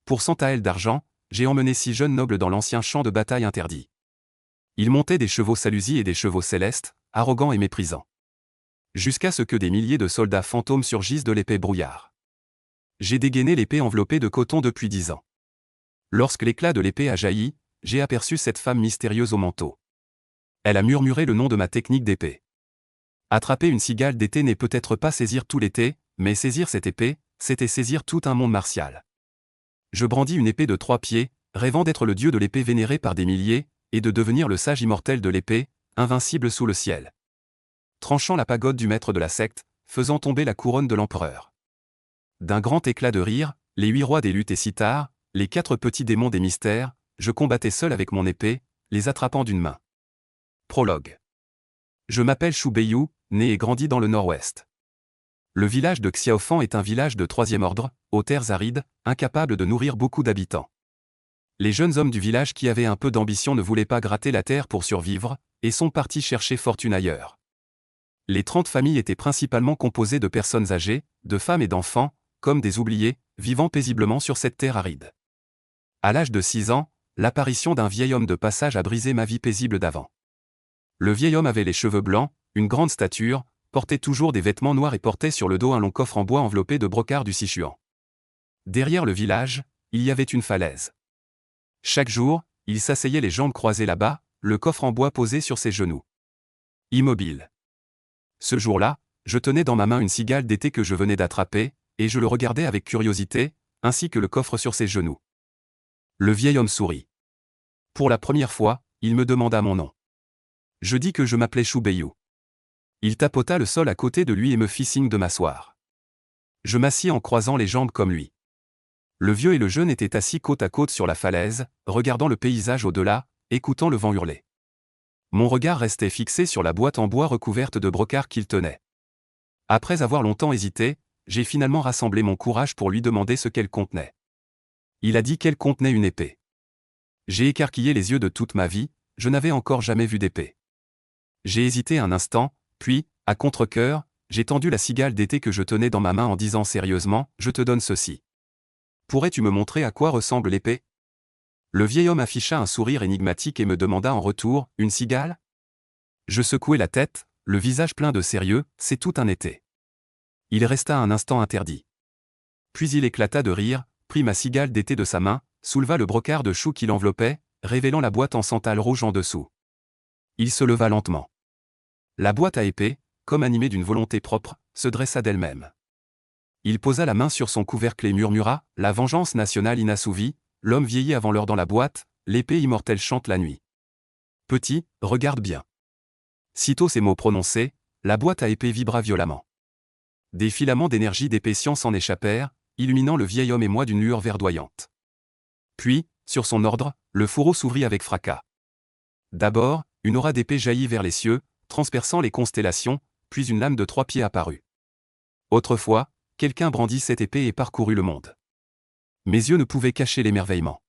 Pour 100 taels d'argent, j'ai emmené 6 jeunes nobles dans l'ancien champ de bataille interdit. Ils montaient des chevaux Salusi et des chevaux célestes, arrogants et méprisants. Jusqu'à ce que des milliers de soldats fantômes surgissent de l'épais brouillard. J'ai dégainé l'épée enveloppée de coton depuis 10 ans. Lorsque l'éclat de l'épée a jailli, j'ai aperçu cette femme mystérieuse au manteau. Elle a murmuré le nom de ma technique d'épée. Attraper une cigale d'été n'est peut-être pas saisir tout l'été, mais saisir cette épée, c'était saisir tout un monde martial. Je brandis une épée de 3 pieds, rêvant d'être le dieu de l'épée vénéré par des milliers, et de devenir le sage immortel de l'épée, invincible sous le ciel. Tranchant la pagode du maître de la secte, faisant tomber la couronne de l'empereur. D'un grand éclat de rire, les 8 rois des luttes et Sitars, les 4 petits démons des mystères, je combattais seul avec mon épée, les attrapant d'une main. Prologue. Je m'appelle Shu Beiyu, né et grandi dans le nord-ouest. Le village de Xiaofan est un village de 3e ordre, aux terres arides, incapable de nourrir beaucoup d'habitants. Les jeunes hommes du village qui avaient un peu d'ambition ne voulaient pas gratter la terre pour survivre, et sont partis chercher fortune ailleurs. Les 30 familles étaient principalement composées de personnes âgées, de femmes et d'enfants, comme des oubliés, vivant paisiblement sur cette terre aride. À l'âge de 6 ans, l'apparition d'un vieil homme de passage a brisé ma vie paisible d'avant. Le vieil homme avait les cheveux blancs, une grande stature, portait toujours des vêtements noirs et portait sur le dos un long coffre en bois enveloppé de brocart du Sichuan. Derrière le village, il y avait une falaise. Chaque jour, il s'asseyait les jambes croisées là-bas, le coffre en bois posé sur ses genoux. Immobile. Ce jour-là, je tenais dans ma main une cigale d'été que je venais d'attraper, et je le regardais avec curiosité, ainsi que le coffre sur ses genoux. Le vieil homme sourit. Pour la première fois, il me demanda mon nom. Je dis que je m'appelais Shu Beiyu. Il tapota le sol à côté de lui et me fit signe de m'asseoir. Je m'assis en croisant les jambes comme lui. Le vieux et le jeune étaient assis côte à côte sur la falaise, regardant le paysage au-delà, écoutant le vent hurler. Mon regard restait fixé sur la boîte en bois recouverte de brocart qu'il tenait. Après avoir longtemps hésité, j'ai finalement rassemblé mon courage pour lui demander ce qu'elle contenait. Il a dit qu'elle contenait une épée. J'ai écarquillé les yeux de toute ma vie, je n'avais encore jamais vu d'épée. J'ai hésité un instant, puis, à contre-cœur, j'ai tendu la cigale d'été que je tenais dans ma main en disant sérieusement, je te donne ceci. Pourrais-tu me montrer à quoi ressemble l'épée ? Le vieil homme afficha un sourire énigmatique et me demanda en retour, une cigale ? Je secouai la tête, le visage plein de sérieux, c'est tout un été. Il resta un instant interdit. Puis il éclata de rire, prit ma cigale d'été de sa main, souleva le brocart de chou qui l'enveloppait, révélant la boîte en santal rouge en dessous. Il se leva lentement. La boîte à épée, comme animée d'une volonté propre, se dressa d'elle-même. Il posa la main sur son couvercle et murmura, « La vengeance nationale inassouvie, l'homme vieillit avant l'heure dans la boîte, l'épée immortelle chante la nuit. Petit, regarde bien. » Sitôt ces mots prononcés, la boîte à épée vibra violemment. Des filaments d'énergie d'épaissant s'en échappèrent, illuminant le vieil homme et moi d'une lueur verdoyante. Puis, sur son ordre, le fourreau s'ouvrit avec fracas. D'abord, une aura d'épée jaillit vers les cieux, transperçant les constellations, puis une lame de 3 pieds apparut. Autrefois, quelqu'un brandit cette épée et parcourut le monde. Mes yeux ne pouvaient cacher l'émerveillement.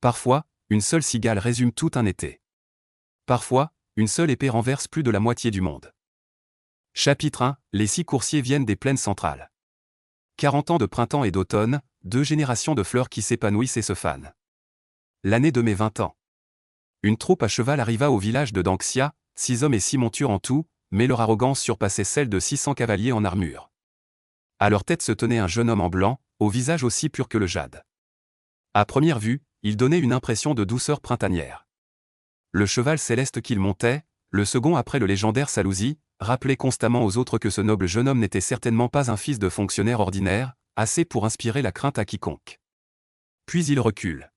Parfois, une seule cigale résume tout un été. Parfois, une seule épée renverse plus de la moitié du monde. Chapitre 1, les 6 coursiers viennent des plaines centrales. 40 ans de printemps et d'automne, 2 générations de fleurs qui s'épanouissent et se fanent. L'année de mes 20 ans. Une troupe à cheval arriva au village de Danxia, 6 hommes et 6 montures en tout, mais leur arrogance surpassait celle de 600 cavaliers en armure. À leur tête se tenait un jeune homme en blanc, au visage aussi pur que le jade. À première vue, il donnait une impression de douceur printanière. Le cheval céleste qu'il montait, le second après le légendaire Salusi, rappelait constamment aux autres que ce noble jeune homme n'était certainement pas un fils de fonctionnaire ordinaire, assez pour inspirer la crainte à quiconque. Puis il recule.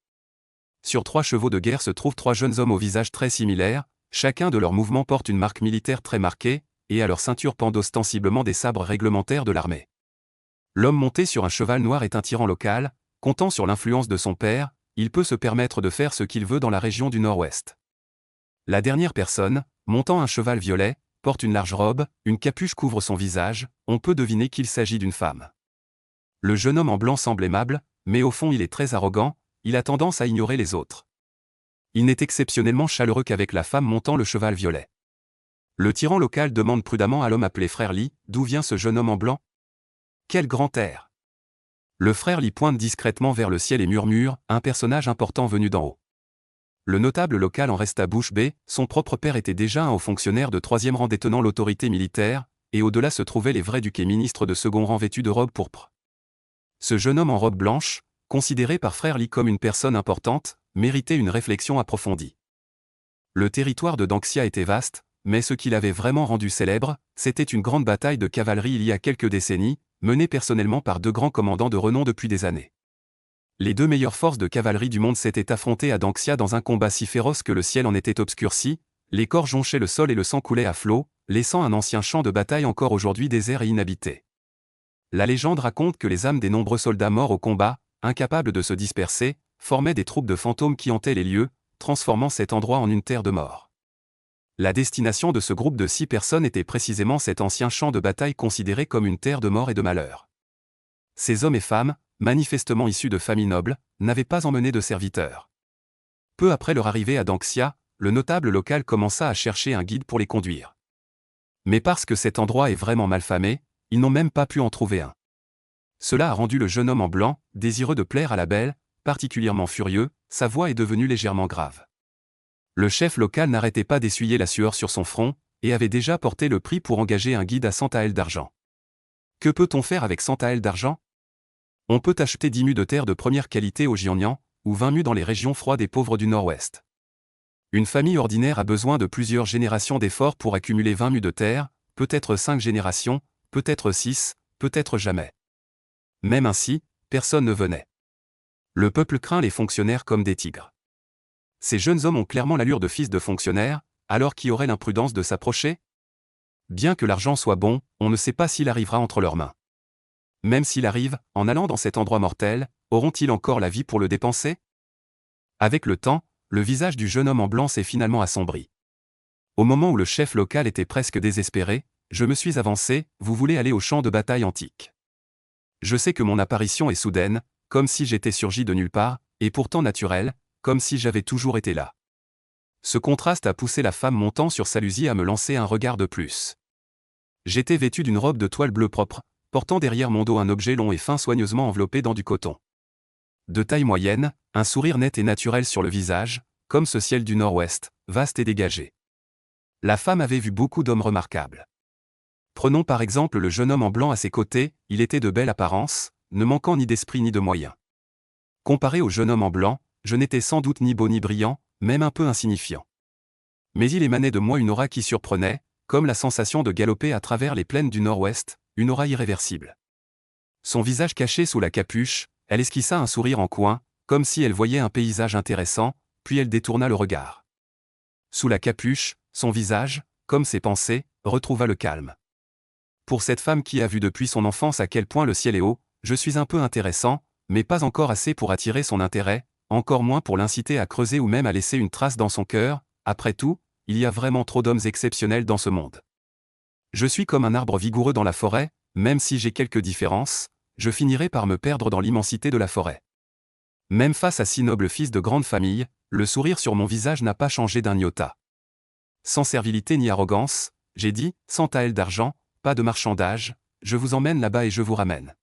Sur 3 chevaux de guerre se trouvent 3 jeunes hommes au visage très similaires, chacun de leurs mouvements porte une marque militaire très marquée, et à leur ceinture pendent ostensiblement des sabres réglementaires de l'armée. L'homme monté sur un cheval noir est un tyran local, comptant sur l'influence de son père, il peut se permettre de faire ce qu'il veut dans la région du Nord-Ouest. La dernière personne, montant un cheval violet, porte une large robe, une capuche couvre son visage, on peut deviner qu'il s'agit d'une femme. Le jeune homme en blanc semble aimable, mais au fond il est très arrogant, il a tendance à ignorer les autres. Il n'est exceptionnellement chaleureux qu'avec la femme montant le cheval violet. Le tyran local demande prudemment à l'homme appelé Frère Li, d'où vient ce jeune homme en blanc ? Quel grand air ! Le frère Li pointe discrètement vers le ciel et murmure, un personnage important venu d'en haut. Le notable local en resta bouche bée, son propre père était déjà un haut fonctionnaire de troisième rang détenant l'autorité militaire, et au-delà se trouvaient les vrais ducs et ministres de second rang vêtus de robes pourpres. Ce jeune homme en robe blanche, considéré par frère Li comme une personne importante, méritait une réflexion approfondie. Le territoire de Danxia était vaste, mais ce qui l'avait vraiment rendu célèbre, c'était une grande bataille de cavalerie il y a quelques décennies, menée personnellement par deux grands commandants de renom depuis des années. Les deux meilleures forces de cavalerie du monde s'étaient affrontées à Danxia dans un combat si féroce que le ciel en était obscurci, les corps jonchaient le sol et le sang coulait à flots, laissant un ancien champ de bataille encore aujourd'hui désert et inhabité. La légende raconte que les âmes des nombreux soldats morts au combat, incapables de se disperser, formaient des troupes de fantômes qui hantaient les lieux, transformant cet endroit en une terre de mort. La destination de ce groupe de 6 personnes était précisément cet ancien champ de bataille considéré comme une terre de mort et de malheur. Ces hommes et femmes, manifestement issus de familles nobles, n'avaient pas emmené de serviteurs. Peu après leur arrivée à Danxia, le notable local commença à chercher un guide pour les conduire. Mais parce que cet endroit est vraiment malfamé, ils n'ont même pas pu en trouver un. Cela a rendu le jeune homme en blanc, désireux de plaire à la belle, particulièrement furieux, sa voix est devenue légèrement grave. Le chef local n'arrêtait pas d'essuyer la sueur sur son front, et avait déjà porté le prix pour engager un guide à 100 taels d'argent. Que peut-on faire avec 100 taels d'argent? On peut acheter 10 mus de terre de première qualité au Jiangnan, ou 20 mus dans les régions froides et pauvres du nord-ouest. Une famille ordinaire a besoin de plusieurs générations d'efforts pour accumuler 20 mus de terre, peut-être 5 générations, peut-être 6, peut-être jamais. Même ainsi, personne ne venait. Le peuple craint les fonctionnaires comme des tigres. Ces jeunes hommes ont clairement l'allure de fils de fonctionnaires, alors qui aurait l'imprudence de s'approcher? Bien que l'argent soit bon, on ne sait pas s'il arrivera entre leurs mains. Même s'il arrive, en allant dans cet endroit mortel, auront-ils encore la vie pour le dépenser? Avec le temps, le visage du jeune homme en blanc s'est finalement assombri. Au moment où le chef local était presque désespéré, je me suis avancé, vous voulez aller au champ de bataille antique. Je sais que mon apparition est soudaine, comme si j'étais surgi de nulle part, et pourtant naturelle, comme si j'avais toujours été là. Ce contraste a poussé la femme montant sur sa lusie à me lancer un regard de plus. J'étais vêtu d'une robe de toile bleue propre, portant derrière mon dos un objet long et fin soigneusement enveloppé dans du coton. De taille moyenne, un sourire net et naturel sur le visage, comme ce ciel du nord-ouest, vaste et dégagé. La femme avait vu beaucoup d'hommes remarquables. Prenons par exemple le jeune homme en blanc à ses côtés, il était de belle apparence, ne manquant ni d'esprit ni de moyens. Comparé au jeune homme en blanc, je n'étais sans doute ni beau ni brillant, même un peu insignifiant. Mais il émanait de moi une aura qui surprenait, comme la sensation de galoper à travers les plaines du nord-ouest, une aura irréversible. Son visage caché sous la capuche, elle esquissa un sourire en coin, comme si elle voyait un paysage intéressant, puis elle détourna le regard. Sous la capuche, son visage, comme ses pensées, retrouva le calme. Pour cette femme qui a vu depuis son enfance à quel point le ciel est haut, je suis un peu intéressant, mais pas encore assez pour attirer son intérêt, encore moins pour l'inciter à creuser ou même à laisser une trace dans son cœur. Après tout, il y a vraiment trop d'hommes exceptionnels dans ce monde. Je suis comme un arbre vigoureux dans la forêt, même si j'ai quelques différences, je finirai par me perdre dans l'immensité de la forêt. Même face à 6 nobles fils de grande famille, le sourire sur mon visage n'a pas changé d'un iota. Sans servilité ni arrogance, j'ai dit, 100 taels d'argent, pas de marchandage, je vous emmène là-bas et je vous ramène.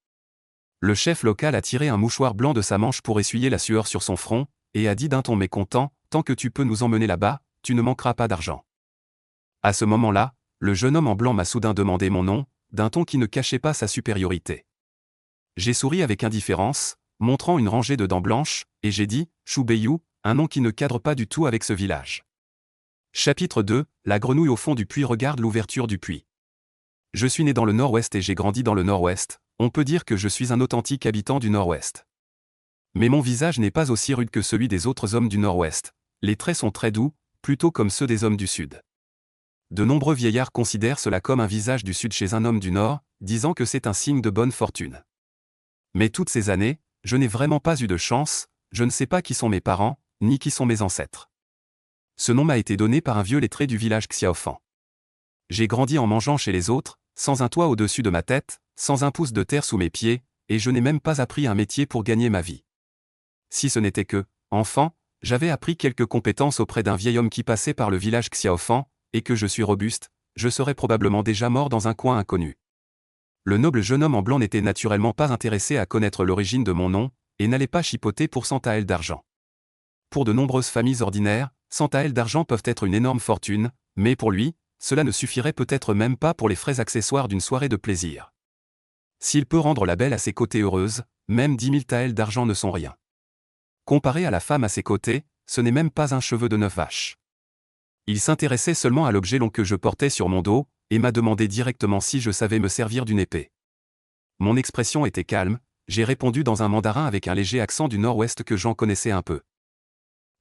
Le chef local a tiré un mouchoir blanc de sa manche pour essuyer la sueur sur son front, et a dit d'un ton mécontent, tant que tu peux nous emmener là-bas, tu ne manqueras pas d'argent. À ce moment-là, le jeune homme en blanc m'a soudain demandé mon nom, d'un ton qui ne cachait pas sa supériorité. J'ai souri avec indifférence, montrant une rangée de dents blanches, et j'ai dit, Chou Beiyou, un nom qui ne cadre pas du tout avec ce village. Chapitre 2, la grenouille au fond du puits regarde l'ouverture du puits. Je suis né dans le nord-ouest et j'ai grandi dans le nord-ouest, on peut dire que je suis un authentique habitant du nord-ouest. Mais mon visage n'est pas aussi rude que celui des autres hommes du nord-ouest, les traits sont très doux, plutôt comme ceux des hommes du sud. De nombreux vieillards considèrent cela comme un visage du sud chez un homme du nord, disant que c'est un signe de bonne fortune. Mais toutes ces années, je n'ai vraiment pas eu de chance, je ne sais pas qui sont mes parents, ni qui sont mes ancêtres. Ce nom m'a été donné par un vieux lettré du village Xiaofan. J'ai grandi en mangeant chez les autres, sans un toit au-dessus de ma tête, sans un pouce de terre sous mes pieds, et je n'ai même pas appris un métier pour gagner ma vie. Si ce n'était que, enfant, j'avais appris quelques compétences auprès d'un vieil homme qui passait par le village Xiaofan, et que je suis robuste, je serais probablement déjà mort dans un coin inconnu. Le noble jeune homme en blanc n'était naturellement pas intéressé à connaître l'origine de mon nom, et n'allait pas chipoter pour 100 taels d'argent. Pour de nombreuses familles ordinaires, 100 taels d'argent peuvent être une énorme fortune, mais pour lui, cela ne suffirait peut-être même pas pour les frais accessoires d'une soirée de plaisir. S'il peut rendre la belle à ses côtés heureuse, même 10 000 taels d'argent ne sont rien. Comparé à la femme à ses côtés, ce n'est même pas un cheveu de 9 vaches. Il s'intéressait seulement à l'objet long que je portais sur mon dos, et m'a demandé directement si je savais me servir d'une épée. Mon expression était calme, j'ai répondu dans un mandarin avec un léger accent du nord-ouest que j'en connaissais un peu.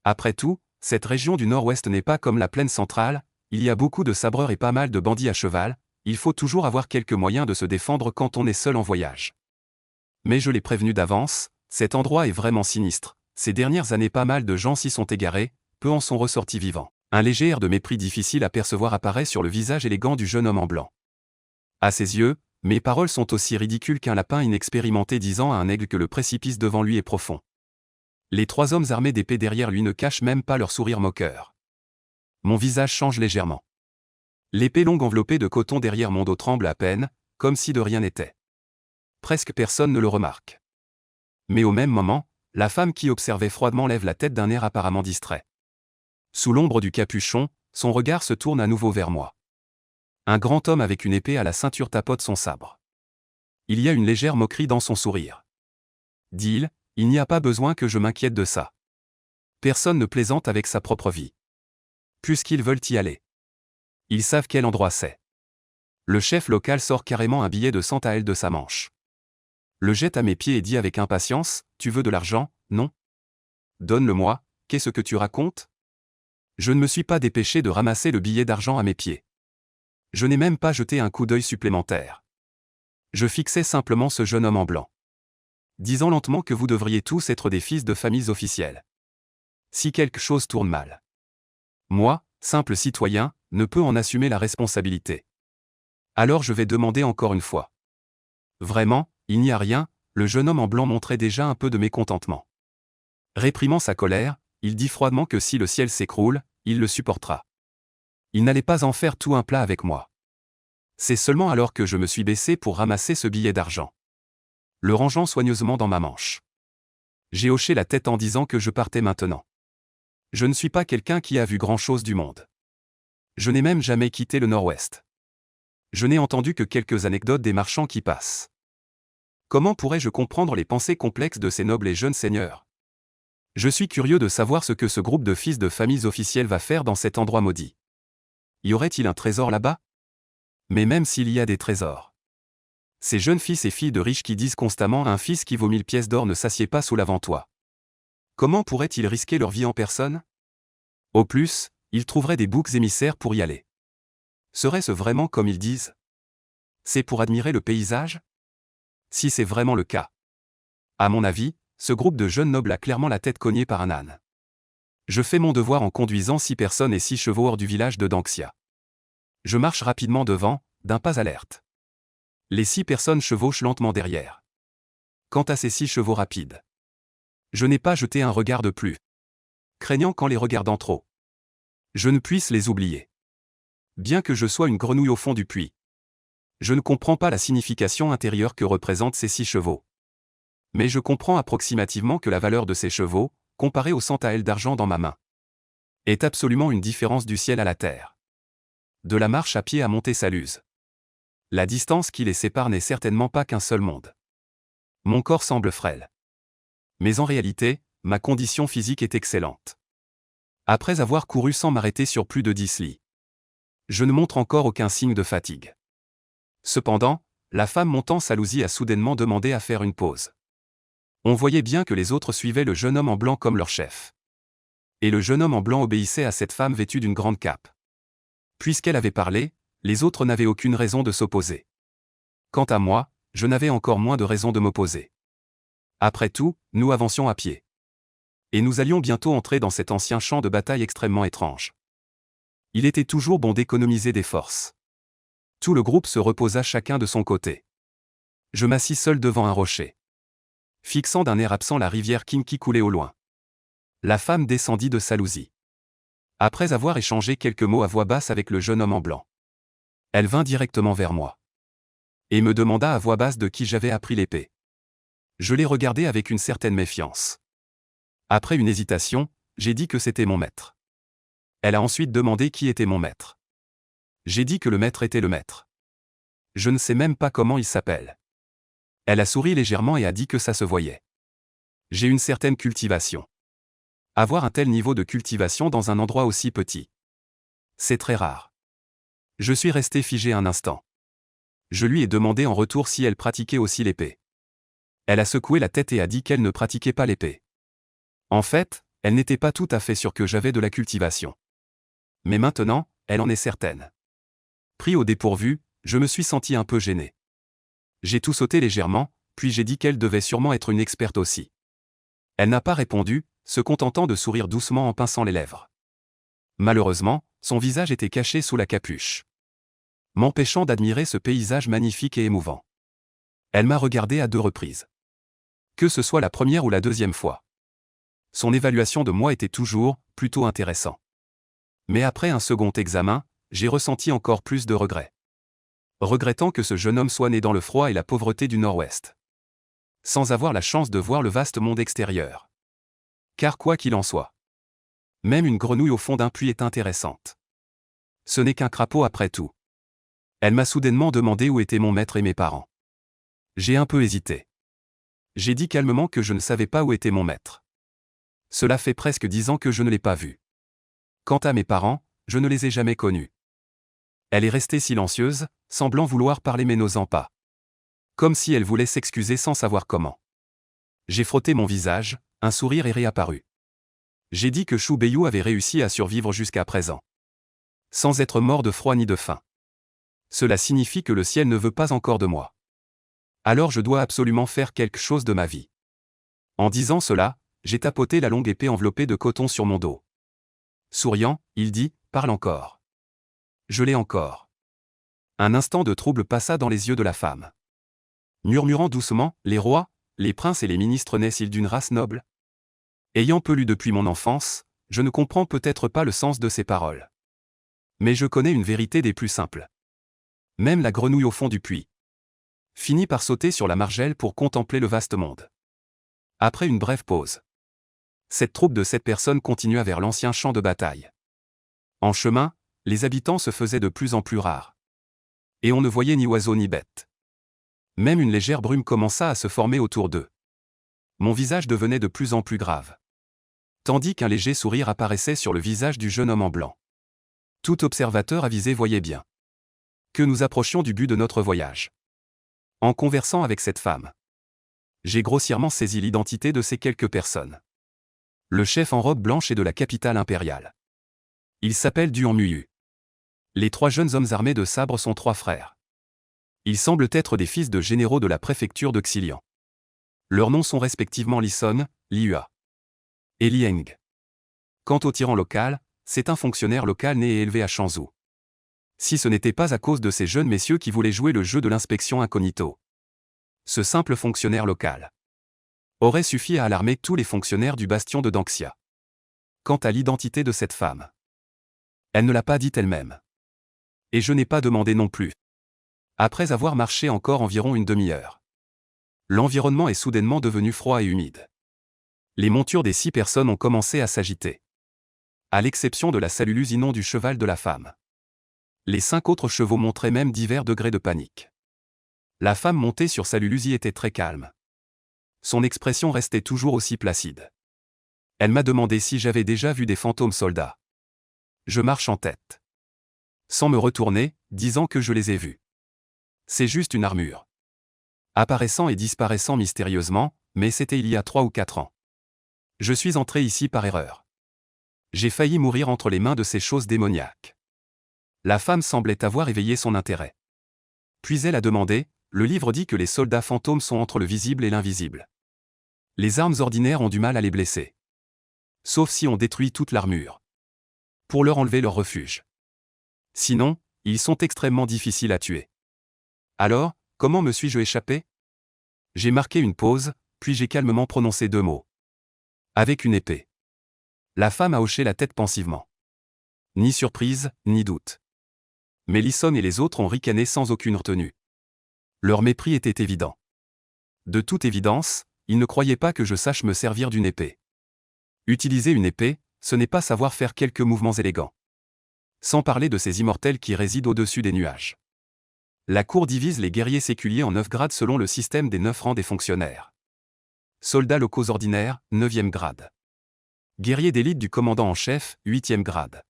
Après tout, cette région du nord-ouest n'est pas comme la plaine centrale, il y a beaucoup de sabreurs et pas mal de bandits à cheval, il faut toujours avoir quelques moyens de se défendre quand on est seul en voyage. Mais je l'ai prévenu d'avance, cet endroit est vraiment sinistre, ces dernières années pas mal de gens s'y sont égarés, peu en sont ressortis vivants. Un léger air de mépris difficile à percevoir apparaît sur le visage élégant du jeune homme en blanc. À ses yeux, mes paroles sont aussi ridicules qu'un lapin inexpérimenté disant à un aigle que le précipice devant lui est profond. Les 3 hommes armés d'épées derrière lui ne cachent même pas leur sourire moqueur. Mon visage change légèrement. L'épée longue enveloppée de coton derrière mon dos tremble à peine, comme si de rien n'était. Presque personne ne le remarque. Mais au même moment, la femme qui observait froidement lève la tête d'un air apparemment distrait. Sous l'ombre du capuchon, son regard se tourne à nouveau vers moi. Un grand homme avec une épée à la ceinture tapote son sabre. Il y a une légère moquerie dans son sourire. Dit-il, il n'y a pas besoin que je m'inquiète de ça. Personne ne plaisante avec sa propre vie. Puisqu'ils veulent y aller. Ils savent quel endroit c'est. Le chef local sort carrément un billet de 100 taels de sa manche. Le jette à mes pieds et dit avec impatience, tu veux de l'argent, non? Donne-le-moi, qu'est-ce que tu racontes? Je ne me suis pas dépêché de ramasser le billet d'argent à mes pieds. Je n'ai même pas jeté un coup d'œil supplémentaire. Je fixais simplement ce jeune homme en blanc. Disant lentement que vous devriez tous être des fils de familles officielles. Si quelque chose tourne mal. Moi, simple citoyen, ne peux en assumer la responsabilité. Alors je vais demander encore une fois. Vraiment, il n'y a rien, le jeune homme en blanc montrait déjà un peu de mécontentement. Réprimant sa colère, il dit froidement que si le ciel s'écroule, il le supportera. Il n'allait pas en faire tout un plat avec moi. C'est seulement alors que je me suis baissé pour ramasser ce billet d'argent. Le rangeant soigneusement dans ma manche. J'ai hoché la tête en disant que je partais maintenant. Je ne suis pas quelqu'un qui a vu grand-chose du monde. Je n'ai même jamais quitté le Nord-Ouest. Je n'ai entendu que quelques anecdotes des marchands qui passent. Comment pourrais-je comprendre les pensées complexes de ces nobles et jeunes seigneurs? Je suis curieux de savoir ce que ce groupe de fils de familles officielles va faire dans cet endroit maudit. Y aurait-il un trésor là-bas? Mais même s'il y a des trésors. Ces jeunes fils et filles de riches qui disent constamment un fils qui vaut 1000 pièces d'or ne s'assied pas sous l'avant-toit. Comment pourraient-ils risquer leur vie en personne? Au plus, ils trouveraient des boucs émissaires pour y aller. Serait-ce vraiment comme ils disent? C'est pour admirer le paysage? Si c'est vraiment le cas. À mon avis, ce groupe de jeunes nobles a clairement la tête cognée par un âne. Je fais mon devoir en conduisant 6 personnes et 6 chevaux hors du village de Danxia. Je marche rapidement devant, d'un pas alerte. Les 6 personnes chevauchent lentement derrière. Quant à ces 6 chevaux rapides, je n'ai pas jeté un regard de plus, craignant qu'en les regardant trop, je ne puisse les oublier. Bien que je sois une grenouille au fond du puits, je ne comprends pas la signification intérieure que représentent ces 6 chevaux. Mais je comprends approximativement que la valeur de ces chevaux, comparée aux 100 taels d'argent dans ma main, est absolument une différence du ciel à la terre. De la marche à pied à Monté-Saluz. La distance qui les sépare n'est certainement pas qu'un seul monde. Mon corps semble frêle. Mais en réalité, ma condition physique est excellente. Après avoir couru sans m'arrêter sur plus de 10 lits, je ne montre encore aucun signe de fatigue. Cependant, la femme montant Salouzi a soudainement demandé à faire une pause. On voyait bien que les autres suivaient le jeune homme en blanc comme leur chef. Et le jeune homme en blanc obéissait à cette femme vêtue d'une grande cape. Puisqu'elle avait parlé, les autres n'avaient aucune raison de s'opposer. Quant à moi, je n'avais encore moins de raison de m'opposer. Après tout, nous avancions à pied. Et nous allions bientôt entrer dans cet ancien champ de bataille extrêmement étrange. Il était toujours bon d'économiser des forces. Tout le groupe se reposa chacun de son côté. Je m'assis seul devant un rocher, fixant d'un air absent la rivière King qui coulait au loin. La femme descendit de Salouzi. Après avoir échangé quelques mots à voix basse avec le jeune homme en blanc, elle vint directement vers moi. et me demanda à voix basse de qui j'avais appris l'épée. Je l'ai regardé avec une certaine méfiance. Après une hésitation, j'ai dit que c'était mon maître. Elle a ensuite demandé qui était mon maître. J'ai dit que le maître était le maître. Je ne sais même pas comment il s'appelle. Elle a souri légèrement et a dit que ça se voyait. J'ai une certaine cultivation. Avoir un tel niveau de cultivation dans un endroit aussi petit. C'est très rare. Je suis resté figé un instant. Je lui ai demandé en retour si elle pratiquait aussi l'épée. Elle a secoué la tête et a dit qu'elle ne pratiquait pas l'épée. En fait, elle n'était pas tout à fait sûre que j'avais de la cultivation. Mais maintenant, elle en est certaine. Pris au dépourvu, je me suis senti un peu gêné. J'ai tout sauté légèrement, puis j'ai dit qu'elle devait sûrement être une experte aussi. Elle n'a pas répondu, se contentant de sourire doucement en pinçant les lèvres. Malheureusement, son visage était caché sous la capuche, m'empêchant d'admirer ce paysage magnifique et émouvant. Elle m'a regardé à 2 reprises. Que ce soit la première ou la deuxième fois. Son évaluation de moi était toujours plutôt intéressant. Mais après un second examen, j'ai ressenti encore plus de regrets. Regrettant que ce jeune homme soit né dans le froid et la pauvreté du Nord-Ouest. Sans avoir la chance de voir le vaste monde extérieur. Car quoi qu'il en soit, même une grenouille au fond d'un puits est intéressante. Ce n'est qu'un crapaud après tout. Elle m'a soudainement demandé où étaient mon maître et mes parents. J'ai un peu hésité. J'ai dit calmement que je ne savais pas où était mon maître. Cela fait presque 10 ans que je ne l'ai pas vu. Quant à mes parents, je ne les ai jamais connus. Elle est restée silencieuse, semblant vouloir parler mais n'osant pas. Comme si elle voulait s'excuser sans savoir comment. J'ai frotté mon visage, un sourire est réapparu. J'ai dit que Shu Beiyu avait réussi à survivre jusqu'à présent. Sans être mort de froid ni de faim. Cela signifie que le ciel ne veut pas encore de moi. Alors je dois absolument faire quelque chose de ma vie. En disant cela, j'ai tapoté la longue épée enveloppée de coton sur mon dos. Souriant, il dit, « Parle encore. » Je l'ai encore. Un instant de trouble passa dans les yeux de la femme. Murmurant doucement, « Les rois, les princes et les ministres naissent-ils d'une race noble ? » Ayant peu lu depuis mon enfance, je ne comprends peut-être pas le sens de ces paroles. Mais je connais une vérité des plus simples. Même la grenouille au fond du puits finit par sauter sur la margelle pour contempler le vaste monde. Après une brève pause, cette troupe de 7 personnes continua vers l'ancien champ de bataille. En chemin, les habitants se faisaient de plus en plus rares. Et on ne voyait ni oiseaux ni bêtes. Même une légère brume commença à se former autour d'eux. Mon visage devenait de plus en plus grave. Tandis qu'un léger sourire apparaissait sur le visage du jeune homme en blanc. Tout observateur avisé voyait bien que nous approchions du but de notre voyage. En conversant avec cette femme, j'ai grossièrement saisi l'identité de ces quelques personnes. Le chef en robe blanche est de la capitale impériale. Il s'appelle Duan Muyu. Les 3 jeunes hommes armés de sabres sont 3 frères. Ils semblent être des fils de généraux de la préfecture de Xilian. Leurs noms sont respectivement Li Son, Li Hua et Li Heng. Quant au tyran local, c'est un fonctionnaire local né et élevé à Changzhou. Si ce n'était pas à cause de ces jeunes messieurs qui voulaient jouer le jeu de l'inspection incognito. Ce simple fonctionnaire local aurait suffi à alarmer tous les fonctionnaires du bastion de Danxia. Quant à l'identité de cette femme, elle ne l'a pas dite elle-même. Et je n'ai pas demandé non plus. Après avoir marché encore environ une demi-heure, l'environnement est soudainement devenu froid et humide. Les montures des 6 personnes ont commencé à s'agiter. À l'exception de la saluluse innon du cheval de la femme. Les 5 autres chevaux montraient même divers degrés de panique. La femme montée sur Salulusi était très calme. Son expression restait toujours aussi placide. Elle m'a demandé si j'avais déjà vu des fantômes soldats. Je marche en tête, sans me retourner, disant que je les ai vus. C'est juste une armure. Apparaissant et disparaissant mystérieusement, mais c'était il y a 3 ou 4 ans. Je suis entré ici par erreur. J'ai failli mourir entre les mains de ces choses démoniaques. La femme semblait avoir éveillé son intérêt. Puis elle a demandé, le livre dit que les soldats fantômes sont entre le visible et l'invisible. Les armes ordinaires ont du mal à les blesser. Sauf si on détruit toute l'armure. Pour leur enlever leur refuge. Sinon, ils sont extrêmement difficiles à tuer. Alors, comment me suis-je échappé ? J'ai marqué une pause, puis j'ai calmement prononcé 2 mots. Avec une épée. La femme a hoché la tête pensivement. Ni surprise, ni doute. Mais Li Son et les autres ont ricané sans aucune retenue. Leur mépris était évident. De toute évidence, ils ne croyaient pas que je sache me servir d'une épée. Utiliser une épée, ce n'est pas savoir faire quelques mouvements élégants. Sans parler de ces immortels qui résident au-dessus des nuages. La cour divise les guerriers séculiers en 9 grades selon le système des 9 rangs des fonctionnaires. Soldats locaux ordinaires, 9e grade. Guerriers d'élite du commandant en chef, 8e grade.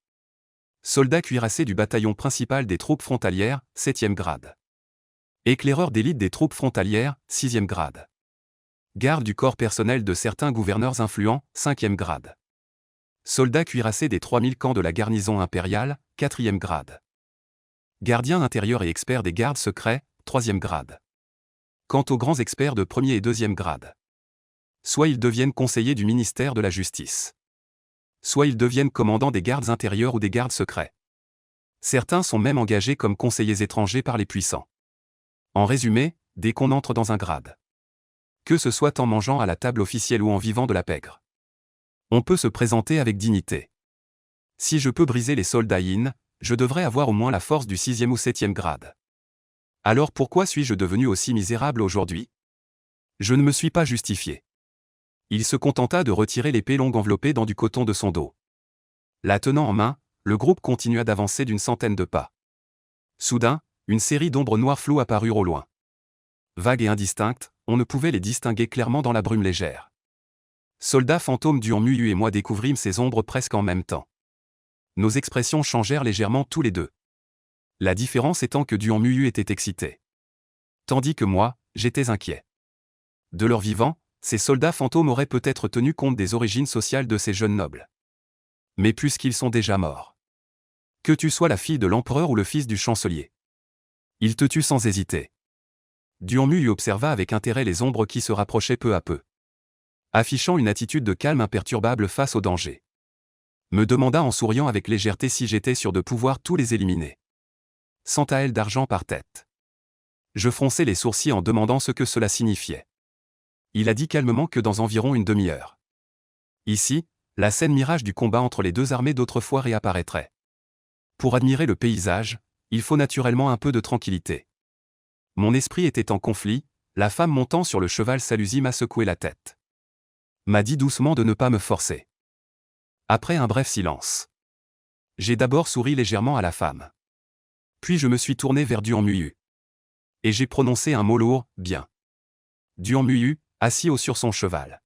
Soldats cuirassés du bataillon principal des troupes frontalières, 7e grade. Éclaireurs d'élite des troupes frontalières, 6e grade. Garde du corps personnel de certains gouverneurs influents, 5e grade. Soldats cuirassés des 3000 camps de la garnison impériale, 4e grade. Gardiens intérieurs et experts des gardes secrets, 3e grade. Quant aux grands experts de 1er et 2e grade. Soit ils deviennent conseillers du ministère de la Justice. Soit ils deviennent commandants des gardes intérieurs ou des gardes secrets. Certains sont même engagés comme conseillers étrangers par les puissants. En résumé, dès qu'on entre dans un grade. Que ce soit en mangeant à la table officielle ou en vivant de la pègre. On peut se présenter avec dignité. Si je peux briser les soldats yin, je devrais avoir au moins la force du 6e ou 7e grade. Alors pourquoi suis-je devenu aussi misérable aujourd'hui? Je ne me suis pas justifié. Il se contenta de retirer l'épée longue enveloppée dans du coton de son dos. La tenant en main, le groupe continua d'avancer d'une centaine de pas. Soudain, une série d'ombres noires floues apparurent au loin. Vagues et indistinctes, on ne pouvait les distinguer clairement dans la brume légère. Soldats fantômes Duan Muyu et moi découvrîmes ces ombres presque en même temps. Nos expressions changèrent légèrement tous les deux. La différence étant que Duan Muyu était excité. Tandis que moi, j'étais inquiet. De leur vivant, ces soldats fantômes auraient peut-être tenu compte des origines sociales de ces jeunes nobles. Mais puisqu'ils sont déjà morts. Que tu sois la fille de l'empereur ou le fils du chancelier. Ils te tuent sans hésiter. Duan Muyu observa avec intérêt les ombres qui se rapprochaient peu à peu. Affichant une attitude de calme imperturbable face au danger. Me demanda en souriant avec légèreté si j'étais sûr de pouvoir tous les éliminer. 100 taels d'argent par tête. Je fronçai les sourcils en demandant ce que cela signifiait. Il a dit calmement que dans environ une demi-heure. Ici, la scène mirage du combat entre les deux armées d'autrefois réapparaîtrait. Pour admirer le paysage, il faut naturellement un peu de tranquillité. Mon esprit était en conflit, la femme montant sur le cheval Salusi m'a secoué la tête. M'a dit doucement de ne pas me forcer. Après un bref silence. J'ai d'abord souri légèrement à la femme. Puis je me suis tourné vers Duan Muyu. Et j'ai prononcé un mot lourd, bien. Duan Muyu, assis haut sur son cheval.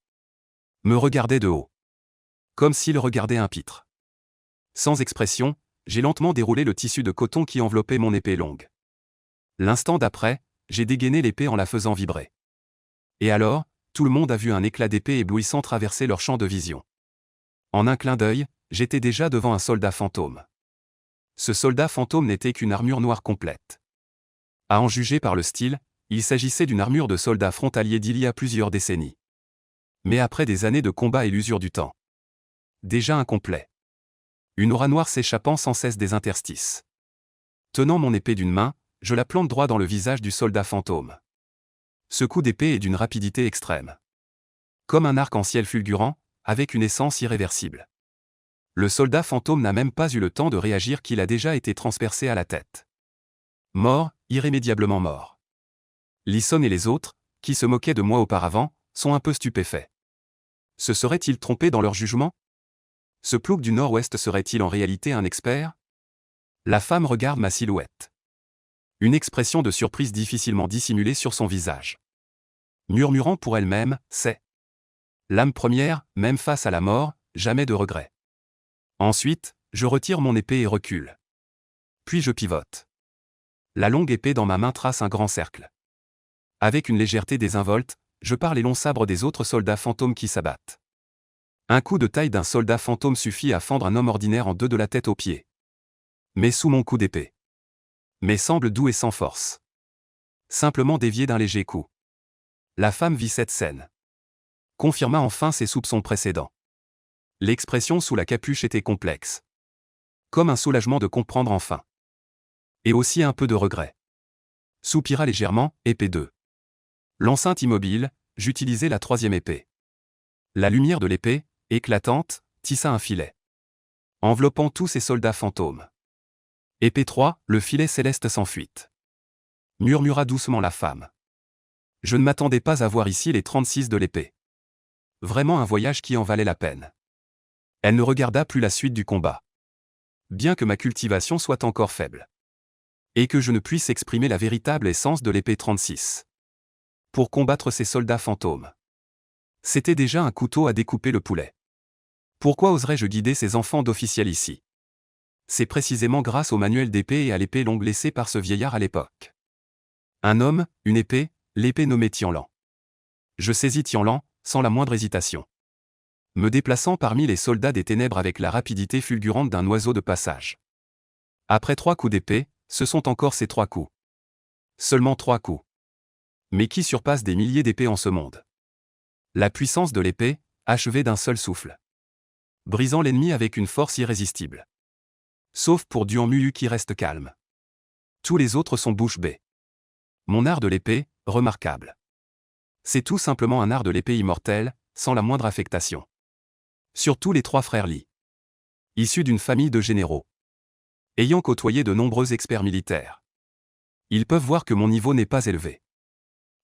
Me regardait de haut. Comme s'il regardait un pitre. Sans expression, j'ai lentement déroulé le tissu de coton qui enveloppait mon épée longue. L'instant d'après, j'ai dégainé l'épée en la faisant vibrer. Et alors, tout le monde a vu un éclat d'épée éblouissant traverser leur champ de vision. En un clin d'œil, j'étais déjà devant un soldat fantôme. Ce soldat fantôme n'était qu'une armure noire complète. À en juger par le style, il s'agissait d'une armure de soldat frontalier d'il y a plusieurs décennies. Mais après des années de combat et l'usure du temps. Déjà incomplet. Une aura noire s'échappant sans cesse des interstices. Tenant mon épée d'une main, je la plante droit dans le visage du soldat fantôme. Ce coup d'épée est d'une rapidité extrême. Comme un arc-en-ciel fulgurant, avec une essence irréversible. Le soldat fantôme n'a même pas eu le temps de réagir qu'il a déjà été transpercé à la tête. Mort, irrémédiablement mort. Lisson et les autres, qui se moquaient de moi auparavant, sont un peu stupéfaits. Se seraient-ils trompés dans leur jugement? Ce plouc du nord-ouest serait-il en réalité un expert? La femme regarde ma silhouette. Une expression de surprise difficilement dissimulée sur son visage. Murmurant pour elle-même, c'est l'âme première, même face à la mort, jamais de regret. Ensuite, je retire mon épée et recule. Puis je pivote. La longue épée dans ma main trace un grand cercle. Avec une légèreté désinvolte, je pars les longs sabres des autres soldats fantômes qui s'abattent. Un coup de taille d'un soldat fantôme suffit à fendre un homme ordinaire en deux de la tête aux pieds. Mais sous mon coup d'épée. Mais semble doux et sans force. Simplement dévié d'un léger coup. La femme vit cette scène. Confirma enfin ses soupçons précédents. L'expression sous la capuche était complexe. Comme un soulagement de comprendre enfin. Et aussi un peu de regret. Soupira légèrement, épée 2. L'enceinte immobile, j'utilisai la troisième épée. La lumière de l'épée, éclatante, tissa un filet. Enveloppant tous ces soldats fantômes. Épée 3, le filet céleste sans fuite. murmura doucement la femme. Je ne m'attendais pas à voir ici les 36 de l'épée. Vraiment un voyage qui en valait la peine. Elle ne regarda plus la suite du combat. Bien que ma cultivation soit encore faible. Et que je ne puisse exprimer la véritable essence de l'épée 36. Pour combattre ces soldats fantômes. C'était déjà un couteau à découper le poulet. Pourquoi oserais-je guider ces enfants d'officiels ici? C'est précisément grâce au manuel d'épée et à l'épée longue laissée par ce vieillard à l'époque. Un homme, une épée, l'épée nommée Tianlan. Je saisis Tianlan, sans la moindre hésitation. Me déplaçant parmi les soldats des ténèbres avec la rapidité fulgurante d'un oiseau de passage. Après 3 coups d'épée, ce sont encore ces 3 coups. Seulement 3 coups. Mais qui surpasse des milliers d'épées en ce monde? La puissance de l'épée, achevée d'un seul souffle. Brisant l'ennemi avec une force irrésistible. Sauf pour Duan Muyu qui reste calme. Tous les autres sont bouche bée. Mon art de l'épée, remarquable. C'est tout simplement un art de l'épée immortelle, sans la moindre affectation. Surtout les 3 frères Li. Issus d'une famille de généraux. Ayant côtoyé de nombreux experts militaires. Ils peuvent voir que mon niveau n'est pas élevé.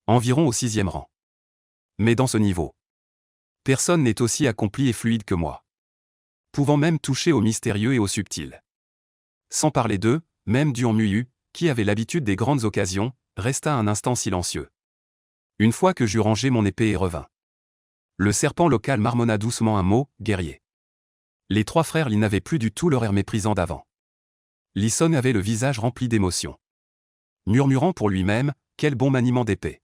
Environ au 6e rang. Mais dans ce niveau, personne n'est aussi accompli et fluide que moi. Pouvant même toucher au mystérieux et au subtil. Sans parler d'eux, même Duan Muyu, qui avait l'habitude des grandes occasions, resta un instant silencieux. Une fois que j'eus rangé mon épée et revint. Le serpent local marmonna doucement un mot, guerrier. Les 3 frères Li n'avaient plus du tout leur air méprisant d'avant. Li Song avait le visage rempli d'émotion. Murmurant pour lui-même, quel bon maniement d'épée.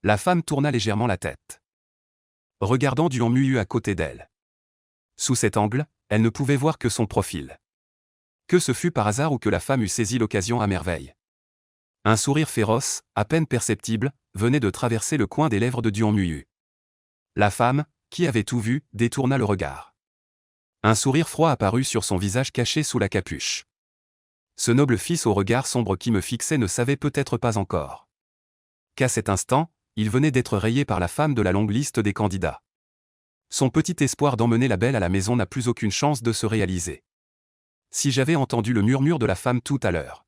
La femme tourna légèrement la tête. Regardant Duan Muyu à côté d'elle. Sous cet angle, elle ne pouvait voir que son profil. Que ce fût par hasard ou que la femme eût saisi l'occasion à merveille. Un sourire féroce, à peine perceptible, venait de traverser le coin des lèvres de Duan Muyu. La femme, qui avait tout vu, détourna le regard. Un sourire froid apparut sur son visage caché sous la capuche. Ce noble fils au regard sombre qui me fixait ne savait peut-être pas encore qu'à cet instant, il venait d'être rayé par la femme de la longue liste des candidats. Son petit espoir d'emmener la belle à la maison n'a plus aucune chance de se réaliser. Si j'avais entendu le murmure de la femme tout à l'heure,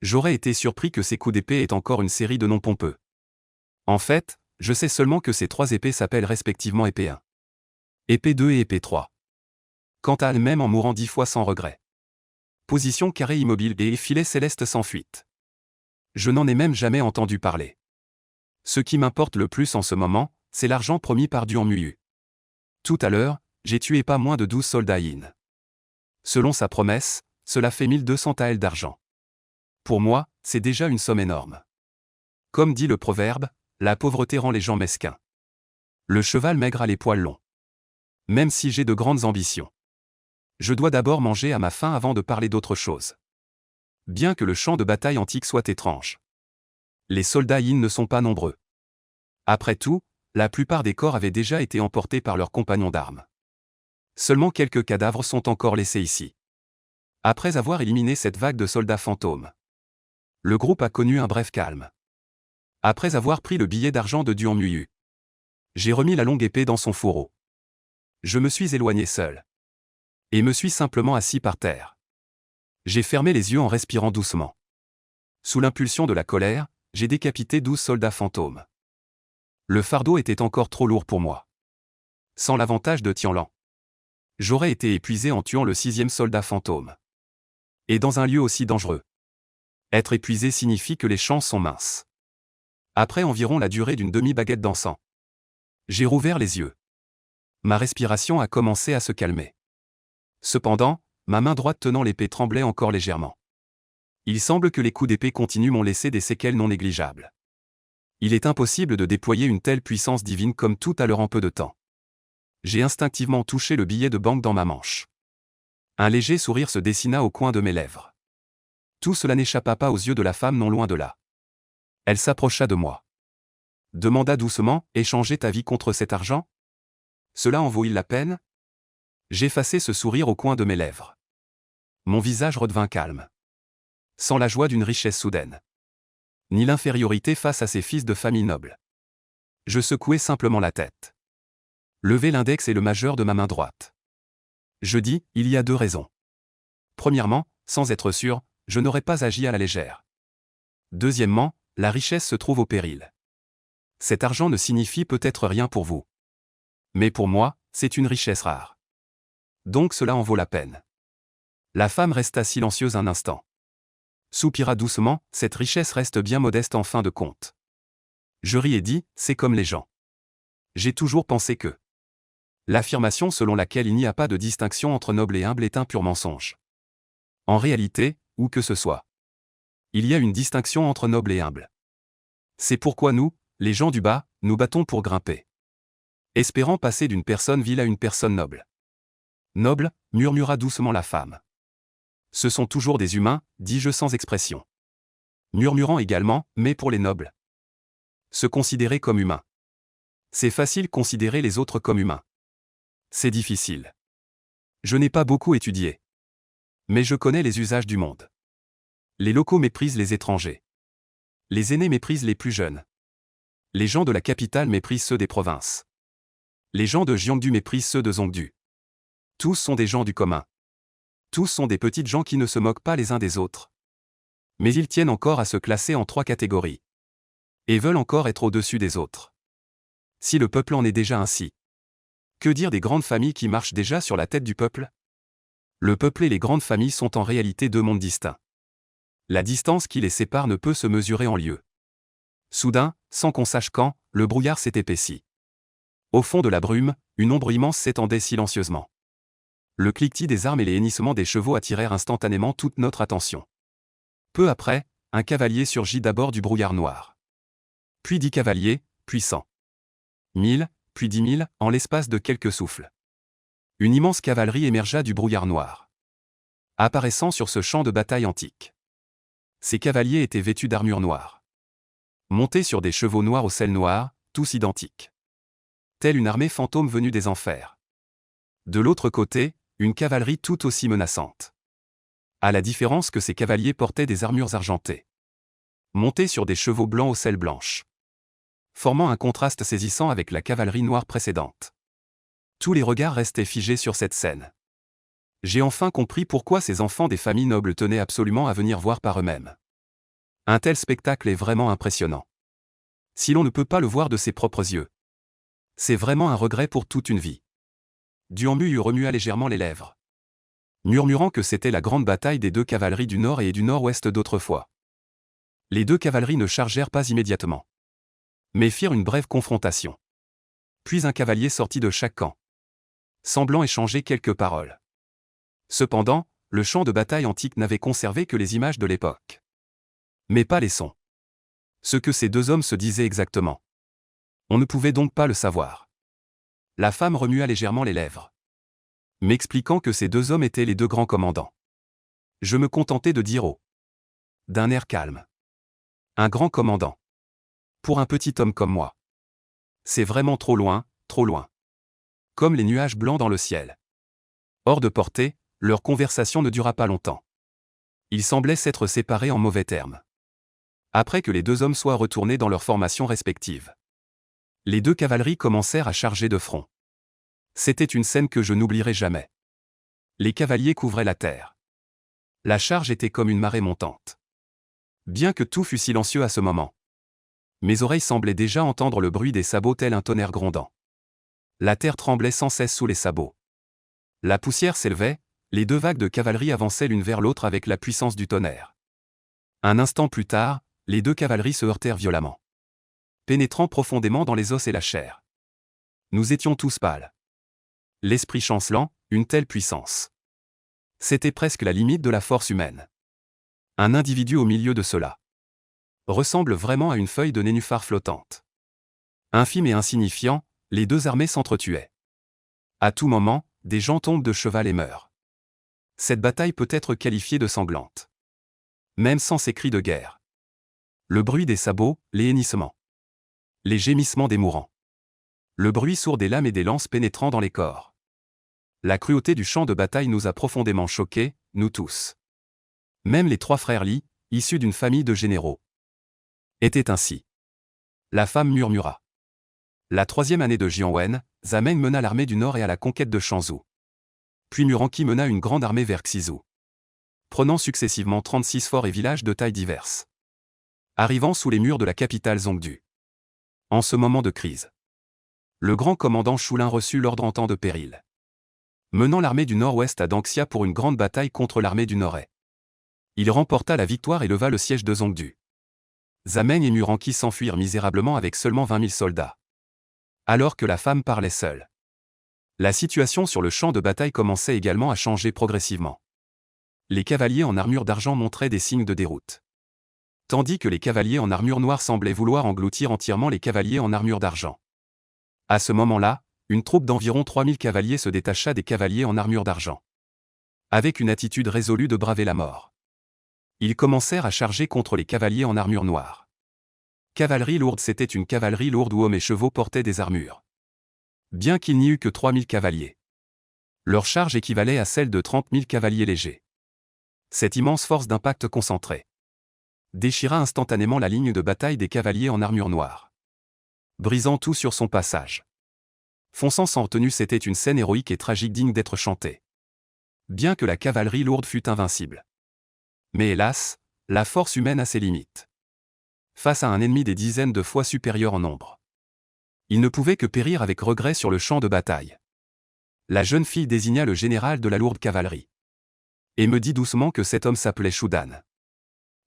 j'aurais été surpris que ces coups d'épée aient encore une série de noms pompeux. En fait, je sais seulement que ces 3 épées s'appellent respectivement épée 1, épée 2 et épée 3. Quant à elle-même en mourant 10 fois sans regret. Position carrée immobile et filet céleste sans fuite. Je n'en ai même jamais entendu parler. Ce qui m'importe le plus en ce moment, c'est l'argent promis par Duan Muyu. Tout à l'heure, j'ai tué pas moins de 12 soldats Yin. Selon sa promesse, cela fait 1200 taels d'argent. Pour moi, c'est déjà une somme énorme. Comme dit le proverbe, la pauvreté rend les gens mesquins. Le cheval maigre a les poils longs. Même si j'ai de grandes ambitions. Je dois d'abord manger à ma faim avant de parler d'autre chose. Bien que le champ de bataille antique soit étrange. Les soldats Yin ne sont pas nombreux. Après tout, la plupart des corps avaient déjà été emportés par leurs compagnons d'armes. Seulement quelques cadavres sont encore laissés ici. Après avoir éliminé cette vague de soldats fantômes, le groupe a connu un bref calme. Après avoir pris le billet d'argent de Duan Muyu, j'ai remis la longue épée dans son fourreau. Je me suis éloigné seul. Et me suis simplement assis par terre. J'ai fermé les yeux en respirant doucement. Sous l'impulsion de la colère, j'ai décapité 12 soldats fantômes. Le fardeau était encore trop lourd pour moi. Sans l'avantage de Tianlan, j'aurais été épuisé en tuant le 6e soldat fantôme. Et dans un lieu aussi dangereux. Être épuisé signifie que les chances sont minces. Après environ la durée d'une demi-baguette d'encens, j'ai rouvert les yeux. Ma respiration a commencé à se calmer. Cependant, ma main droite tenant l'épée tremblait encore légèrement. Il semble que les coups d'épée continus m'ont laissé des séquelles non négligeables. Il est impossible de déployer une telle puissance divine comme tout à l'heure en peu de temps. J'ai instinctivement touché le billet de banque dans ma manche. Un léger sourire se dessina au coin de mes lèvres. Tout cela n'échappa pas aux yeux de la femme non loin de là. Elle s'approcha de moi. Demanda doucement, échanger ta vie contre cet argent? Cela en vaut-il la peine? J'effaçai ce sourire au coin de mes lèvres. Mon visage redevint calme. Sans la joie d'une richesse soudaine. Ni l'infériorité face à ces fils de famille noble. Je secouai simplement la tête. Levai l'index et le majeur de ma main droite. Je dis, il y a 2 raisons. Premièrement, sans être sûr, je n'aurais pas agi à la légère. Deuxièmement, la richesse se trouve au péril. Cet argent ne signifie peut-être rien pour vous. Mais pour moi, c'est une richesse rare. Donc cela en vaut la peine. La femme resta silencieuse un instant. Soupira doucement, cette richesse reste bien modeste en fin de compte. Je ris et dis, c'est comme les gens. J'ai toujours pensé que l'affirmation selon laquelle il n'y a pas de distinction entre noble et humble est un pur mensonge. En réalité, où que ce soit, il y a une distinction entre noble et humble. C'est pourquoi nous, les gens du bas, nous battons pour grimper. Espérant passer d'une personne vile à une personne noble. Noble, murmura doucement la femme. Ce sont toujours des humains, dis-je sans expression. Murmurant également, mais pour les nobles. Se considérer comme humain. C'est facile considérer les autres comme humains. C'est difficile. Je n'ai pas beaucoup étudié. Mais je connais les usages du monde. Les locaux méprisent les étrangers. Les aînés méprisent les plus jeunes. Les gens de la capitale méprisent ceux des provinces. Les gens de Gyeongdu méprisent ceux de Zongdu. Tous sont des gens du commun. Tous sont des petites gens qui ne se moquent pas les uns des autres. Mais ils tiennent encore à se classer en 3 catégories. Et veulent encore être au-dessus des autres. Si le peuple en est déjà ainsi. Que dire des grandes familles qui marchent déjà sur la tête du peuple? Le peuple et les grandes familles sont en réalité 2 mondes distincts. La distance qui les sépare ne peut se mesurer en lieu. Soudain, sans qu'on sache quand, le brouillard s'est épaissi. Au fond de la brume, une ombre immense s'étendait silencieusement. Le cliquetis des armes et les hennissements des chevaux attirèrent instantanément toute notre attention. Peu après, un cavalier surgit d'abord du brouillard noir. Puis 10 cavaliers, puis 100. 1000, puis 10 000, en l'espace de quelques souffles. Une immense cavalerie émergea du brouillard noir. Apparaissant sur ce champ de bataille antique. Ces cavaliers étaient vêtus d'armures noires. Montés sur des chevaux noirs aux selles noires, tous identiques. Telle une armée fantôme venue des enfers. De l'autre côté, une cavalerie tout aussi menaçante. À la différence que ces cavaliers portaient des armures argentées. Montés sur des chevaux blancs aux selles blanches. Formant un contraste saisissant avec la cavalerie noire précédente. Tous les regards restaient figés sur cette scène. J'ai enfin compris pourquoi ces enfants des familles nobles tenaient absolument à venir voir par eux-mêmes. Un tel spectacle est vraiment impressionnant. Si l'on ne peut pas le voir de ses propres yeux. C'est vraiment un regret pour toute une vie. Duanmu remua légèrement les lèvres. Murmurant que c'était la grande bataille des 2 cavaleries du nord et du nord-ouest d'autrefois. Les 2 cavaleries ne chargèrent pas immédiatement. Mais firent une brève confrontation. Puis un cavalier sortit de chaque camp. Semblant échanger quelques paroles. Cependant, le champ de bataille antique n'avait conservé que les images de l'époque. Mais pas les sons. Ce que ces 2 hommes se disaient exactement. On ne pouvait donc pas le savoir. La femme remua légèrement les lèvres. M'expliquant que ces 2 hommes étaient les 2 grands commandants. Je me contentais de dire d'un air calme. Un grand commandant. Pour un petit homme comme moi. C'est vraiment trop loin, trop loin. Comme les nuages blancs dans le ciel. Hors de portée, leur conversation ne dura pas longtemps. Ils semblaient s'être séparés en mauvais termes. Après que les 2 hommes soient retournés dans leurs formations respectives. Les 2 cavaleries commencèrent à charger de front. C'était une scène que je n'oublierai jamais. Les cavaliers couvraient la terre. La charge était comme une marée montante. Bien que tout fût silencieux à ce moment. Mes oreilles semblaient déjà entendre le bruit des sabots tel un tonnerre grondant. La terre tremblait sans cesse sous les sabots. La poussière s'élevait, les 2 vagues de cavalerie avançaient l'une vers l'autre avec la puissance du tonnerre. Un instant plus tard, les 2 cavaleries se heurtèrent violemment. Pénétrant profondément dans les os et la chair. Nous étions tous pâles. L'esprit chancelant, une telle puissance. C'était presque la limite de la force humaine. Un individu au milieu de cela ressemble vraiment à une feuille de nénuphar flottante. Infime et insignifiant, les 2 armées s'entretuaient. À tout moment, des gens tombent de cheval et meurent. Cette bataille peut être qualifiée de sanglante. Même sans ces cris de guerre. Le bruit des sabots, les hennissements. Les gémissements des mourants. Le bruit sourd des lames et des lances pénétrant dans les corps. La cruauté du champ de bataille nous a profondément choqués, nous tous. Même les 3 frères Li, issus d'une famille de généraux. Étaient ainsi. La femme murmura. La 3e année de Jianwen, Zameng mena l'armée du Nord et à la conquête de Shanzhou. Puis Muranqi mena une grande armée vers Xizhou. Prenant successivement 36 forts et villages de tailles diverses. arrivant sous les murs de la capitale Zhongdu. En ce moment de crise, le grand commandant Shulin reçut l'ordre en temps de péril, menant l'armée du Nord-Ouest à Danxia pour une grande bataille contre l'armée du Nord-Est. Il remporta la victoire et leva le siège de Zhongdu. Zameng et Muranqi s'enfuirent misérablement avec seulement 20 000 soldats. Alors que la femme parlait seule. La situation sur le champ de bataille commençait également à changer progressivement. Les cavaliers en armure d'argent montraient des signes de déroute, tandis que les cavaliers en armure noire semblaient vouloir engloutir entièrement les cavaliers en armure d'argent. À ce moment-là, une troupe d'environ 3000 cavaliers se détacha des cavaliers en armure d'argent, avec une attitude résolue de braver la mort. Ils commencèrent à charger contre les cavaliers en armure noire. Cavalerie lourde. C'était une cavalerie lourde où hommes et chevaux portaient des armures. Bien qu'il n'y eût que 3000 cavaliers, leur charge équivalait à celle de 30 000 cavaliers légers. Cette immense force d'impact concentrée déchira instantanément la ligne de bataille des cavaliers en armure noire, brisant tout sur son passage. Fonçant sans retenue, c'était une scène héroïque et tragique digne d'être chantée. Bien que la cavalerie lourde fût invincible. Mais hélas, la force humaine a ses limites. Face à un ennemi des dizaines de fois supérieur en nombre, il ne pouvait que périr avec regret sur le champ de bataille. La jeune fille désigna le général de la lourde cavalerie et me dit doucement que cet homme s'appelait Shudan.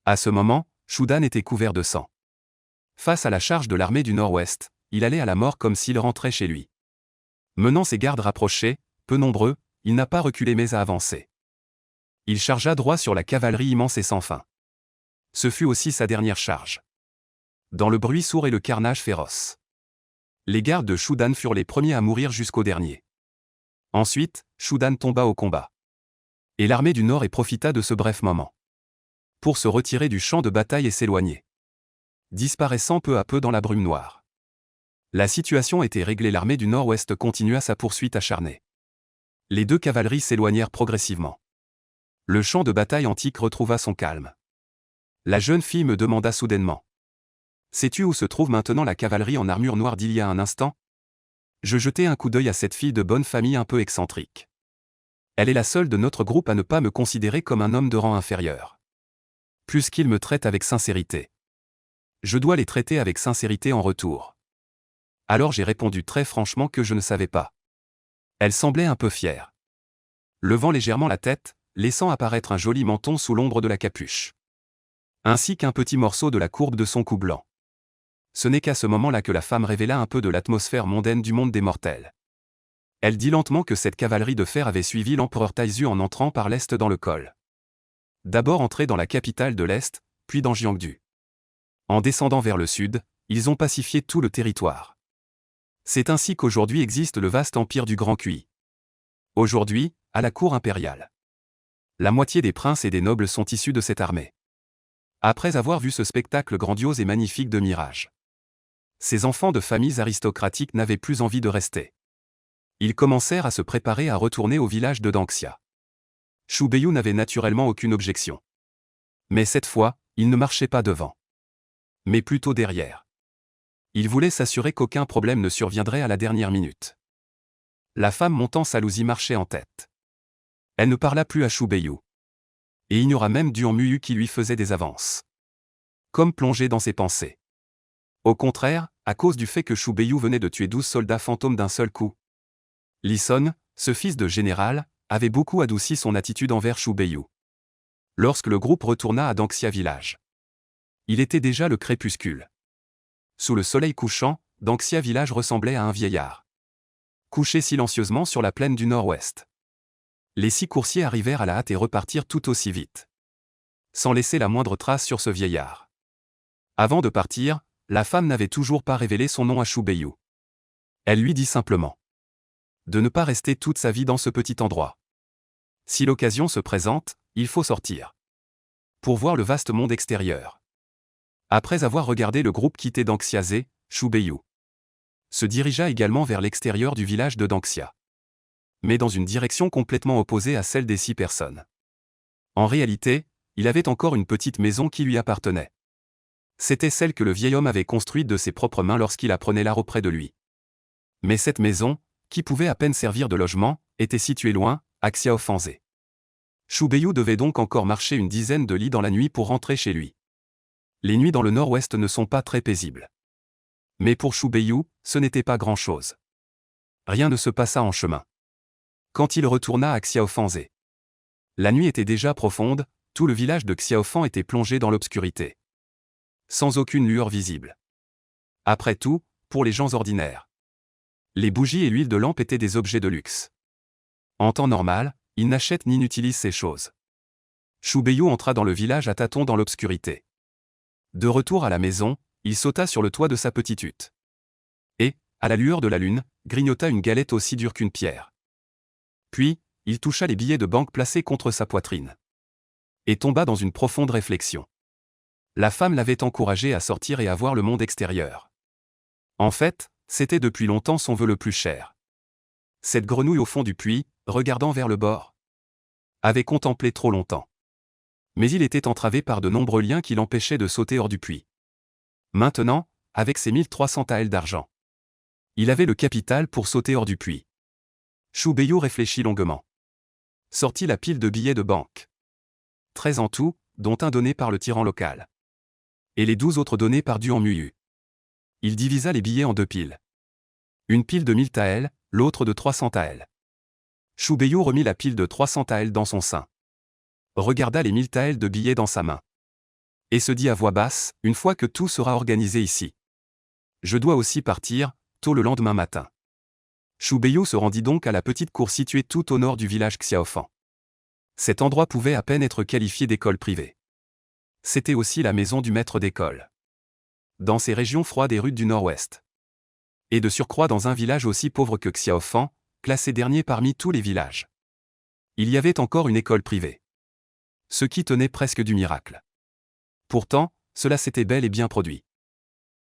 À ce moment, Shudan était couvert de sang. Face à la charge de l'armée du Nord-Ouest, il allait à la mort comme s'il rentrait chez lui. Menant ses gardes rapprochés, peu nombreux, il n'a pas reculé mais a avancé. Il chargea droit sur la cavalerie immense et sans fin. Ce fut aussi sa dernière charge. Dans le bruit sourd et le carnage féroce, les gardes de Shudan furent les premiers à mourir jusqu'au dernier. Ensuite, Shudan tomba au combat. Et l'armée du Nord profita de ce bref moment pour se retirer du champ de bataille et s'éloigner, disparaissant peu à peu dans la brume noire. La situation était réglée. L'armée du Nord-Ouest continua sa poursuite acharnée. Les deux cavaleries s'éloignèrent progressivement. Le champ de bataille antique retrouva son calme. La jeune fille me demanda soudainement. « Sais-tu où se trouve maintenant la cavalerie en armure noire d'il y a un instant ?» Je jetai un coup d'œil à cette fille de bonne famille un peu excentrique. Elle est la seule de notre groupe à ne pas me considérer comme un homme de rang inférieur, puisqu'il me traite avec sincérité. Je dois les traiter avec sincérité en retour. Alors j'ai répondu très franchement que je ne savais pas. Elle semblait un peu fière, levant légèrement la tête, laissant apparaître un joli menton sous l'ombre de la capuche, ainsi qu'un petit morceau de la courbe de son cou blanc. Ce n'est qu'à ce moment-là que la femme révéla un peu de l'atmosphère mondaine du monde des mortels. Elle dit lentement que cette cavalerie de fer avait suivi l'empereur Taizu en entrant par l'est dans le col. D'abord entrés dans la capitale de l'Est, puis dans Jiangdu. En descendant vers le sud, ils ont pacifié tout le territoire. C'est ainsi qu'aujourd'hui existe le vaste empire du Grand Kui. Aujourd'hui, à la cour impériale, la moitié des princes et des nobles sont issus de cette armée. Après avoir vu ce spectacle grandiose et magnifique de mirage, ces enfants de familles aristocratiques n'avaient plus envie de rester. Ils commencèrent à se préparer à retourner au village de Danxia. Shu Beiyu n'avait naturellement aucune objection. Mais cette fois, il ne marchait pas devant, mais plutôt derrière. Il voulait s'assurer qu'aucun problème ne surviendrait à la dernière minute. La femme montant Salouzi marchait en tête. Elle ne parla plus à Shu Beiyu. Et ignora même Duan Muyu qui lui faisait des avances, comme plongé dans ses pensées. Au contraire, à cause du fait que Shu Beiyu venait de tuer 12 soldats fantômes d'un seul coup. Li Son, ce fils de général, avait beaucoup adouci son attitude envers Shu Beiyu. Lorsque le groupe retourna à Danxia village, il était déjà le crépuscule. Sous le soleil couchant, Danxia village ressemblait à un vieillard, couché silencieusement sur la plaine du nord-ouest. Les 6 coursiers arrivèrent à la hâte et repartirent tout aussi vite, sans laisser la moindre trace sur ce vieillard. Avant de partir, la femme n'avait toujours pas révélé son nom à Shu Beiyu. Elle lui dit simplement de ne pas rester toute sa vie dans ce petit endroit. Si l'occasion se présente, il faut sortir pour voir le vaste monde extérieur. Après avoir regardé le groupe quitter Danxiaze, Shu Beiyu se dirigea également vers l'extérieur du village de Danxia, mais dans une direction complètement opposée à celle des 6 personnes. En réalité, il avait encore une petite maison qui lui appartenait. C'était celle que le vieil homme avait construite de ses propres mains lorsqu'il apprenait l'art auprès de lui. Mais cette maison, qui pouvait à peine servir de logement, était située loin, à Xiaofanze. Shu Beiyu devait donc encore marcher une dizaine de lis dans la nuit pour rentrer chez lui. Les nuits dans le nord-ouest ne sont pas très paisibles. Mais pour Shu Beiyu, ce n'était pas grand-chose. Rien ne se passa en chemin. Quand il retourna à Xiaofanze, la nuit était déjà profonde, tout le village de Xiaofan était plongé dans l'obscurité. Sans aucune lueur visible. Après tout, pour les gens ordinaires, les bougies et l'huile de lampe étaient des objets de luxe. En temps normal, ils n'achètent ni n'utilisent ces choses. Shu Beiyu entra dans le village à tâtons dans l'obscurité. De retour à la maison, il sauta sur le toit de sa petite hutte. Et, à la lueur de la lune, grignota une galette aussi dure qu'une pierre. Puis, il toucha les billets de banque placés contre sa poitrine. Et tomba dans une profonde réflexion. La femme l'avait encouragé à sortir et à voir le monde extérieur. En fait, c'était depuis longtemps son vœu le plus cher. Cette grenouille au fond du puits, regardant vers le bord, avait contemplé trop longtemps. Mais il était entravé par de nombreux liens qui l'empêchaient de sauter hors du puits. Maintenant, avec ses 1300 taels d'argent, il avait le capital pour sauter hors du puits. Shu Beiyu réfléchit longuement. Sortit la pile de billets de banque. 13 en tout, dont un donné par le tyran local. Et les 12 autres donnés par Duan Muyu. Il divisa les billets en 2 piles. Une pile de 1000 taels, l'autre de 300 taels. Shu Beiyu remit la pile de 300 taels dans son sein. Regarda les 1000 taels de billets dans sa main. Et se dit à voix basse, une fois que tout sera organisé ici. Je dois aussi partir, tôt le lendemain matin. Shu Beiyu se rendit donc à la petite cour située tout au nord du village Xiaofan. Cet endroit pouvait à peine être qualifié d'école privée. C'était aussi la maison du maître d'école. Dans ces régions froides et rudes du nord-ouest. Et de surcroît dans un village aussi pauvre que Xiaofan, classé dernier parmi tous les villages. Il y avait encore une école privée. Ce qui tenait presque du miracle. Pourtant, cela s'était bel et bien produit.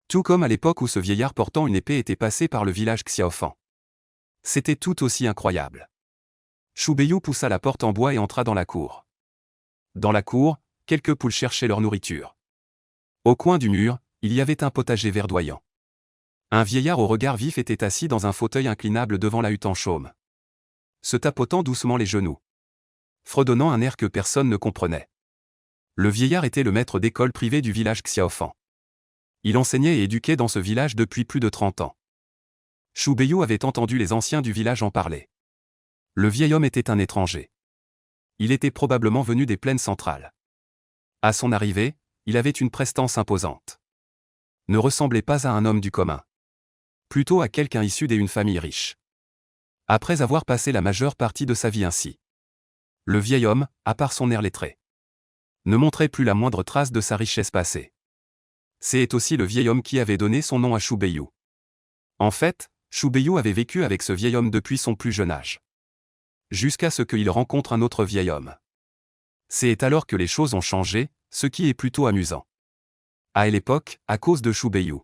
Tout comme à l'époque où ce vieillard portant une épée était passé par le village Xiaofan. C'était tout aussi incroyable. Shu Beiyu poussa la porte en bois et entra dans la cour. Dans la cour, quelques poules cherchaient leur nourriture. Au coin du mur, il y avait un potager verdoyant. Un vieillard au regard vif était assis dans un fauteuil inclinable devant la hutte en chaume, se tapotant doucement les genoux, fredonnant un air que personne ne comprenait. Le vieillard était le maître d'école privée du village Xiaofan. Il enseignait et éduquait dans ce village depuis plus de 30 ans. Shu Beiyu avait entendu les anciens du village en parler. Le vieil homme était un étranger. Il était probablement venu des plaines centrales. À son arrivée, il avait une prestance imposante. Ne ressemblait pas à un homme du commun. Plutôt à quelqu'un issu d'une famille riche. Après avoir passé la majeure partie de sa vie ainsi, le vieil homme, à part son air lettré, ne montrait plus la moindre trace de sa richesse passée. C'est aussi le vieil homme qui avait donné son nom à Shu Beiyu. En fait, Shu Beiyu avait vécu avec ce vieil homme depuis son plus jeune âge. Jusqu'à ce qu'il rencontre un autre vieil homme. C'est alors que les choses ont changé, ce qui est plutôt amusant. À l'époque, à cause de Shu Beiyu,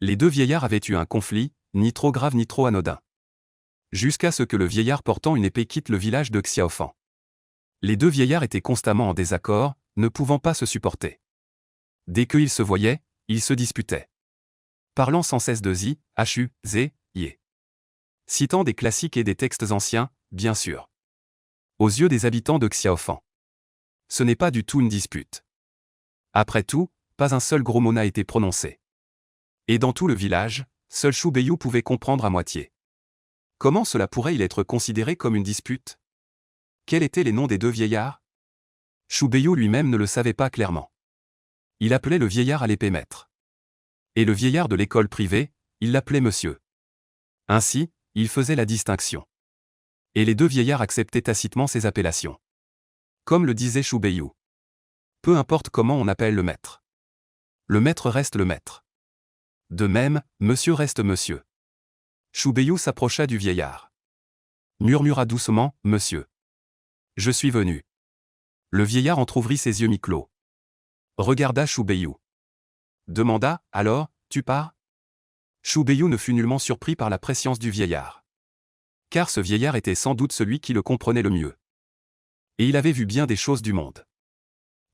les deux vieillards avaient eu un conflit, ni trop grave ni trop anodin. Jusqu'à ce que le vieillard portant une épée quitte le village de Xiaofan. Les deux vieillards étaient constamment en désaccord, ne pouvant pas se supporter. Dès qu'ils se voyaient, ils se disputaient. Parlant sans cesse de zi, hu, ze, ye. Citant des classiques et des textes anciens, bien sûr. Aux yeux des habitants de Xiaofan, ce n'est pas du tout une dispute. Après tout, pas un seul gros mot n'a été prononcé. Et dans tout le village, seul Shu Beiyu pouvait comprendre à moitié. Comment cela pourrait-il être considéré comme une dispute? Quels étaient les noms des deux vieillards? Shu Beiyu lui-même ne le savait pas clairement. Il appelait le vieillard à l'épée maître. Et le vieillard de l'école privée, il l'appelait monsieur. Ainsi, il faisait la distinction. Et les deux vieillards acceptaient tacitement ces appellations. Comme le disait Shu Beiyu. Peu importe comment on appelle le maître. Le maître reste le maître. De même, monsieur reste monsieur. Shu Beiyu s'approcha du vieillard. Murmura doucement, monsieur. Je suis venu. Le vieillard entr'ouvrit ses yeux mi-clos. Regarda Shu Beiyu. Demanda, alors, tu pars? Shu Beiyu ne fut nullement surpris par la prescience du vieillard. Car ce vieillard était sans doute celui qui le comprenait le mieux. Et il avait vu bien des choses du monde.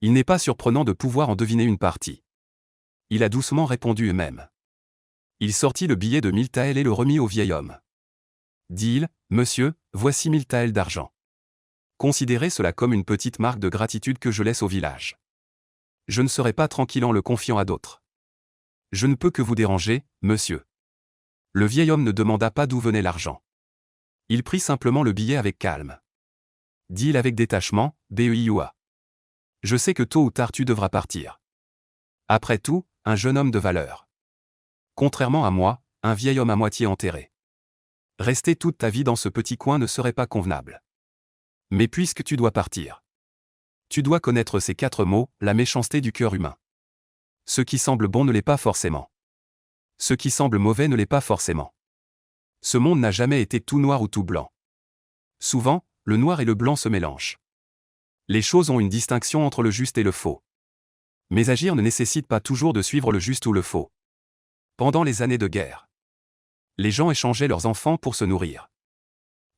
Il n'est pas surprenant de pouvoir en deviner une partie. Il a doucement répondu eux-mêmes. Il sortit le billet de 1000 taels et le remit au vieil homme. Dit-il, monsieur, voici 1000 taels d'argent. Considérez cela comme une petite marque de gratitude que je laisse au village. je ne serai pas tranquille en le confiant à d'autres. Je ne peux que vous déranger, monsieur. Le vieil homme ne demanda pas d'où venait l'argent. Il prit simplement le billet avec calme. Dit-il avec détachement, BEIUA. Je sais que tôt ou tard tu devras partir. Après tout, un jeune homme de valeur. Contrairement à moi, un vieil homme à moitié enterré. Rester toute ta vie dans ce petit coin ne serait pas convenable. Mais puisque tu dois partir, tu dois connaître ces 4 mots, la méchanceté du cœur humain. Ce qui semble bon ne l'est pas forcément. Ce qui semble mauvais ne l'est pas forcément. Ce monde n'a jamais été tout noir ou tout blanc. Souvent, le noir et le blanc se mélangent. Les choses ont une distinction entre le juste et le faux. Mais agir ne nécessite pas toujours de suivre le juste ou le faux. Pendant les années de guerre, les gens échangeaient leurs enfants pour se nourrir.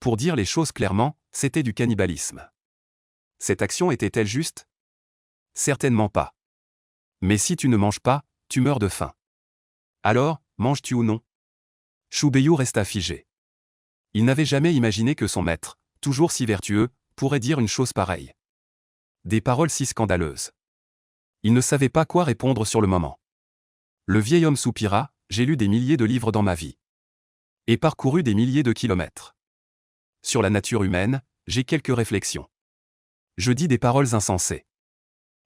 Pour dire les choses clairement, c'était du cannibalisme. Cette action était-elle juste? Certainement pas. Mais si tu ne manges pas, tu meurs de faim. Alors, manges-tu ou non? Xu Beiyu resta figé. Il n'avait jamais imaginé que son maître, toujours si vertueux, pourrait dire une chose pareille. Des paroles si scandaleuses. Il ne savait pas quoi répondre sur le moment. Le vieil homme soupira, j'ai lu des milliers de livres dans ma vie. Et parcouru des milliers de kilomètres. Sur la nature humaine, j'ai quelques réflexions. Je dis des paroles insensées.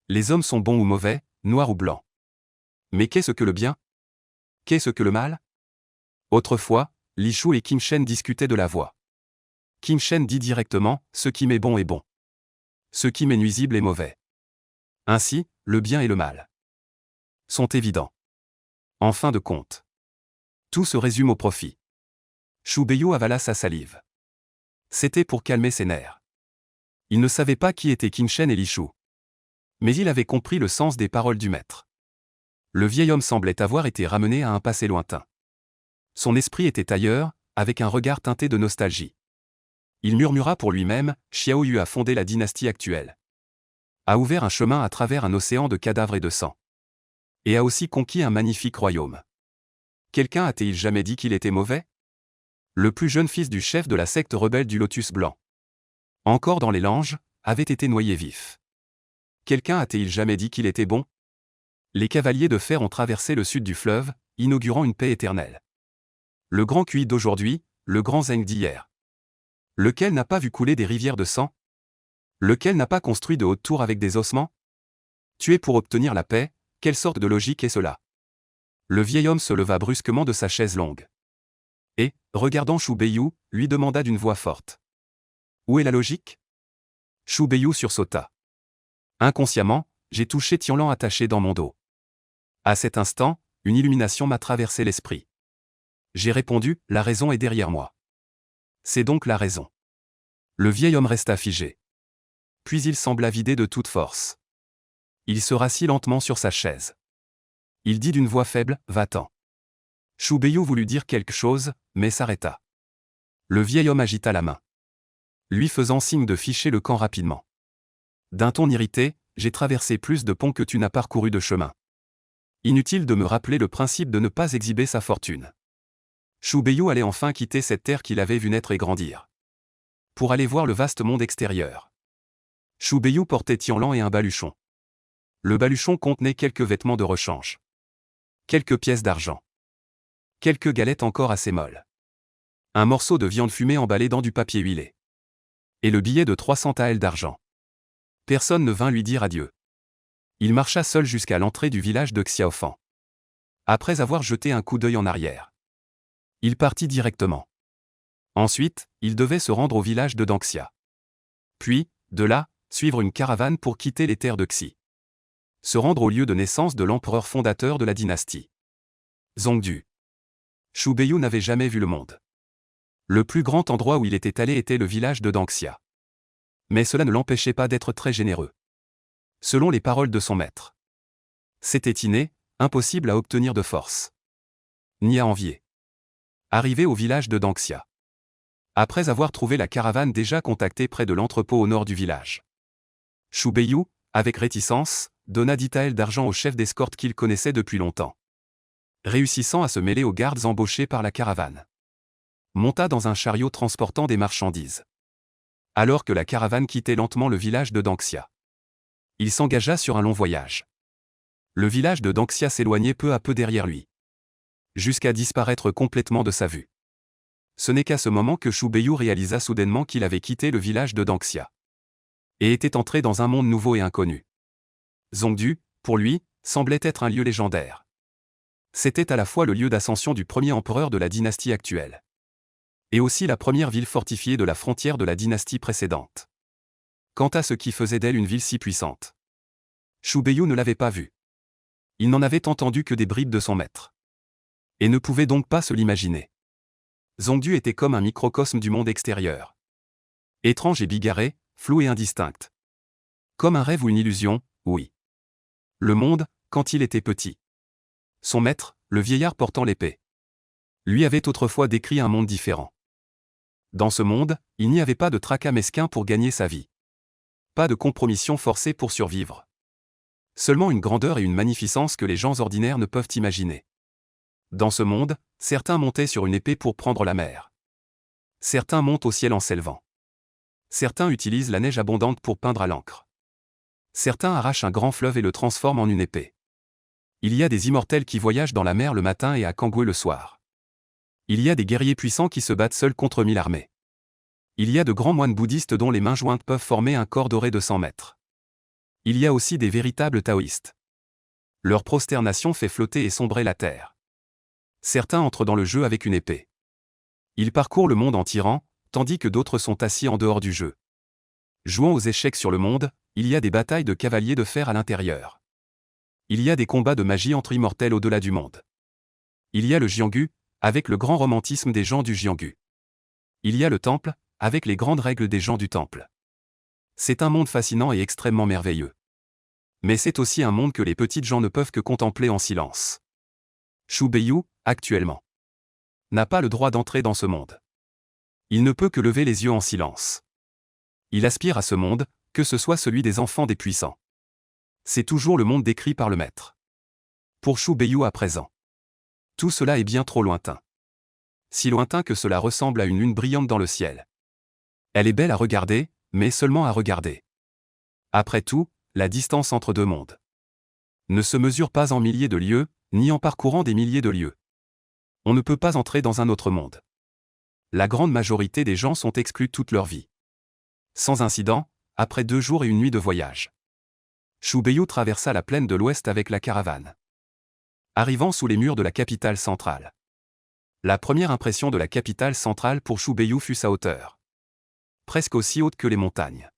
Les hommes sont bons ou mauvais, noirs ou blancs. Mais qu'est-ce que le bien? Qu'est-ce que le mal? Autrefois, Li Shu et Qin Shen discutaient de la voie. Qin Shen dit directement, ce qui m'est bon est bon. Ce qui m'est nuisible est mauvais. Ainsi, le bien et le mal sont évidents. En fin de compte, tout se résume au profit. Xu Beiyu avala sa salive. C'était pour calmer ses nerfs. Il ne savait pas qui étaient Qin Shen et Li Shu. Mais il avait compris le sens des paroles du maître. Le vieil homme semblait avoir été ramené à un passé lointain. Son esprit était ailleurs, avec un regard teinté de nostalgie. Il murmura pour lui-même, Xiao Yu a fondé la dynastie actuelle. A ouvert un chemin à travers un océan de cadavres et de sang. Et a aussi conquis un magnifique royaume. Quelqu'un a-t-il jamais dit qu'il était mauvais? Le plus jeune fils du chef de la secte rebelle du Lotus Blanc, encore dans les langes, avait été noyé vif. Quelqu'un a-t-il jamais dit qu'il était bon? Les cavaliers de fer ont traversé le sud du fleuve, inaugurant une paix éternelle. Le grand Kui d'aujourd'hui, le grand Zheng d'hier. Lequel n'a pas vu couler des rivières de sang? Lequel n'a pas construit de hautes tours avec des ossements? Tuer pour obtenir la paix, quelle sorte de logique est cela? Le vieil homme se leva brusquement de sa chaise longue. Et, regardant Xu Beiyu, lui demanda d'une voix forte. Où est la logique? Xu Beiyu sursauta. Inconsciemment, j'ai touché Tianlan attaché dans mon dos. À cet instant, une illumination m'a traversé l'esprit. J'ai répondu, la raison est derrière moi. C'est donc la raison. Le vieil homme resta figé. Puis il sembla vidé de toute force. Il se rassit lentement sur sa chaise. Il dit d'une voix faible, va-t'en. Xu Beiyu voulut dire quelque chose, mais s'arrêta. Le vieil homme agita la main, lui faisant signe de ficher le camp rapidement. D'un ton irrité, j'ai traversé plus de ponts que tu n'as parcouru de chemin. Inutile de me rappeler le principe de ne pas exhiber sa fortune. Xu Beiyu allait enfin quitter cette terre qu'il avait vue naître et grandir. Pour aller voir le vaste monde extérieur. Xu Beiyu portait Tianlan et un baluchon. Le baluchon contenait quelques vêtements de rechange. Quelques pièces d'argent. Quelques galettes encore assez molles. Un morceau de viande fumée emballé dans du papier huilé. Et le billet de 300 taels d'argent. Personne ne vint lui dire adieu. Il marcha seul jusqu'à l'entrée du village de Xiaofan. Après avoir jeté un coup d'œil en arrière, il partit directement. Ensuite, il devait se rendre au village de Dangxia. Puis, de là, suivre une caravane pour quitter les terres de Xi. Se rendre au lieu de naissance de l'empereur fondateur de la dynastie. Zhongdu. Xu Beiyu n'avait jamais vu le monde. Le plus grand endroit où il était allé était le village de Dangxia. Mais cela ne l'empêchait pas d'être très généreux. Selon les paroles de son maître. C'était inné, impossible à obtenir de force. Ni à envier. Arrivé au village de Dangxia. Après avoir trouvé la caravane déjà contactée près de l'entrepôt au nord du village. Xu Beiyu, avec réticence, donna 10 taels d'argent au chef d'escorte qu'il connaissait depuis longtemps. Réussissant à se mêler aux gardes embauchés par la caravane. Monta dans un chariot transportant des marchandises. Alors que la caravane quittait lentement le village de Dangxia. Il s'engagea sur un long voyage. Le village de Danxia s'éloignait peu à peu derrière lui, jusqu'à disparaître complètement de sa vue. Ce n'est qu'à ce moment que Shu Beiyu réalisa soudainement qu'il avait quitté le village de Danxia et était entré dans un monde nouveau et inconnu. Zhongdu, pour lui, semblait être un lieu légendaire. C'était à la fois le lieu d'ascension du premier empereur de la dynastie actuelle, et aussi la première ville fortifiée de la frontière de la dynastie précédente. Quant à ce qui faisait d'elle une ville si puissante, Shu Beiyu ne l'avait pas vue. Il n'en avait entendu que des bribes de son maître, et ne pouvait donc pas se l'imaginer. Zhongdu était comme un microcosme du monde extérieur. Étrange et bigarré, flou et indistinct. Comme un rêve ou une illusion, oui. Le monde, quand il était petit. Son maître, le vieillard portant l'épée, lui avait autrefois décrit un monde différent. Dans ce monde, il n'y avait pas de tracas mesquins pour gagner sa vie. Pas de compromission forcée pour survivre. Seulement une grandeur et une magnificence que les gens ordinaires ne peuvent imaginer. Dans ce monde, certains montaient sur une épée pour prendre la mer. Certains montent au ciel en s'élevant. Certains utilisent la neige abondante pour peindre à l'encre. Certains arrachent un grand fleuve et le transforment en une épée. Il y a des immortels qui voyagent dans la mer le matin et à Kangwé le soir. Il y a des guerriers puissants qui se battent seuls contre 1000 armées. Il y a de grands moines bouddhistes dont les mains jointes peuvent former un corps doré de 100 mètres. Il y a aussi des véritables taoïstes. Leur prosternation fait flotter et sombrer la terre. Certains entrent dans le jeu avec une épée. Ils parcourent le monde en tirant, tandis que d'autres sont assis en dehors du jeu. Jouant aux échecs sur le monde, il y a des batailles de cavaliers de fer à l'intérieur. Il y a des combats de magie entre immortels au-delà du monde. Il y a le Jianggu, avec le grand romantisme des gens du Jianggu. Il y a le temple, avec les grandes règles des gens du temple. C'est un monde fascinant et extrêmement merveilleux. Mais c'est aussi un monde que les petites gens ne peuvent que contempler en silence. Shu Beiyu, actuellement, n'a pas le droit d'entrer dans ce monde. Il ne peut que lever les yeux en silence. Il aspire à ce monde, que ce soit celui des enfants des puissants. C'est toujours le monde décrit par le maître. Pour Shu Beiyu à présent, tout cela est bien trop lointain. Si lointain que cela ressemble à une lune brillante dans le ciel. Elle est belle à regarder, mais seulement à regarder. Après tout, la distance entre deux mondes ne se mesure pas en milliers de lieues, ni en parcourant des milliers de lieues. On ne peut pas entrer dans un autre monde. La grande majorité des gens sont exclus toute leur vie. Sans incident, après 2 jours et une nuit de voyage, Shu Beiyu traversa la plaine de l'Ouest avec la caravane. Arrivant sous les murs de la capitale centrale. La première impression de la capitale centrale pour Shu Beiyu fut sa hauteur. Presque aussi haute que les montagnes.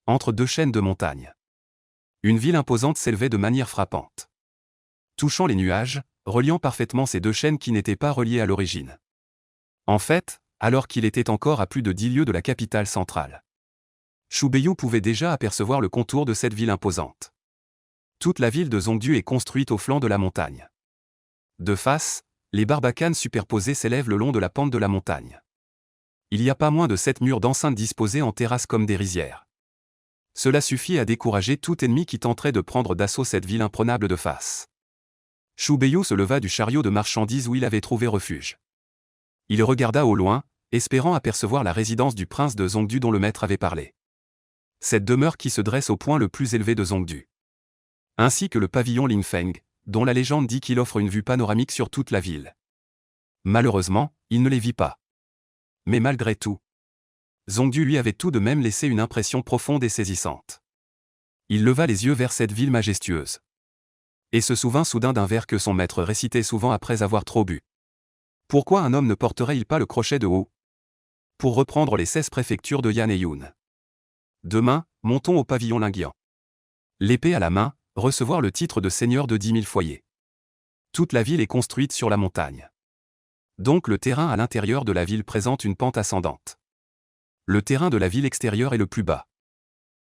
Entre 2 chaînes de montagnes. Une ville imposante s'élevait de manière frappante. Touchant les nuages, reliant parfaitement ces 2 chaînes qui n'étaient pas reliées à l'origine. En fait, alors qu'il était encore à plus de 10 lieues de la capitale centrale, Shu Beiyu pouvait déjà apercevoir le contour de cette ville imposante. Toute la ville de Zhongdu est construite au flanc de la montagne. De face, les barbacanes superposées s'élèvent le long de la pente de la montagne. Il y a pas moins de 7 murs d'enceinte disposés en terrasses comme des rizières. Cela suffit à décourager tout ennemi qui tenterait de prendre d'assaut cette ville imprenable de face. Shu Beiyu se leva du chariot de marchandises où il avait trouvé refuge. Il regarda au loin, espérant apercevoir la résidence du prince de Zhongdu dont le maître avait parlé. Cette demeure qui se dresse au point le plus élevé de Zhongdu. Ainsi que le pavillon Lingfeng, dont la légende dit qu'il offre une vue panoramique sur toute la ville. Malheureusement, il ne les vit pas. Mais malgré tout, Zhongdu lui avait tout de même laissé une impression profonde et saisissante. Il leva les yeux vers cette ville majestueuse. Et se souvint soudain d'un vers que son maître récitait souvent après avoir trop bu. Pourquoi un homme ne porterait-il pas le crochet de haut? Pour reprendre les 16 préfectures de Yan et Yun. Demain, montons au pavillon Lingian. L'épée à la main, recevoir le titre de seigneur de 10 000 foyers. Toute la ville est construite sur la montagne. Donc le terrain à l'intérieur de la ville présente une pente ascendante. Le terrain de la ville extérieure est le plus bas.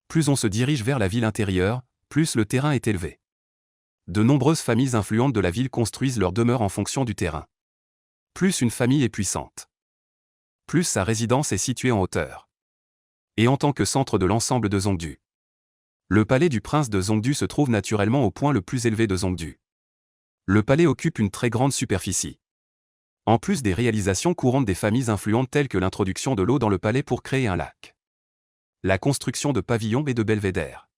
Plus on se dirige vers la ville intérieure, plus le terrain est élevé. De nombreuses familles influentes de la ville construisent leur demeure en fonction du terrain. Plus une famille est puissante, plus sa résidence est située en hauteur. Et en tant que centre de l'ensemble de Zhongdu, le palais du prince de Zhongdu se trouve naturellement au point le plus élevé de Zhongdu. Le palais occupe une très grande superficie. En plus des réalisations courantes des familles influentes telles que l'introduction de l'eau dans le palais pour créer un lac, la construction de pavillons et de belvédères.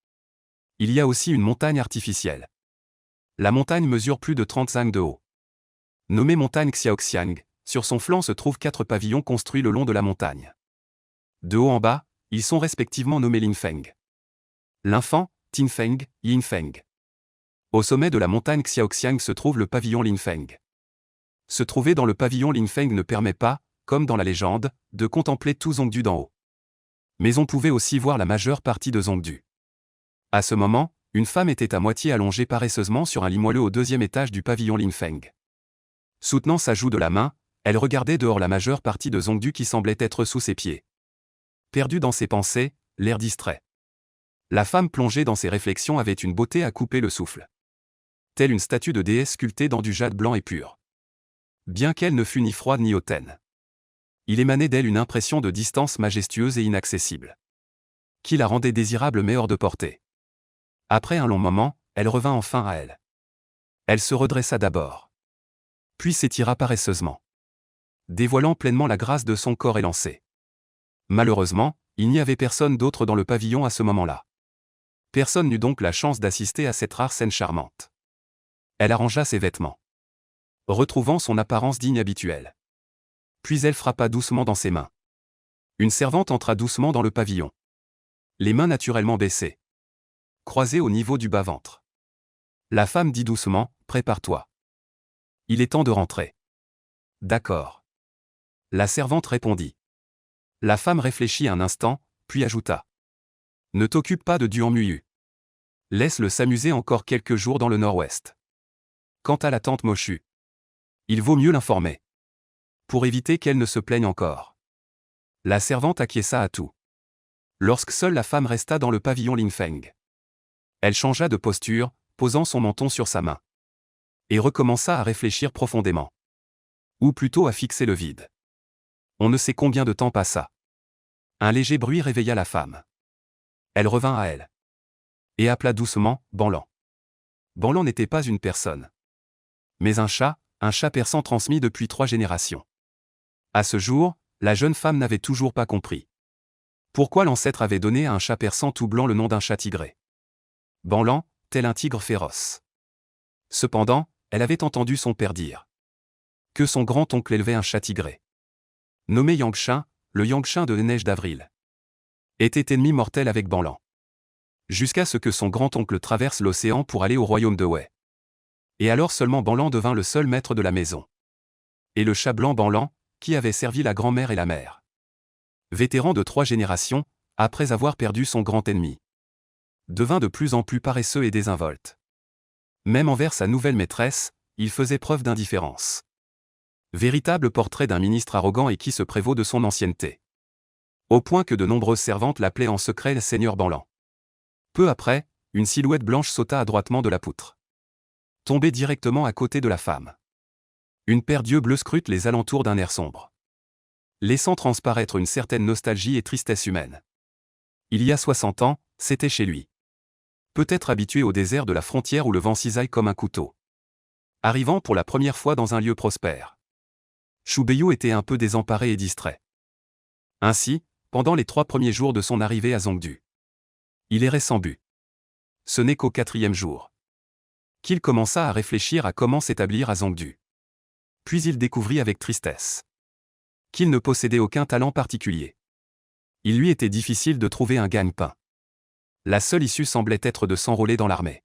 Il y a aussi une montagne artificielle. La montagne mesure plus de 35 de haut. Nommée montagne Xiaoxiang, sur son flanc se trouvent 4 pavillons construits le long de la montagne. De haut en bas, ils sont respectivement nommés Linfeng, Linfeng, Tinfeng, Yinfeng. Au sommet de la montagne Xiaoxiang se trouve le pavillon Linfeng. Se trouver dans le pavillon Linfeng ne permet pas, comme dans la légende, de contempler tout Zhongdu d'en haut. Mais on pouvait aussi voir la majeure partie de Zhongdu. À ce moment, une femme était à moitié allongée paresseusement sur un lit moelleux au 2e étage du pavillon Linfeng. Soutenant sa joue de la main, elle regardait dehors la majeure partie de Zhongdu qui semblait être sous ses pieds. Perdue dans ses pensées, l'air distrait. La femme plongée dans ses réflexions avait une beauté à couper le souffle. Telle une statue de déesse sculptée dans du jade blanc et pur. Bien qu'elle ne fût ni froide ni hautaine. Il émanait d'elle une impression de distance majestueuse et inaccessible, qui la rendait désirable mais hors de portée. Après un long moment, elle revint enfin à elle. Elle se redressa d'abord, puis s'étira paresseusement, dévoilant pleinement la grâce de son corps élancé. Malheureusement, il n'y avait personne d'autre dans le pavillon à ce moment-là. Personne n'eut donc la chance d'assister à cette rare scène charmante. Elle arrangea ses vêtements, retrouvant son apparence digne habituelle. Puis elle frappa doucement dans ses mains. Une servante entra doucement dans le pavillon. Les mains naturellement baissées, croisées au niveau du bas-ventre. La femme dit doucement, « Prépare-toi. Il est temps de rentrer. » « D'accord. » La servante répondit. La femme réfléchit un instant, puis ajouta. « Ne t'occupe pas de Duan Muyu. Laisse-le s'amuser encore quelques jours dans le nord-ouest. Quant à la tante Mochu, il vaut mieux l'informer, pour éviter qu'elle ne se plaigne encore. » La servante acquiesça à tout. Lorsque seule la femme resta dans le pavillon Linfeng, elle changea de posture, posant son menton sur sa main, et recommença à réfléchir profondément. Ou plutôt à fixer le vide. On ne sait combien de temps passa. Un léger bruit réveilla la femme. Elle revint à elle, et appela doucement, « Banlan. » Banlan n'était pas une personne, mais un chat persan transmis depuis 3 générations. À ce jour, la jeune femme n'avait toujours pas compris pourquoi l'ancêtre avait donné à un chat persan tout blanc le nom d'un chat tigré. Banlan, tel un tigre féroce. Cependant, elle avait entendu son père dire que son grand-oncle élevait un chat tigré, nommé Yangshin, le Yangshin de neige d'avril, était ennemi mortel avec Banlan. Jusqu'à ce que son grand-oncle traverse l'océan pour aller au royaume de Wei. Et alors seulement Banlan devint le seul maître de la maison. Et le chat blanc Banlan, qui avait servi la grand-mère et la mère, vétéran de 3 générations, après avoir perdu son grand ennemi, devint de plus en plus paresseux et désinvolte. Même envers sa nouvelle maîtresse, il faisait preuve d'indifférence. Véritable portrait d'un ministre arrogant et qui se prévaut de son ancienneté. Au point que de nombreuses servantes l'appelaient en secret le Seigneur Banlan. Peu après, une silhouette blanche sauta adroitement de la poutre, tombée directement à côté de la femme. Une paire d'yeux bleus scrute les alentours d'un air sombre, laissant transparaître une certaine nostalgie et tristesse humaine. Il y a 60 ans, c'était chez lui. Peut-être habitué au désert de la frontière où le vent cisaille comme un couteau. Arrivant pour la première fois dans un lieu prospère, Shubeyu était un peu désemparé et distrait. Ainsi, pendant les 3 premiers jours de son arrivée à Zhongdu, il errait sans but. Ce n'est qu'au 4e jour qu'il commença à réfléchir à comment s'établir à Zhongdu. Puis il découvrit avec tristesse qu'il ne possédait aucun talent particulier. Il lui était difficile de trouver un gagne-pain. La seule issue semblait être de s'enrôler dans l'armée.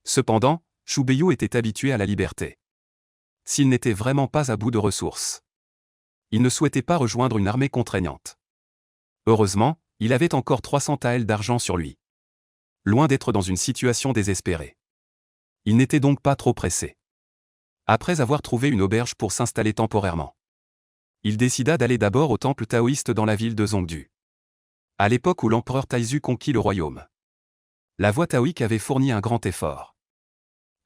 Cependant, Shubeyu était habitué à la liberté. S'il n'était vraiment pas à bout de ressources, il ne souhaitait pas rejoindre une armée contraignante. Heureusement, il avait encore 300 taels d'argent sur lui. Loin d'être dans une situation désespérée. Il n'était donc pas trop pressé. Après avoir trouvé une auberge pour s'installer temporairement, il décida d'aller d'abord au temple taoïste dans la ville de Zhongdu. À l'époque où l'empereur Taizu conquit le royaume, la voie taoïque avait fourni un grand effort.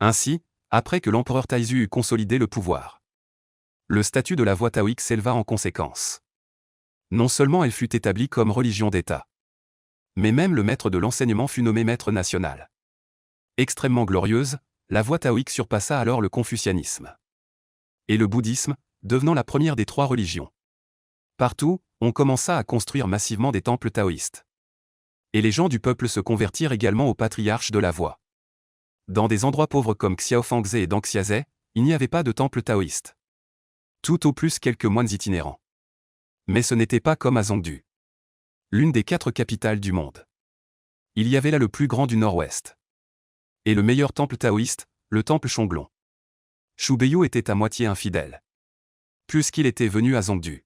Ainsi, après que l'empereur Taizu eut consolidé le pouvoir, le statut de la voie taoïque s'éleva en conséquence. Non seulement elle fut établie comme religion d'État, mais même le maître de l'enseignement fut nommé maître national. Extrêmement glorieuse, la voie taoïque surpassa alors le confucianisme et le bouddhisme, devenant la première des 3 religions. Partout, on commença à construire massivement des temples taoïstes. Et les gens du peuple se convertirent également aux patriarches de la voie. Dans des endroits pauvres comme Xiaofangzhe et Dangxiazhe, il n'y avait pas de temple taoïste. Tout au plus quelques moines itinérants. Mais ce n'était pas comme à Zhongdu, l'une des 4 capitales du monde. Il y avait là le plus grand du nord-ouest. Et le meilleur temple taoïste, le temple Shonglong. Xu Beiyu était à moitié infidèle. Puisqu'il était venu à Zhongdu,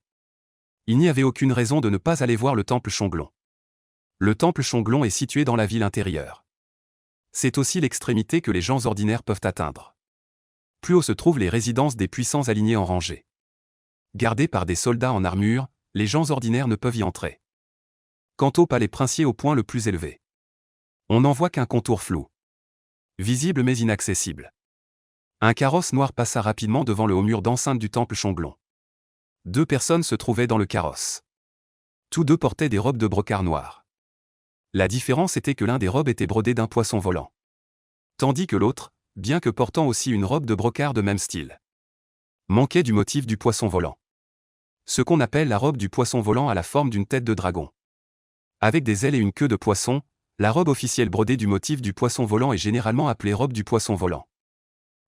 il n'y avait aucune raison de ne pas aller voir le temple Shonglong. Le temple Shonglong est situé dans la ville intérieure. C'est aussi l'extrémité que les gens ordinaires peuvent atteindre. Plus haut se trouvent les résidences des puissants alignés en rangée. Gardés par des soldats en armure, les gens ordinaires ne peuvent y entrer. Quant au palais princier au point le plus élevé, on n'en voit qu'un contour flou. Visible mais inaccessible. Un carrosse noir passa rapidement devant le haut mur d'enceinte du temple Shonglong. 2 personnes se trouvaient dans le carrosse. Tous 2 portaient des robes de brocart noir. La différence était que l'un des robes était brodé d'un poisson volant. Tandis que l'autre, bien que portant aussi une robe de brocart de même style, manquait du motif du poisson volant. Ce qu'on appelle la robe du poisson volant a la forme d'une tête de dragon. Avec des ailes et une queue de poisson, la robe officielle brodée du motif du poisson volant est généralement appelée robe du poisson volant.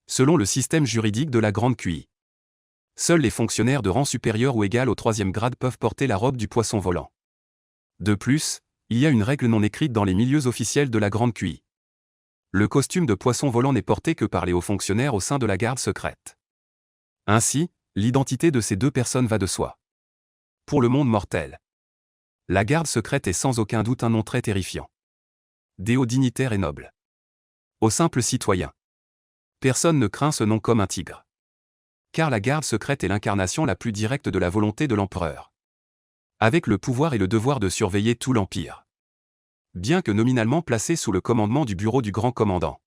Selon le système juridique de la Grande QI, seuls les fonctionnaires de rang supérieur ou égal au 3e grade peuvent porter la robe du poisson volant. De plus, il y a une règle non écrite dans les milieux officiels de la Grande QI. Le costume de poisson volant n'est porté que par les hauts fonctionnaires au sein de la garde secrète. Ainsi, l'identité de ces 2 personnes va de soi. Pour le monde mortel, la garde secrète est sans aucun doute un nom très terrifiant. Des hauts dignitaires et nobles. Aux simples citoyens, personne ne craint ce nom comme un tigre. Car la garde secrète est l'incarnation la plus directe de la volonté de l'empereur, avec le pouvoir et le devoir de surveiller tout l'empire. Bien que nominalement placée sous le commandement du bureau du grand commandant,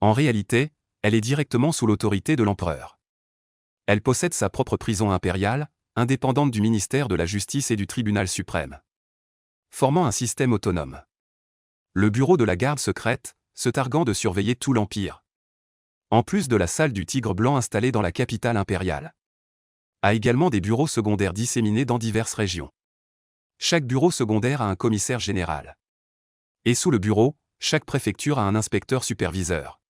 en réalité, elle est directement sous l'autorité de l'empereur. Elle possède sa propre prison impériale, indépendante du ministère de la Justice et du Tribunal suprême, formant un système autonome. Le bureau de la garde secrète, se targuant de surveiller tout l'empire, en plus de la salle du Tigre Blanc installée dans la capitale impériale, a également des bureaux secondaires disséminés dans diverses régions. Chaque bureau secondaire a un commissaire général. Et sous le bureau, chaque préfecture a un inspecteur superviseur.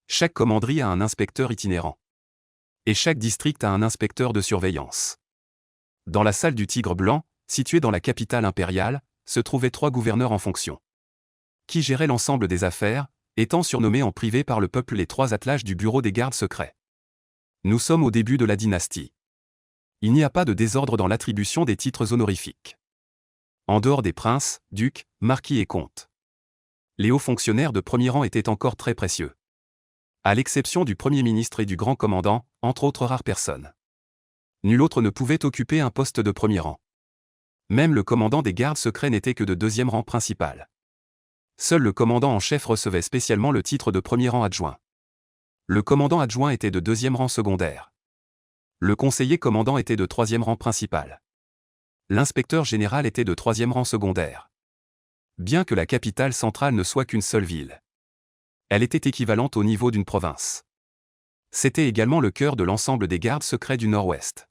Chaque commanderie a un inspecteur itinérant. Et chaque district a un inspecteur de surveillance. Dans la salle du Tigre Blanc, située dans la capitale impériale, se trouvaient 3 gouverneurs en fonction, qui géraient l'ensemble des affaires, étant surnommés en privé par le peuple les 3 attelages du bureau des gardes secrets. Nous sommes au début de la dynastie. Il n'y a pas de désordre dans l'attribution des titres honorifiques. En dehors des princes, ducs, marquis et comtes, les hauts fonctionnaires de premier rang étaient encore très précieux. À l'exception du Premier ministre et du grand commandant, entre autres rares personnes. Nul autre ne pouvait occuper un poste de premier rang. Même le commandant des gardes secrets n'était que de 2e rang principal. Seul le commandant en chef recevait spécialement le titre de premier rang adjoint. Le commandant adjoint était de 2e rang secondaire. Le conseiller commandant était de 3e rang principal. L'inspecteur général était de 3e rang secondaire. Bien que la capitale centrale ne soit qu'une seule ville, elle était équivalente au niveau d'une province. C'était également le cœur de l'ensemble des gardes secrets du Nord-Ouest.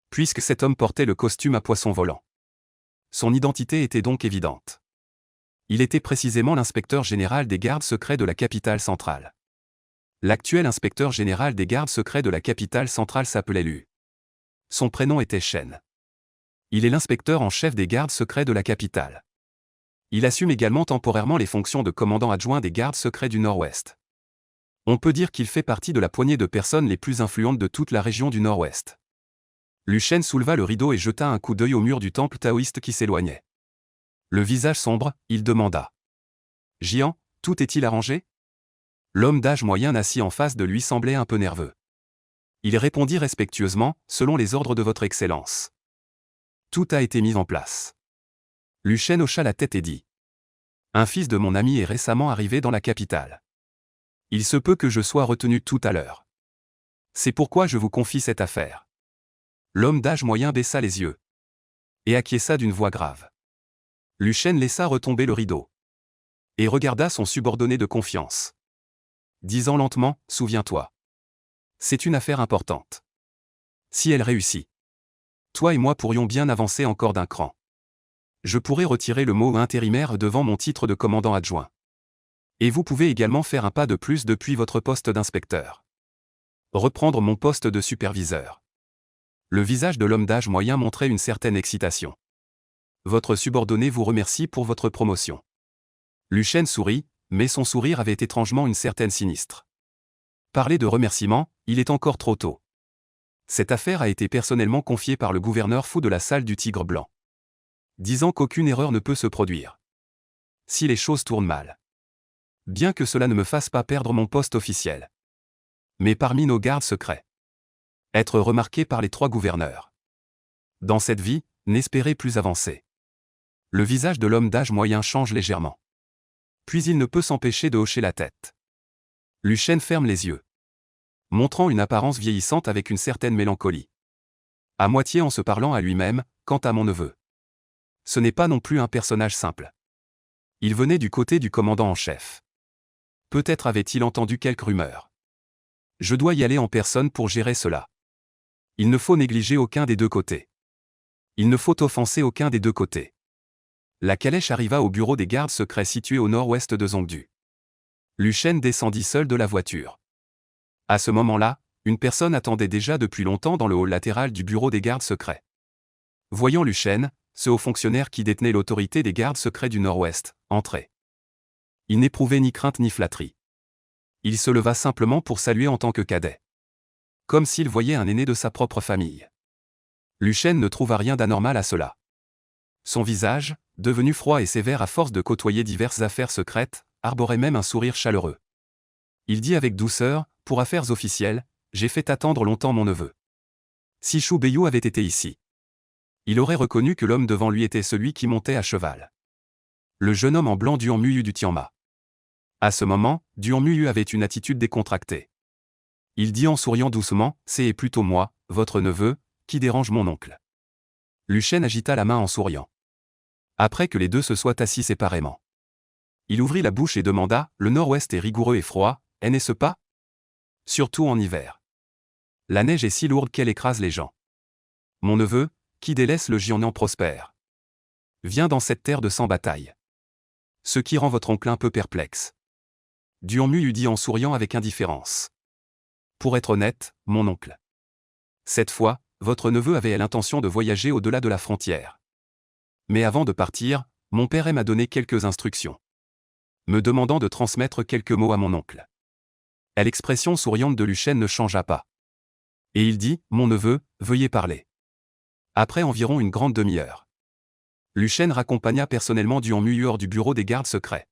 Puisque cet homme portait le costume à poisson volant, son identité était donc évidente. Il était précisément l'inspecteur général des gardes secrets de la capitale centrale. L'actuel inspecteur général des gardes secrets de la capitale centrale s'appelait Lu. Son prénom était Shen. Il est l'inspecteur en chef des gardes secrets de la capitale. Il assume également temporairement les fonctions de commandant adjoint des gardes secrets du Nord-Ouest. On peut dire qu'il fait partie de la poignée de personnes les plus influentes de toute la région du Nord-Ouest. Lu Shen souleva le rideau et jeta un coup d'œil au mur du temple taoïste qui s'éloignait. Le visage sombre, il demanda. « Jian, tout est-il arrangé ?» L'homme d'âge moyen assis en face de lui semblait un peu nerveux. Il répondit respectueusement, « Selon les ordres de votre Excellence. » Tout a été mis en place. Lu Shen hocha la tête et dit. « Un fils de mon ami est récemment arrivé dans la capitale. Il se peut que je sois retenu tout à l'heure. C'est pourquoi je vous confie cette affaire. » L'homme d'âge moyen baissa les yeux et acquiesça d'une voix grave. Lu Shen laissa retomber le rideau et regarda son subordonné de confiance, disant lentement, « Souviens-toi. C'est une affaire importante. Si elle réussit, toi et moi pourrions bien avancer encore d'un cran. Je pourrais retirer le mot intérimaire devant mon titre de commandant adjoint. Et vous pouvez également faire un pas de plus depuis votre poste d'inspecteur. Reprendre mon poste de superviseur. Le visage de l'homme d'âge moyen montrait une certaine excitation. Votre subordonné vous remercie pour votre promotion. Lucien sourit, mais son sourire avait étrangement une certaine sinistre. Parler de remerciement, il est encore trop tôt. Cette affaire a été personnellement confiée par le gouverneur fou de la salle du Tigre Blanc. Disant qu'aucune erreur ne peut se produire. Si les choses tournent mal. Bien que cela ne me fasse pas perdre mon poste officiel. Mais parmi nos gardes secrets. Être remarqué par les 3 gouverneurs. Dans cette vie, n'espérez plus avancer. Le visage de l'homme d'âge moyen change légèrement. Puis il ne peut s'empêcher de hocher la tête. Lucien ferme les yeux. Montrant une apparence vieillissante avec une certaine mélancolie. À moitié en se parlant à lui-même, quant à mon neveu. Ce n'est pas non plus un personnage simple. Il venait du côté du commandant en chef. Peut-être avait-il entendu quelques rumeurs. Je dois y aller en personne pour gérer cela. Il ne faut négliger aucun des 2 côtés. Il ne faut offenser aucun des 2 côtés. La calèche arriva au bureau des gardes secrets situé au nord-ouest de Zongdu. Lucien descendit seul de la voiture. À ce moment-là, une personne attendait déjà depuis longtemps dans le hall latéral du bureau des gardes secrets. Voyant Lucien, ce haut fonctionnaire qui détenait l'autorité des gardes secrets du nord-ouest, entrer. Il n'éprouvait ni crainte ni flatterie. Il se leva simplement pour saluer en tant que cadet. Comme s'il voyait un aîné de sa propre famille. Lucien ne trouva rien d'anormal à cela. Son visage, devenu froid et sévère à force de côtoyer diverses affaires secrètes, arborait même un sourire chaleureux. Il dit avec douceur, pour affaires officielles, j'ai fait attendre longtemps mon neveu. Si Chou Beiyou avait été ici, il aurait reconnu que l'homme devant lui était celui qui montait à cheval. Le jeune homme en blanc Duan Muyu du Tianma. À ce moment, Duan Muyu avait une attitude décontractée. Il dit en souriant doucement, c'est plutôt moi, votre neveu, qui dérange mon oncle. Lucien agita la main en souriant. Après que les 2 se soient assis séparément. Il ouvrit la bouche et demanda, le nord-ouest est rigoureux et froid, n'est-ce pas? Surtout en hiver. La neige est si lourde qu'elle écrase les gens. Mon neveu, qui délaisse le Jiangnan prospère, vient dans cette terre de sans bataille. Ce qui rend votre oncle un peu perplexe. Duan Mu lui dit en souriant avec indifférence. Pour être honnête, mon oncle. Cette fois, votre neveu avait l'intention de voyager au-delà de la frontière. Mais avant de partir, mon père m'a donné quelques instructions. Me demandant de transmettre quelques mots à mon oncle. Et l'expression souriante de Lucien ne changea pas. Et il dit, mon neveu, veuillez parler. Après environ une grande demi-heure. Lucien raccompagna personnellement Duan Mu hors du bureau des gardes secrets.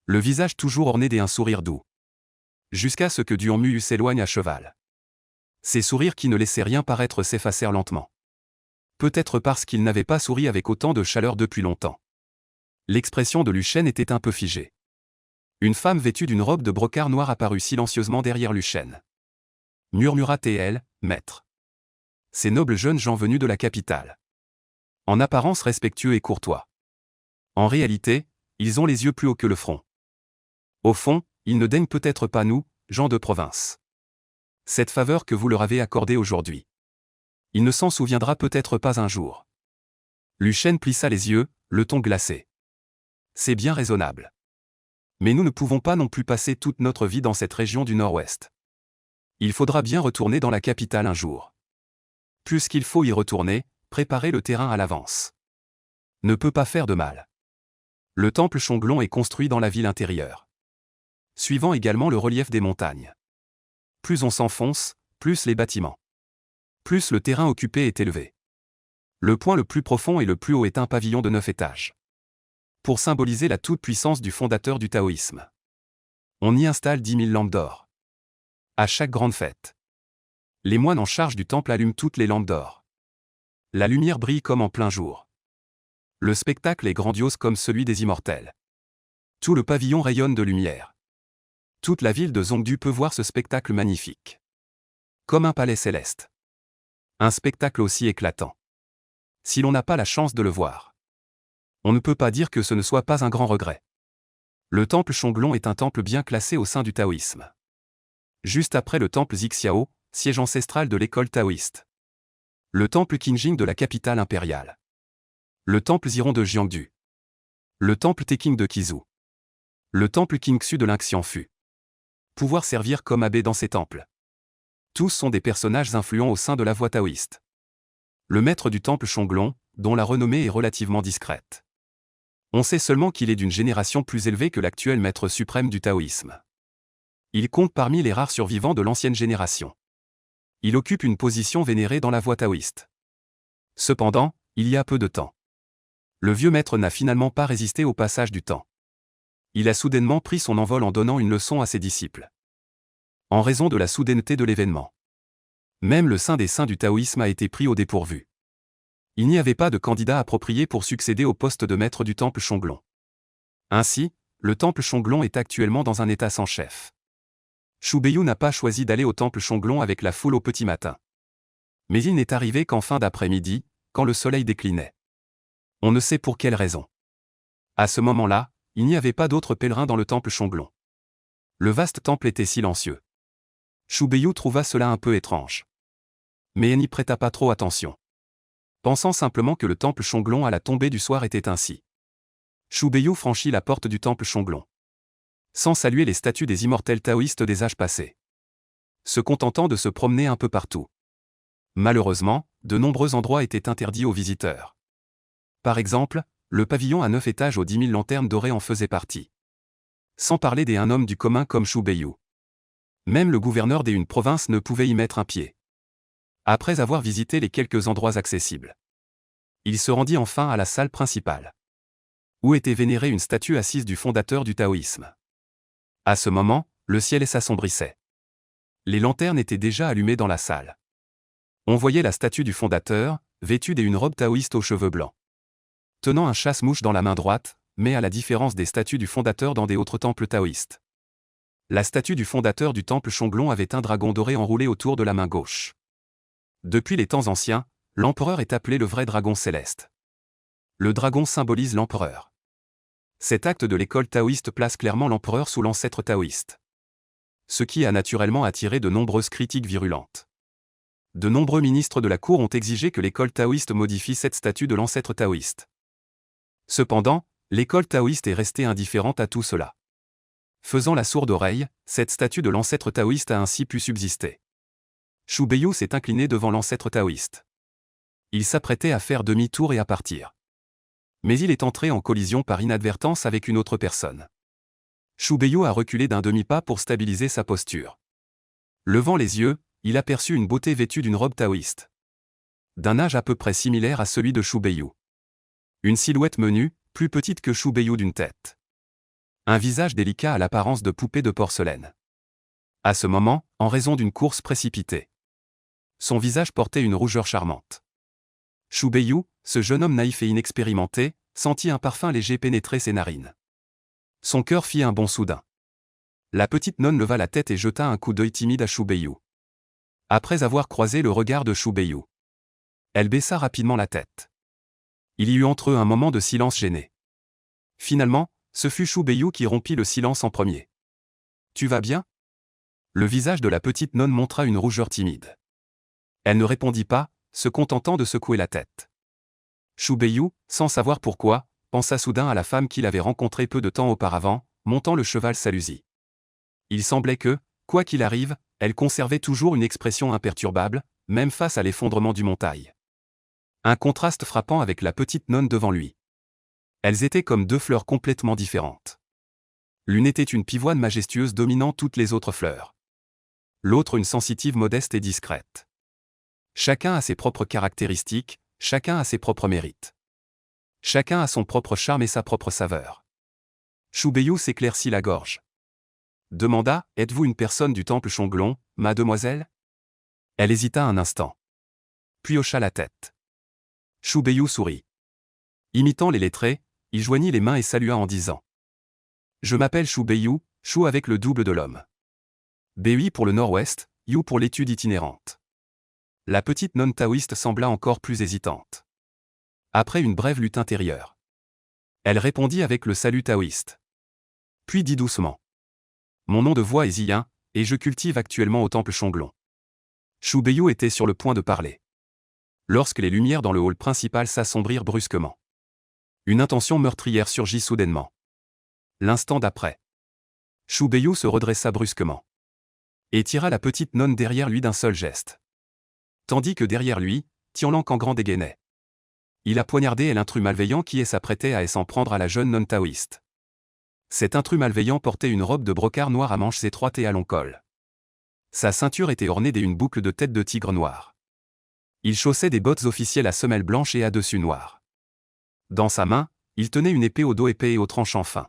Le visage toujours orné d'un sourire doux. Jusqu'à ce que Duan Mu s'éloigne à cheval. Ces sourires qui ne laissaient rien paraître s'effacèrent lentement. Peut-être parce qu'il n'avait pas souri avec autant de chaleur depuis longtemps. L'expression de Lucien était un peu figée. Une femme vêtue d'une robe de brocart noir apparut silencieusement derrière Lucien. Murmura-t-elle, maître. Ces nobles jeunes gens venus de la capitale. En apparence respectueux et courtois. En réalité, ils ont les yeux plus hauts que le front. Au fond, ils ne daignent peut-être pas nous, gens de province. Cette faveur que vous leur avez accordée aujourd'hui. Il ne s'en souviendra peut-être pas un jour. Lucien plissa les yeux, le ton glacé. C'est bien raisonnable. Mais nous ne pouvons pas non plus passer toute notre vie dans cette région du Nord-Ouest. Il faudra bien retourner dans la capitale un jour. Puisqu'il faut y retourner, préparer le terrain à l'avance. Ne peut pas faire de mal. Le temple Chonglong est construit dans la ville intérieure. Suivant également le relief des montagnes. Plus on s'enfonce, plus les bâtiments. Plus le terrain occupé est élevé. Le point le plus profond et le plus haut est un pavillon de 9 étages. Pour symboliser la toute-puissance du fondateur du taoïsme. On y installe 10 000 lampes d'or. À chaque grande fête. Les moines en charge du temple allument toutes les lampes d'or. La lumière brille comme en plein jour. Le spectacle est grandiose comme celui des immortels. Tout le pavillon rayonne de lumière. Toute la ville de Zongdu peut voir ce spectacle magnifique. Comme un palais céleste. Un spectacle aussi éclatant. Si l'on n'a pas la chance de le voir. On ne peut pas dire que ce ne soit pas un grand regret. Le temple Chonglong est un temple bien classé au sein du taoïsme. Juste après le temple Xiao, siège ancestral de l'école taoïste. Le temple Qingjing de la capitale impériale. Le temple Ziron de Jiangdu. Le temple Teking de Kizu. Le temple Kingsu de l'Inxianfu. Pouvoir servir comme abbé dans ces temples. Tous sont des personnages influents au sein de la voie taoïste. Le maître du temple Shonglong, dont la renommée est relativement discrète. On sait seulement qu'il est d'une génération plus élevée que l'actuel maître suprême du taoïsme. Il compte parmi les rares survivants de l'ancienne génération. Il occupe une position vénérée dans la voie taoïste. Cependant, il y a peu de temps, le vieux maître n'a finalement pas résisté au passage du temps. Il a soudainement pris son envol en donnant une leçon à ses disciples. En raison de la soudaineté de l'événement. Même le saint des saints du taoïsme a été pris au dépourvu. Il n'y avait pas de candidat approprié pour succéder au poste de maître du temple Shonglong. Ainsi, le temple Shonglong est actuellement dans un état sans chef. Shu Beiyu n'a pas choisi d'aller au temple Shonglong avec la foule au petit matin. Mais il n'est arrivé qu'en fin d'après-midi, quand le soleil déclinait. On ne sait pour quelle raison. À ce moment-là, il n'y avait pas d'autres pèlerins dans le temple Shonglong. Le vaste temple était silencieux. Shu Beiyu trouva cela un peu étrange. Mais elle n'y prêta pas trop attention. Pensant simplement que le temple Shonglong à la tombée du soir était ainsi. Shu Beiyu franchit la porte du temple Shonglong. Sans saluer les statues des immortels taoïstes des âges passés. Se contentant de se promener un peu partout. Malheureusement, de nombreux endroits étaient interdits aux visiteurs. Par exemple, le pavillon à 9 étages aux 10 000 lanternes dorées en faisait partie. Sans parler des un homme du commun comme Shu Beiyu. Même le gouverneur des une province ne pouvait y mettre un pied. Après avoir visité les quelques endroits accessibles, il se rendit enfin à la salle principale, où était vénérée une statue assise du fondateur du taoïsme. À ce moment, le ciel s'assombrissait. Les lanternes étaient déjà allumées dans la salle. On voyait la statue du fondateur, vêtue d'une robe taoïste aux cheveux blancs, tenant un chasse-mouche dans la main droite, mais à la différence des statues du fondateur dans des autres temples taoïstes. La statue du fondateur du temple Shonglong avait un dragon doré enroulé autour de la main gauche. Depuis les temps anciens, l'empereur est appelé le vrai dragon céleste. Le dragon symbolise l'empereur. Cet acte de l'école taoïste place clairement l'empereur sous l'ancêtre taoïste. Ce qui a naturellement attiré de nombreuses critiques virulentes. De nombreux ministres de la cour ont exigé que l'école taoïste modifie cette statue de l'ancêtre taoïste. Cependant, l'école taoïste est restée indifférente à tout cela. Faisant la sourde oreille, cette statue de l'ancêtre taoïste a ainsi pu subsister. Shu Beiyu s'est incliné devant l'ancêtre taoïste. Il s'apprêtait à faire demi-tour et à partir. Mais il est entré en collision par inadvertance avec une autre personne. Shu Beiyu a reculé d'un demi-pas pour stabiliser sa posture. Levant les yeux, il aperçut une beauté vêtue d'une robe taoïste. D'un âge à peu près similaire à celui de Shu Beiyu. Une silhouette menue, plus petite que Shu Beiyu d'une tête. Un visage délicat à l'apparence de poupée de porcelaine. À ce moment, en raison d'une course précipitée, son visage portait une rougeur charmante. Shu Beiyu, ce jeune homme naïf et inexpérimenté, sentit un parfum léger pénétrer ses narines. Son cœur fit un bond soudain. La petite nonne leva la tête et jeta un coup d'œil timide à Shu Beiyu. Après avoir croisé le regard de Shu Beiyu, elle baissa rapidement la tête. Il y eut entre eux un moment de silence gêné. Finalement, ce fut Shu Beiyu qui rompit le silence en premier. « Tu vas bien ?» Le visage de la petite nonne montra une rougeur timide. Elle ne répondit pas, se contentant de secouer la tête. Shu Beiyu, sans savoir pourquoi, pensa soudain à la femme qu'il avait rencontrée peu de temps auparavant, montant le cheval Salusi. Il semblait que, quoi qu'il arrive, elle conservait toujours une expression imperturbable, même face à l'effondrement du montagne. Un contraste frappant avec la petite nonne devant lui. Elles étaient comme deux fleurs complètement différentes. L'une était une pivoine majestueuse dominant toutes les autres fleurs. L'autre une sensitive modeste et discrète. Chacun a ses propres caractéristiques, chacun a ses propres mérites. Chacun a son propre charme et sa propre saveur. Shu Beiyu s'éclaircit la gorge. Demanda, « Êtes-vous une personne du temple Shonglong, mademoiselle ?» Elle hésita un instant. Puis hocha la tête. Shu Beiyu sourit. Imitant les lettrés, il joignit les mains et salua en disant « Je m'appelle Shu Beiyu, Shu avec le double de l'homme. Bei pour le nord-ouest, Yu pour l'étude itinérante. » La petite nonne taoïste sembla encore plus hésitante. Après une brève lutte intérieure, elle répondit avec le salut taoïste. Puis dit doucement. Mon nom de voix est Ziyin, et je cultive actuellement au temple Shonglong. Shu Beiyu était sur le point de parler. Lorsque les lumières dans le hall principal s'assombrirent brusquement. Une intention meurtrière surgit soudainement. L'instant d'après, Shu Beiyu se redressa brusquement et tira la petite nonne derrière lui d'un seul geste. Tandis que derrière lui, Tianlan Kangran dégainait. Il a poignardé l'intrus malveillant qui s'apprêtait à s'en prendre à la jeune nonne taoïste. Cet intrus malveillant portait une robe de brocart noire à manches étroites et à long col. Sa ceinture était ornée d'une boucle de tête de tigre noire. Il chaussait des bottes officielles à semelles blanches et à dessus noir. Dans sa main, il tenait une épée au dos épais et au tranchant fin.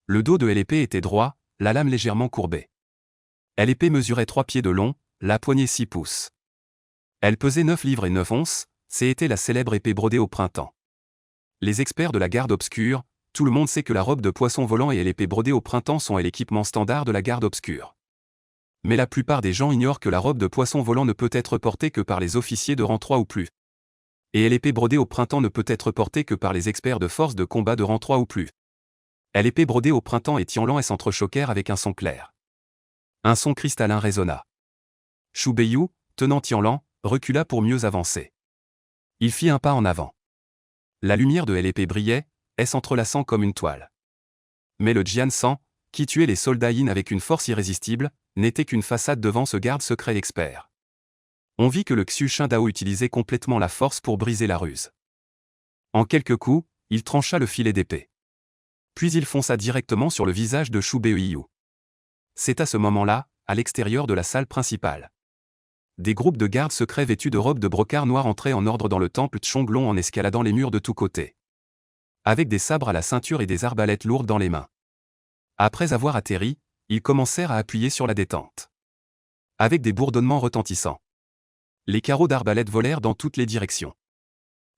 Le dos de l'épée était droit, la lame légèrement courbée. L'épée mesurait 3 pieds de long, la poignée 6 pouces. Elle pesait 9 livres et 9 onces, c'était la célèbre épée brodée au printemps. Les experts de la garde obscure, tout le monde sait que la robe de poisson volant et l'épée brodée au printemps sont l'équipement standard de la garde obscure. Mais la plupart des gens ignorent que la robe de poisson volant ne peut être portée que par les officiers de rang 3 ou plus. Et l'épée brodée au printemps ne peut être portée que par les experts de force de combat de rang 3 ou plus. L'épée brodée au printemps et Tianlan s'entrechoquèrent avec un son clair. Un son cristallin résonna. Shu Beiyu, tenant Tianlan, recula pour mieux avancer. Il fit un pas en avant. La lumière de l'épée brillait, s'entrelaçant comme une toile. Mais le Jian San, qui tuait les soldats Yin avec une force irrésistible, n'était qu'une façade devant ce garde secret expert. On vit que le Xu Shin Dao utilisait complètement la force pour briser la ruse. En quelques coups, il trancha le filet d'épée. Puis il fonça directement sur le visage de Shu Beiyu. C'est à ce moment-là, à l'extérieur de la salle principale. Des groupes de gardes secrets vêtus de robes de brocart noir entraient en ordre dans le temple Chonglong en escaladant les murs de tous côtés. Avec des sabres à la ceinture et des arbalètes lourdes dans les mains. Après avoir atterri, ils commencèrent à appuyer sur la détente. Avec des bourdonnements retentissants. Les carreaux d'arbalète volèrent dans toutes les directions.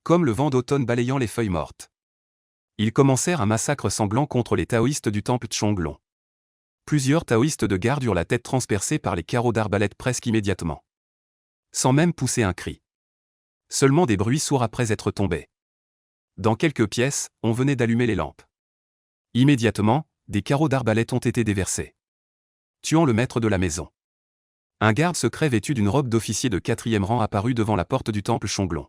Comme le vent d'automne balayant les feuilles mortes. Ils commencèrent un massacre sanglant contre les taoïstes du temple Chonglong. Plusieurs taoïstes de garde eurent la tête transpercée par les carreaux d'arbalète presque immédiatement. Sans même pousser un cri. Seulement des bruits sourds après être tombés. Dans quelques pièces, on venait d'allumer les lampes. Immédiatement, des carreaux d'arbalète ont été déversés. Tuant le maître de la maison. Un garde secret vêtu d'une robe d'officier de 4e rang apparut devant la porte du temple Chonglong.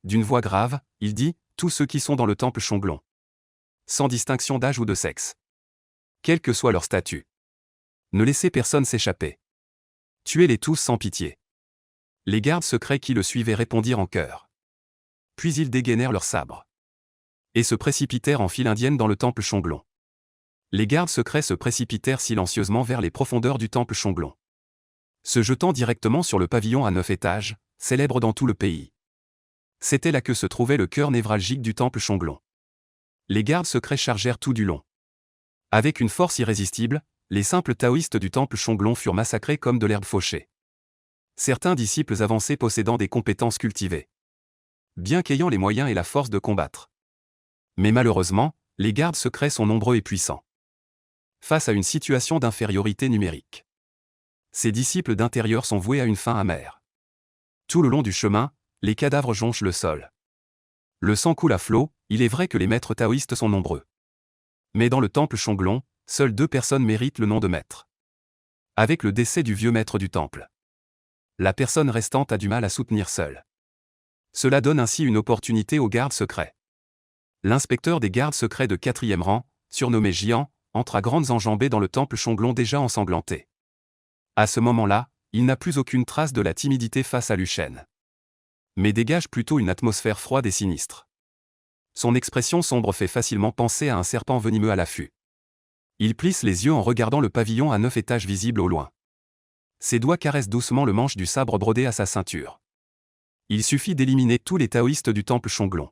D'une voix grave, il dit, « Tous ceux qui sont dans le temple Chonglong. Sans distinction d'âge ou de sexe. Quel que soit leur statut. Ne laissez personne s'échapper. Tuez-les tous sans pitié. » Les gardes secrets qui le suivaient répondirent en chœur. Puis ils dégainèrent leurs sabres. Et se précipitèrent en file indienne dans le temple Chonglong. Les gardes secrets se précipitèrent silencieusement vers les profondeurs du temple Chonglong. Se jetant directement sur le pavillon à 9 étages, célèbre dans tout le pays. C'était là que se trouvait le cœur névralgique du temple Chonglong. Les gardes secrets chargèrent tout du long. Avec une force irrésistible, les simples taoïstes du temple Chonglong furent massacrés comme de l'herbe fauchée. Certains disciples avancés possédant des compétences cultivées. Bien qu'ayant les moyens et la force de combattre. Mais malheureusement, les gardes secrets sont nombreux et puissants. Face à une situation d'infériorité numérique. Ces disciples d'intérieur sont voués à une fin amère. Tout le long du chemin, les cadavres jonchent le sol. Le sang coule à flot, il est vrai que les maîtres taoïstes sont nombreux. Mais dans le temple Chonglong, seules 2 personnes méritent le nom de maître. Avec le décès du vieux maître du temple. La personne restante a du mal à soutenir seule. Cela donne ainsi une opportunité aux gardes secrets. L'inspecteur des gardes secrets de 4e rang, surnommé Jian, entre à grandes enjambées dans le temple Chonglong déjà ensanglanté. À ce moment-là, il n'a plus aucune trace de la timidité face à Luchen. Mais dégage plutôt une atmosphère froide et sinistre. Son expression sombre fait facilement penser à un serpent venimeux à l'affût. Il plisse les yeux en regardant le pavillon à 9 étages visible au loin. Ses doigts caressent doucement le manche du sabre brodé à sa ceinture. Il suffit d'éliminer tous les taoïstes du temple Chonglong.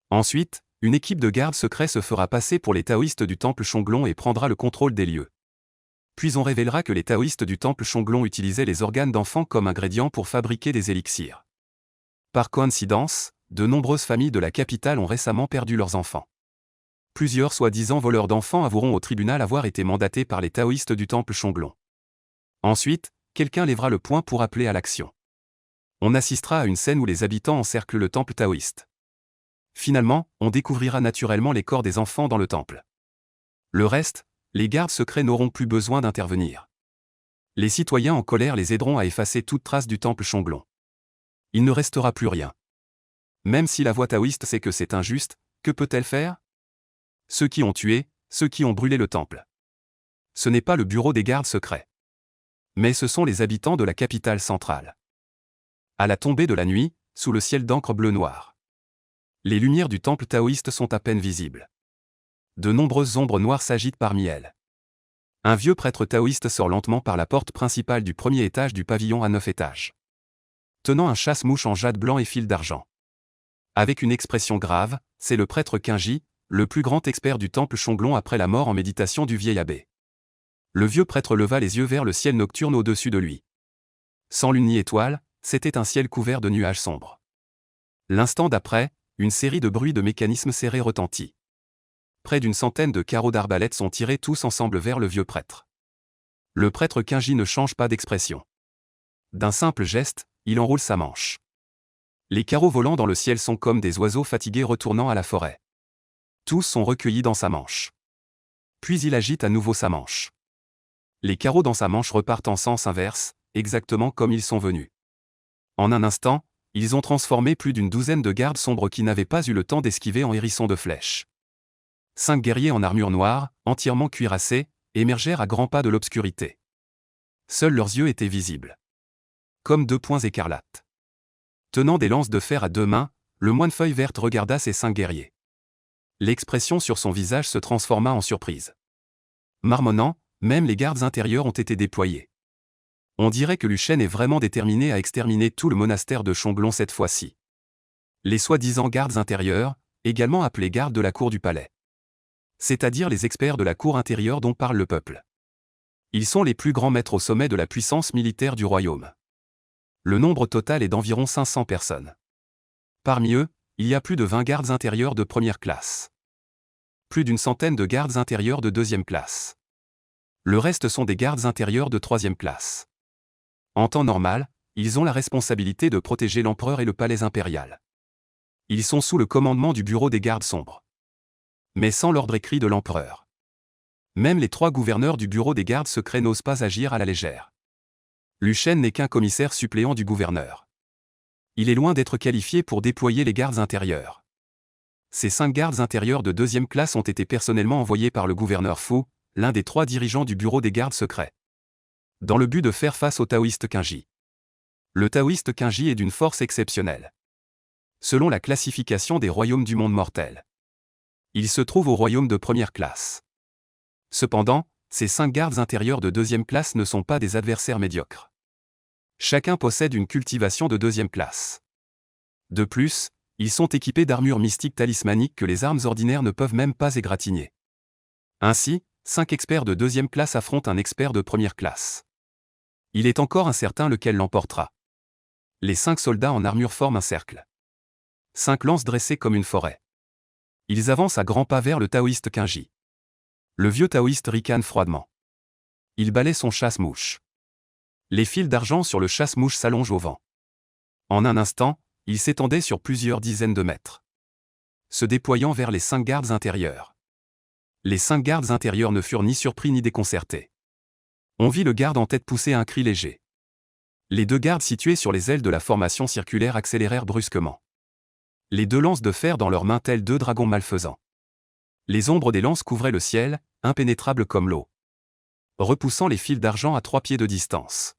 Ensuite, une équipe de gardes secrets se fera passer pour les taoïstes du temple Chonglong et prendra le contrôle des lieux. Puis on révélera que les taoïstes du temple Chonglong utilisaient les organes d'enfants comme ingrédients pour fabriquer des élixirs. Par coïncidence, de nombreuses familles de la capitale ont récemment perdu leurs enfants. Plusieurs soi-disant voleurs d'enfants avoueront au tribunal avoir été mandatés par les taoïstes du temple Chonglong. Ensuite, quelqu'un lèvera le poing pour appeler à l'action. On assistera à une scène où les habitants encerclent le temple taoïste. Finalement, on découvrira naturellement les corps des enfants dans le temple. Le reste, les gardes secrets n'auront plus besoin d'intervenir. Les citoyens en colère les aideront à effacer toute trace du temple Chonglong. Il ne restera plus rien. Même si la voix taoïste sait que c'est injuste, que peut-elle faire? Ceux qui ont tué, ceux qui ont brûlé le temple. Ce n'est pas le bureau des gardes secrets. Mais ce sont les habitants de la capitale centrale. À la tombée de la nuit, sous le ciel d'encre bleu-noir, les lumières du temple taoïste sont à peine visibles. De nombreuses ombres noires s'agitent parmi elles. Un vieux prêtre taoïste sort lentement par la porte principale du premier étage du pavillon à 9 étages, tenant un chasse-mouche en jade blanc et fil d'argent. Avec une expression grave, c'est le prêtre Kinji, le plus grand expert du temple Shonglong après la mort en méditation du vieil abbé. Le vieux prêtre leva les yeux vers le ciel nocturne au-dessus de lui. Sans lune ni étoile, c'était un ciel couvert de nuages sombres. L'instant d'après, une série de bruits de mécanismes serrés retentit. Près d'une centaine de carreaux d'arbalète sont tirés tous ensemble vers le vieux prêtre. Le prêtre Kinji ne change pas d'expression. D'un simple geste, il enroule sa manche. Les carreaux volant dans le ciel sont comme des oiseaux fatigués retournant à la forêt. Tous sont recueillis dans sa manche. Puis il agite à nouveau sa manche. Les carreaux dans sa manche repartent en sens inverse, exactement comme ils sont venus. En un instant, ils ont transformé plus d'une douzaine de gardes sombres qui n'avaient pas eu le temps d'esquiver en hérissons de flèches. 5 guerriers en armure noire, entièrement cuirassés, émergèrent à grands pas de l'obscurité. Seuls leurs yeux étaient visibles. Comme 2 points écarlates. Tenant des lances de fer à 2 mains, le moine feuille verte regarda ces 5 guerriers. L'expression sur son visage se transforma en surprise. Marmonnant, même les gardes intérieurs ont été déployés. On dirait que Lu Shen est vraiment déterminé à exterminer tout le monastère de Shonglong cette fois-ci. Les soi-disant gardes intérieurs, également appelés gardes de la cour du palais. C'est-à-dire les experts de la cour intérieure dont parle le peuple. Ils sont les plus grands maîtres au sommet de la puissance militaire du royaume. Le nombre total est d'environ 500 personnes. Parmi eux, il y a plus de 20 gardes intérieurs de première classe. Plus d'une centaine de gardes intérieurs de deuxième classe. Le reste sont des gardes intérieurs de troisième classe. En temps normal, ils ont la responsabilité de protéger l'empereur et le palais impérial. Ils sont sous le commandement du bureau des gardes sombres. Mais sans l'ordre écrit de l'empereur. Même les 3 gouverneurs du bureau des gardes secrets n'osent pas agir à la légère. Lu Shen n'est qu'un commissaire suppléant du gouverneur. Il est loin d'être qualifié pour déployer les gardes intérieurs. Ces 5 gardes intérieurs de deuxième classe ont été personnellement envoyés par le gouverneur Fu, l'un des 3 dirigeants du bureau des gardes secrets, dans le but de faire face au taoïste Kinji. Le taoïste Kinji est d'une force exceptionnelle. Selon la classification des royaumes du monde mortel, il se trouve au royaume de première classe. Cependant, ces 5 gardes intérieurs de deuxième classe ne sont pas des adversaires médiocres. Chacun possède une cultivation de deuxième classe. De plus, ils sont équipés d'armures mystiques talismaniques que les armes ordinaires ne peuvent même pas égratigner. Ainsi, 5 experts de deuxième classe affrontent un expert de première classe. Il est encore incertain lequel l'emportera. Les 5 soldats en armure forment un cercle. 5 lances dressées comme une forêt. Ils avancent à grands pas vers le taoïste Kinji. Le vieux taoïste ricane froidement. Il balaie son chasse-mouche. Les fils d'argent sur le chasse-mouche s'allongent au vent. En un instant, il s'étendait sur plusieurs dizaines de mètres, se déployant vers les 5 gardes intérieurs. Les 5 gardes intérieurs ne furent ni surpris ni déconcertés. On vit le garde en tête pousser un cri léger. Les 2 gardes situés sur les ailes de la formation circulaire accélérèrent brusquement. Les 2 lances de fer dans leurs mains tels 2 dragons malfaisants. Les ombres des lances couvraient le ciel, impénétrables comme l'eau, repoussant les fils d'argent à 3 pieds de distance.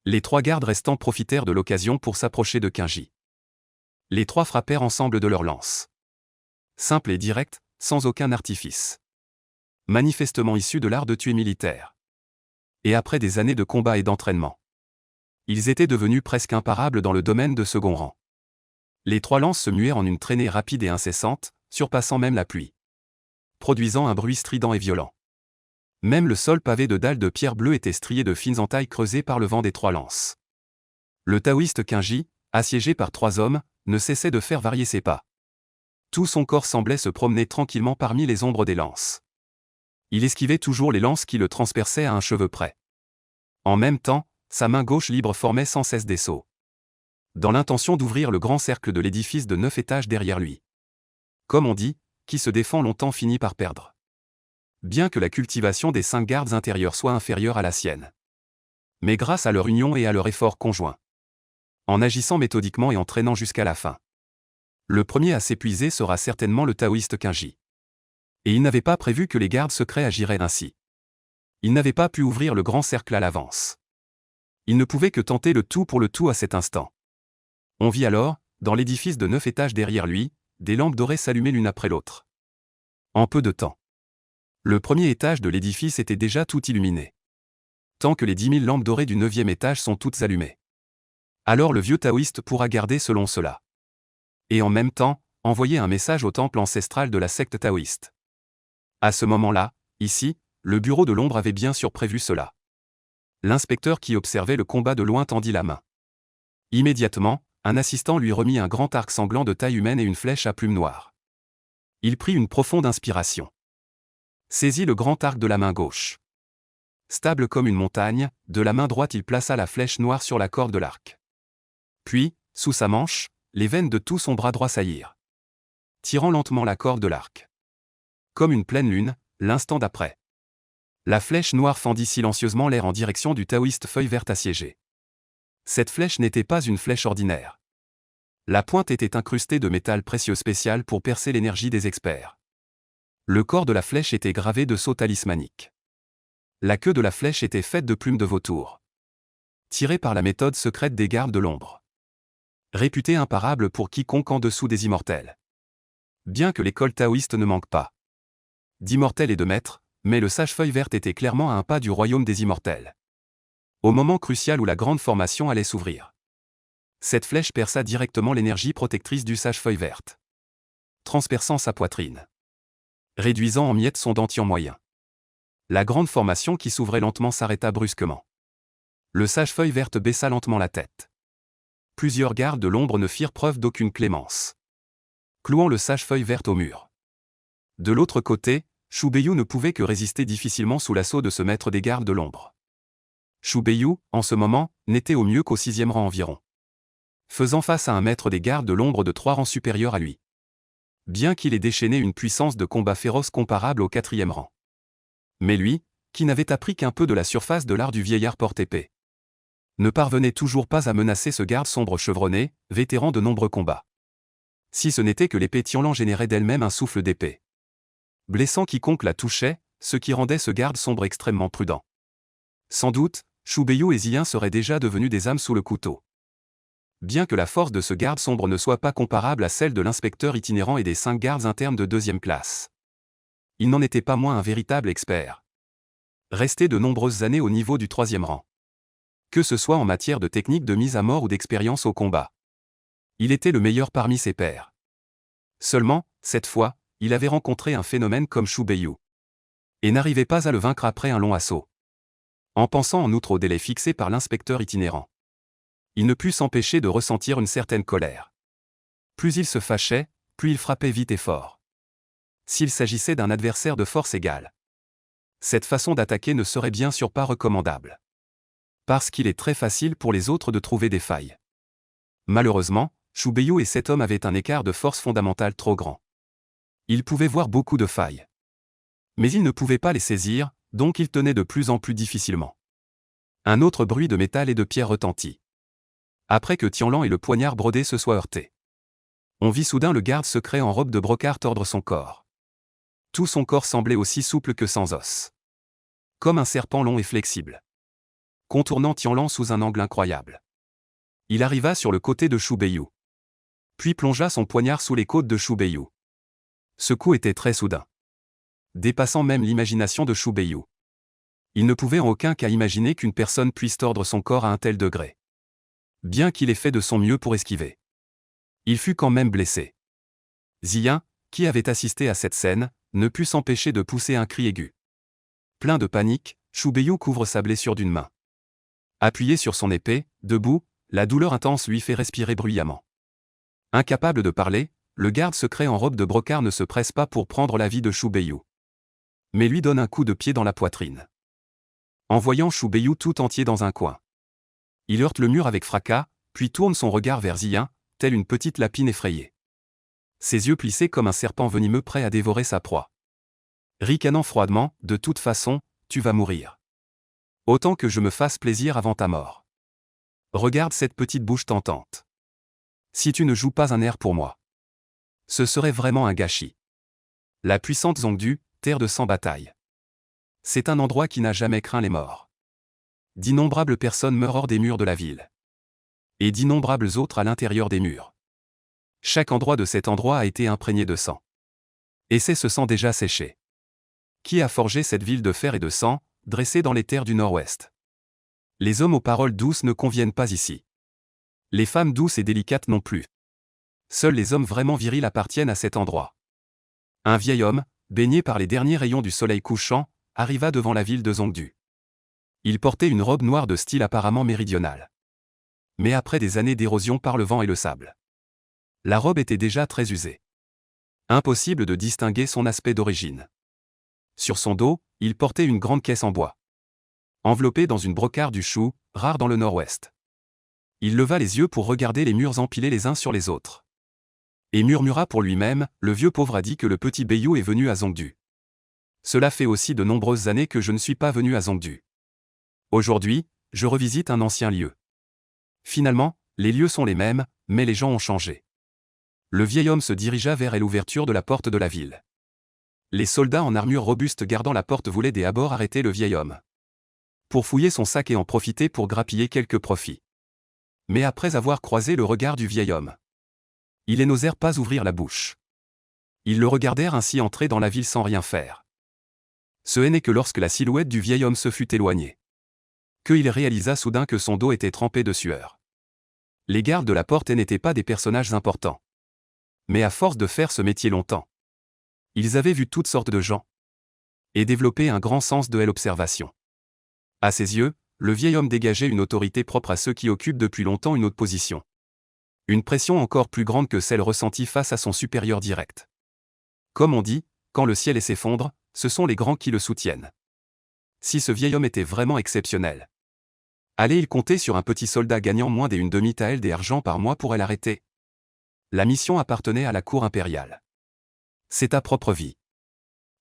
Les 3 gardes restants profitèrent de l'occasion pour s'approcher de Kinji. Les 3 frappèrent ensemble de leurs lances. Simple et direct, sans aucun artifice. Manifestement issu de l'art de tuer militaire. Et après des années de combat et d'entraînement, ils étaient devenus presque imparables dans le domaine de second rang. Les 3 lances se muèrent en une traînée rapide et incessante, surpassant même la pluie, produisant un bruit strident et violent. Même le sol pavé de dalles de pierre bleue était strié de fines entailles creusées par le vent des 3 lances. Le taoïste Kinji, assiégé par 3 hommes, ne cessait de faire varier ses pas. Tout son corps semblait se promener tranquillement parmi les ombres des lances. Il esquivait toujours les lances qui le transperçaient à un cheveu près. En même temps, sa main gauche libre formait sans cesse des sauts, dans l'intention d'ouvrir le grand cercle de l'édifice de 9 étages derrière lui. Comme on dit, qui se défend longtemps finit par perdre. Bien que la cultivation des 5 gardes intérieurs soit inférieure à la sienne. Mais grâce à leur union et à leur effort conjoint. En agissant méthodiquement et en traînant jusqu'à la fin. Le premier à s'épuiser sera certainement le taoïste Kinji. Et il n'avait pas prévu que les gardes secrets agiraient ainsi. Il n'avait pas pu ouvrir le grand cercle à l'avance. Il ne pouvait que tenter le tout pour le tout à cet instant. On vit alors, dans l'édifice de 9 étages derrière lui, des lampes dorées s'allumer l'une après l'autre. En peu de temps. Le premier étage de l'édifice était déjà tout illuminé. Tant que les 10 000 lampes dorées du 9e étage sont toutes allumées. Alors le vieux taoïste pourra garder selon cela. Et en même temps, envoyer un message au temple ancestral de la secte taoïste. À ce moment-là, ici, le bureau de l'ombre avait bien sûr prévu cela. L'inspecteur qui observait le combat de loin tendit la main. Immédiatement, un assistant lui remit un grand arc sanglant de taille humaine et une flèche à plumes noires. Il prit une profonde inspiration. Saisit le grand arc de la main gauche. Stable comme une montagne, de la main droite il plaça la flèche noire sur la corde de l'arc. Puis, sous sa manche, les veines de tout son bras droit saillirent. Tirant lentement la corde de l'arc. Comme une pleine lune, l'instant d'après. La flèche noire fendit silencieusement l'air en direction du taoïste feuille verte assiégé. Cette flèche n'était pas une flèche ordinaire. La pointe était incrustée de métal précieux spécial pour percer l'énergie des experts. Le corps de la flèche était gravé de sceaux talismaniques. La queue de la flèche était faite de plumes de vautour. Tirée par la méthode secrète des gardes de l'ombre. Réputée imparable pour quiconque en dessous des immortels. Bien que l'école taoïste ne manque pas d'immortels et de maîtres, mais le sage feuille verte était clairement à un pas du royaume des immortels. Au moment crucial où la grande formation allait s'ouvrir. Cette flèche perça directement l'énergie protectrice du sage feuille verte. Transperçant sa poitrine. Réduisant en miettes son dentier moyen. La grande formation qui s'ouvrait lentement s'arrêta brusquement. Le sage feuille verte baissa lentement la tête. Plusieurs gardes de l'ombre ne firent preuve d'aucune clémence. Clouant le sage feuille verte au mur. De l'autre côté, Shu Beiyu ne pouvait que résister difficilement sous l'assaut de ce maître des gardes de l'ombre. Shu Beiyu, en ce moment, n'était au mieux qu'au 6e rang environ. Faisant face à un maître des gardes de l'ombre de 3 rangs supérieurs à lui. Bien qu'il ait déchaîné une puissance de combat féroce comparable au 4e rang. Mais lui, qui n'avait appris qu'un peu de la surface de l'art du vieillard porte-épée, ne parvenait toujours pas à menacer ce garde sombre chevronné, vétéran de nombreux combats. Si ce n'était que l'épée Tianlan générait d'elle-même un souffle d'épée. Blessant quiconque la touchait, ce qui rendait ce garde sombre extrêmement prudent. Sans doute, Shu Beiyu et Ziyin seraient déjà devenus des âmes sous le couteau. Bien que la force de ce garde sombre ne soit pas comparable à celle de l'inspecteur itinérant et des 5 gardes internes de 2e classe. Il n'en était pas moins un véritable expert. Resté de nombreuses années au niveau du 3e rang. Que ce soit en matière de technique de mise à mort ou d'expérience au combat. Il était le meilleur parmi ses pairs. Seulement, cette fois, il avait rencontré un phénomène comme Shu Beiyu. Et n'arrivait pas à le vaincre après un long assaut. En pensant en outre au délai fixé par l'inspecteur itinérant. Il ne put s'empêcher de ressentir une certaine colère. Plus il se fâchait, plus il frappait vite et fort. S'il s'agissait d'un adversaire de force égale. Cette façon d'attaquer ne serait bien sûr pas recommandable. Parce qu'il est très facile pour les autres de trouver des failles. Malheureusement, Shu Beiyu et cet homme avaient un écart de force fondamentale trop grand. Il pouvait voir beaucoup de failles. Mais il ne pouvait pas les saisir, donc il tenait de plus en plus difficilement. Un autre bruit de métal et de pierre retentit. Après que Tianlan et le poignard brodé se soient heurtés. On vit soudain le garde secret en robe de brocart tordre son corps. Tout son corps semblait aussi souple que sans os. Comme un serpent long et flexible. Contournant Tianlan sous un angle incroyable. Il arriva sur le côté de Shu Beiyu. Puis plongea son poignard sous les côtes de Shu Beiyu. Ce coup était très soudain. Dépassant même l'imagination de Shu Beiyu. Il ne pouvait en aucun cas imaginer qu'une personne puisse tordre son corps à un tel degré. Bien qu'il ait fait de son mieux pour esquiver. Il fut quand même blessé. Ziyin, qui avait assisté à cette scène, ne put s'empêcher de pousser un cri aigu. Plein de panique, Shu Beiyu couvre sa blessure d'une main. Appuyé sur son épée, debout, la douleur intense lui fait respirer bruyamment. Incapable de parler, le garde secret en robe de brocart ne se presse pas pour prendre la vie de Shu Beiyu. Mais lui donne un coup de pied dans la poitrine. En voyant Shu Beiyu tout entier dans un coin. Il heurte le mur avec fracas, puis tourne son regard vers Ziyin, telle une petite lapine effrayée. Ses yeux plissés comme un serpent venimeux prêt à dévorer sa proie. Ricanant froidement, de toute façon, tu vas mourir. Autant que je me fasse plaisir avant ta mort. Regarde cette petite bouche tentante. Si tu ne joues pas un air pour moi. Ce serait vraiment un gâchis. La puissante Zhongdu, terre de 100 batailles. C'est un endroit qui n'a jamais craint les morts. D'innombrables personnes meurent hors des murs de la ville. Et d'innombrables autres à l'intérieur des murs. Chaque endroit de cet endroit a été imprégné de sang. Et c'est ce sang déjà séché. Qui a forgé cette ville de fer et de sang, dressée dans les terres du Nord-Ouest? Les hommes aux paroles douces ne conviennent pas ici. Les femmes douces et délicates non plus. Seuls les hommes vraiment virils appartiennent à cet endroit. Un vieil homme, baigné par les derniers rayons du soleil couchant, arriva devant la ville de Zhongdu. Il portait une robe noire de style apparemment méridional. Mais après des années d'érosion par le vent et le sable, la robe était déjà très usée. Impossible de distinguer son aspect d'origine. Sur son dos, il portait une grande caisse en bois, enveloppée dans une brocart du chou, rare dans le Nord-Ouest. Il leva les yeux pour regarder les murs empilés les uns sur les autres. Et murmura pour lui-même, le vieux pauvre a dit que le petit Bayou est venu à Zhongdu. Cela fait aussi de nombreuses années que je ne suis pas venu à Zhongdu. Aujourd'hui, je revisite un ancien lieu. Finalement, les lieux sont les mêmes, mais les gens ont changé. Le vieil homme se dirigea vers l'ouverture de la porte de la ville. Les soldats en armure robuste gardant la porte voulaient des abords arrêter le vieil homme. Pour fouiller son sac et en profiter pour grappiller quelques profits. Mais après avoir croisé le regard du vieil homme, ils n'osèrent pas ouvrir la bouche. Ils le regardèrent ainsi entrer dans la ville sans rien faire. Ce n'est que lorsque la silhouette du vieil homme se fut éloignée qu'il réalisa soudain que son dos était trempé de sueur. Les gardes de la porte n'étaient pas des personnages importants. Mais à force de faire ce métier longtemps, ils avaient vu toutes sortes de gens et développé un grand sens de l'observation. À ses yeux, le vieil homme dégageait une autorité propre à ceux qui occupent depuis longtemps une autre position. Une pression encore plus grande que celle ressentie face à son supérieur direct. Comme on dit, quand le ciel s'effondre, ce sont les grands qui le soutiennent. Si ce vieil homme était vraiment exceptionnel, allait-il compter sur un petit soldat gagnant moins d'une demi-taelle d'argent par mois pour l'arrêter? La mission appartenait à la cour impériale. C'est ta propre vie.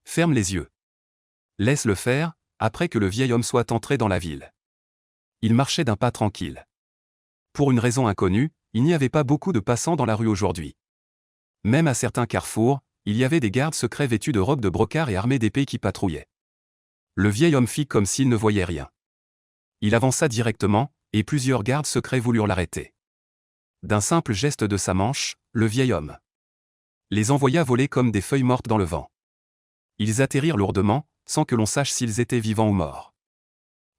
Ferme les yeux. Laisse-le faire, après que le vieil homme soit entré dans la ville. Il marchait d'un pas tranquille. Pour une raison inconnue, il n'y avait pas beaucoup de passants dans la rue aujourd'hui. Même à certains carrefours, il y avait des gardes secrets vêtus de robes de brocart et armés d'épées qui patrouillaient. Le vieil homme fit comme s'il ne voyait rien. Il avança directement, et plusieurs gardes secrets voulurent l'arrêter. D'un simple geste de sa manche, le vieil homme les envoya voler comme des feuilles mortes dans le vent. Ils atterrirent lourdement, sans que l'on sache s'ils étaient vivants ou morts.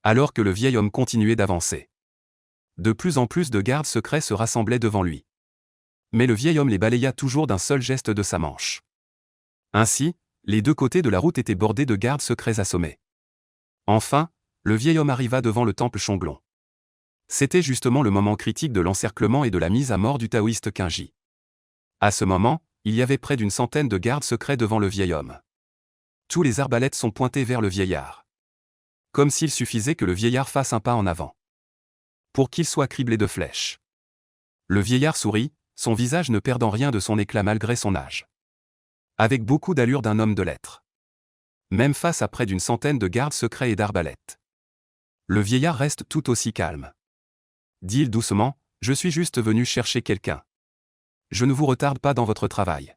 Alors que le vieil homme continuait d'avancer, de plus en plus de gardes secrets se rassemblaient devant lui. Mais le vieil homme les balaya toujours d'un seul geste de sa manche. Ainsi, les deux côtés de la route étaient bordés de gardes secrets assommés. Enfin, le vieil homme arriva devant le temple Shonglong. C'était justement le moment critique de l'encerclement et de la mise à mort du taoïste Qingji. À ce moment, il y avait près d'une centaine de gardes secrets devant le vieil homme. Tous les arbalètes sont pointées vers le vieillard. Comme s'il suffisait que le vieillard fasse un pas en avant pour qu'il soit criblé de flèches. Le vieillard sourit, son visage ne perdant rien de son éclat malgré son âge. Avec beaucoup d'allure d'un homme de lettres. Même face à près d'une centaine de gardes secrets et d'arbalètes. Le vieillard reste tout aussi calme. Dit-il doucement, je suis juste venu chercher quelqu'un. Je ne vous retarde pas dans votre travail.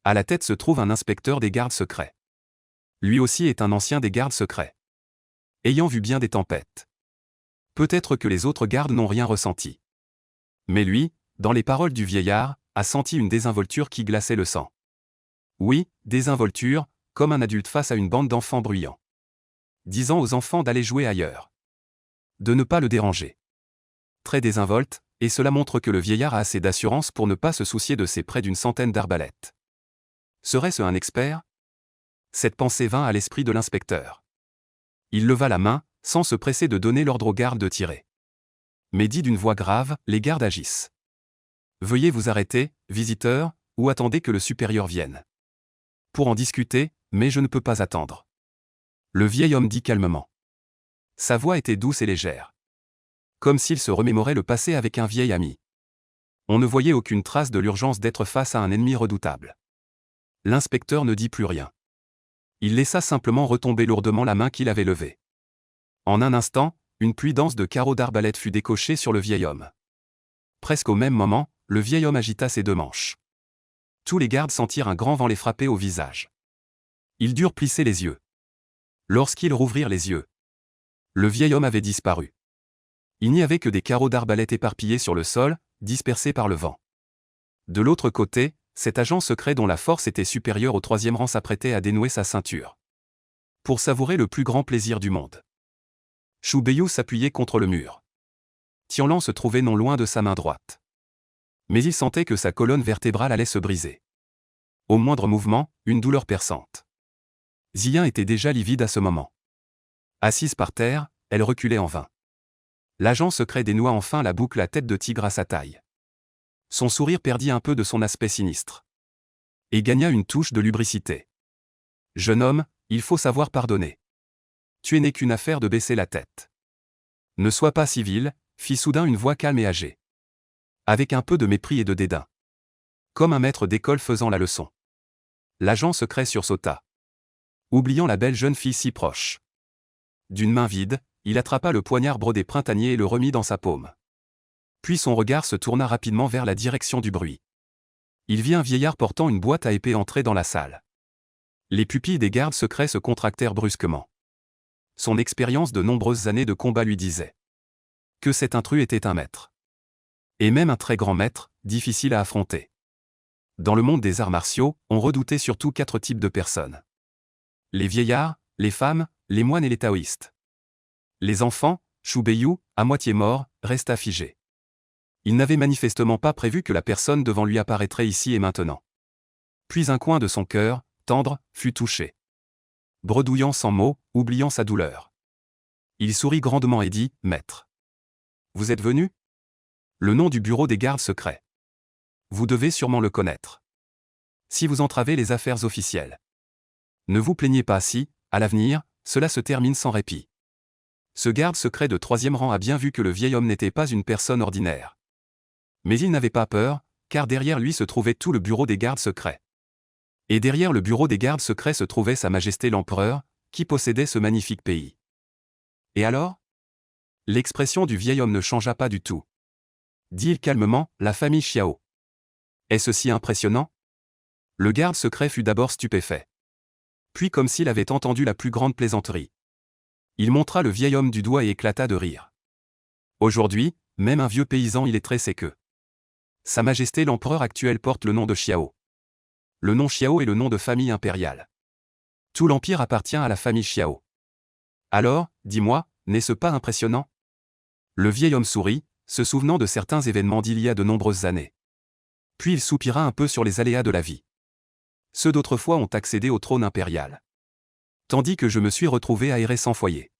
À la tête se trouve un inspecteur des gardes secrets. Lui aussi est un ancien des gardes secrets. Ayant vu bien des tempêtes. Peut-être que les autres gardes n'ont rien ressenti. Mais lui, dans les paroles du vieillard, a senti une désinvolture qui glaçait le sang. Oui, désinvolture, comme un adulte face à une bande d'enfants bruyants. Disant aux enfants d'aller jouer ailleurs. De ne pas le déranger. Très désinvolte, et cela montre que le vieillard a assez d'assurance pour ne pas se soucier de ses près d'une centaine d'arbalètes. Serait-ce un expert? Cette pensée vint à l'esprit de l'inspecteur. Il leva la main, sans se presser de donner l'ordre aux gardes de tirer. Mais dit d'une voix grave, les gardes agissent. Veuillez vous arrêter, visiteur, ou attendez que le supérieur vienne. Pour en discuter, mais je ne peux pas attendre. Le vieil homme dit calmement. Sa voix était douce et légère. Comme s'il se remémorait le passé avec un vieil ami. On ne voyait aucune trace de l'urgence d'être face à un ennemi redoutable. L'inspecteur ne dit plus rien. Il laissa simplement retomber lourdement la main qu'il avait levée. En un instant, une pluie dense de carreaux d'arbalète fut décochée sur le vieil homme. Presque au même moment, le vieil homme agita ses deux manches. Tous les gardes sentirent un grand vent les frapper au visage. Ils durent plisser les yeux. Lorsqu'ils rouvrirent les yeux, le vieil homme avait disparu. Il n'y avait que des carreaux d'arbalète éparpillés sur le sol, dispersés par le vent. De l'autre côté, cet agent secret dont la force était supérieure au troisième rang s'apprêtait à dénouer sa ceinture. Pour savourer le plus grand plaisir du monde. Shu Beiyu s'appuyait contre le mur. Tianlan se trouvait non loin de sa main droite. Mais il sentait que sa colonne vertébrale allait se briser. Au moindre mouvement, une douleur perçante. Ziyin était déjà livide à ce moment. Assise par terre, elle reculait en vain. L'agent secret dénoua enfin la boucle à tête de tigre à sa taille. Son sourire perdit un peu de son aspect sinistre. Et gagna une touche de lubricité. Jeune homme, il faut savoir pardonner. Tu n'es qu'une affaire de baisser la tête. Ne sois pas civil, fit soudain une voix calme et âgée. Avec un peu de mépris et de dédain. Comme un maître d'école faisant la leçon. L'agent secret sursauta. Oubliant la belle jeune fille si proche. D'une main vide, il attrapa le poignard brodé printanier et le remit dans sa paume. Puis son regard se tourna rapidement vers la direction du bruit. Il vit un vieillard portant une boîte à épée entrer dans la salle. Les pupilles des gardes secrets se contractèrent brusquement. Son expérience de nombreuses années de combat lui disait que cet intrus était un maître. Et même un très grand maître, difficile à affronter. Dans le monde des arts martiaux, on redoutait surtout 4 types de personnes. Les vieillards, les femmes, les moines et les taoïstes. Les enfants, Shu Beiyu, à moitié mort, resta figé. Il n'avait manifestement pas prévu que la personne devant lui apparaîtrait ici et maintenant. Puis un coin de son cœur, tendre, fut touché. Bredouillant sans mots, oubliant sa douleur. Il sourit grandement et dit, « Maître. Vous êtes venu ? Le nom du bureau des gardes secrets. Vous devez sûrement le connaître. Si vous entravez les affaires officielles. Ne vous plaignez pas si, à l'avenir, cela se termine sans répit. » Ce garde secret de 3e rang a bien vu que le vieil homme n'était pas une personne ordinaire. Mais il n'avait pas peur, car derrière lui se trouvait tout le bureau des gardes secrets. Et derrière le bureau des gardes secrets se trouvait Sa Majesté l'Empereur, qui possédait ce magnifique pays. Et alors ? L'expression du vieil homme ne changea pas du tout. Dit-il calmement, la famille Xiao. Est-ce si impressionnant ? Le garde secret fut d'abord stupéfait. Puis comme s'il avait entendu la plus grande plaisanterie. Il montra le vieil homme du doigt et éclata de rire. Aujourd'hui, même un vieux paysan illettré sait que Sa Majesté l'Empereur actuel porte le nom de Xiao. Le nom Xiao est le nom de famille impériale. Tout l'empire appartient à la famille Xiao. Alors, dis-moi, n'est-ce pas impressionnant ? Le vieil homme sourit, se souvenant de certains événements d'il y a de nombreuses années. Puis il soupira un peu sur les aléas de la vie. Ceux d'autrefois ont accédé au trône impérial. Tandis que je me suis retrouvé aéré sans foyer.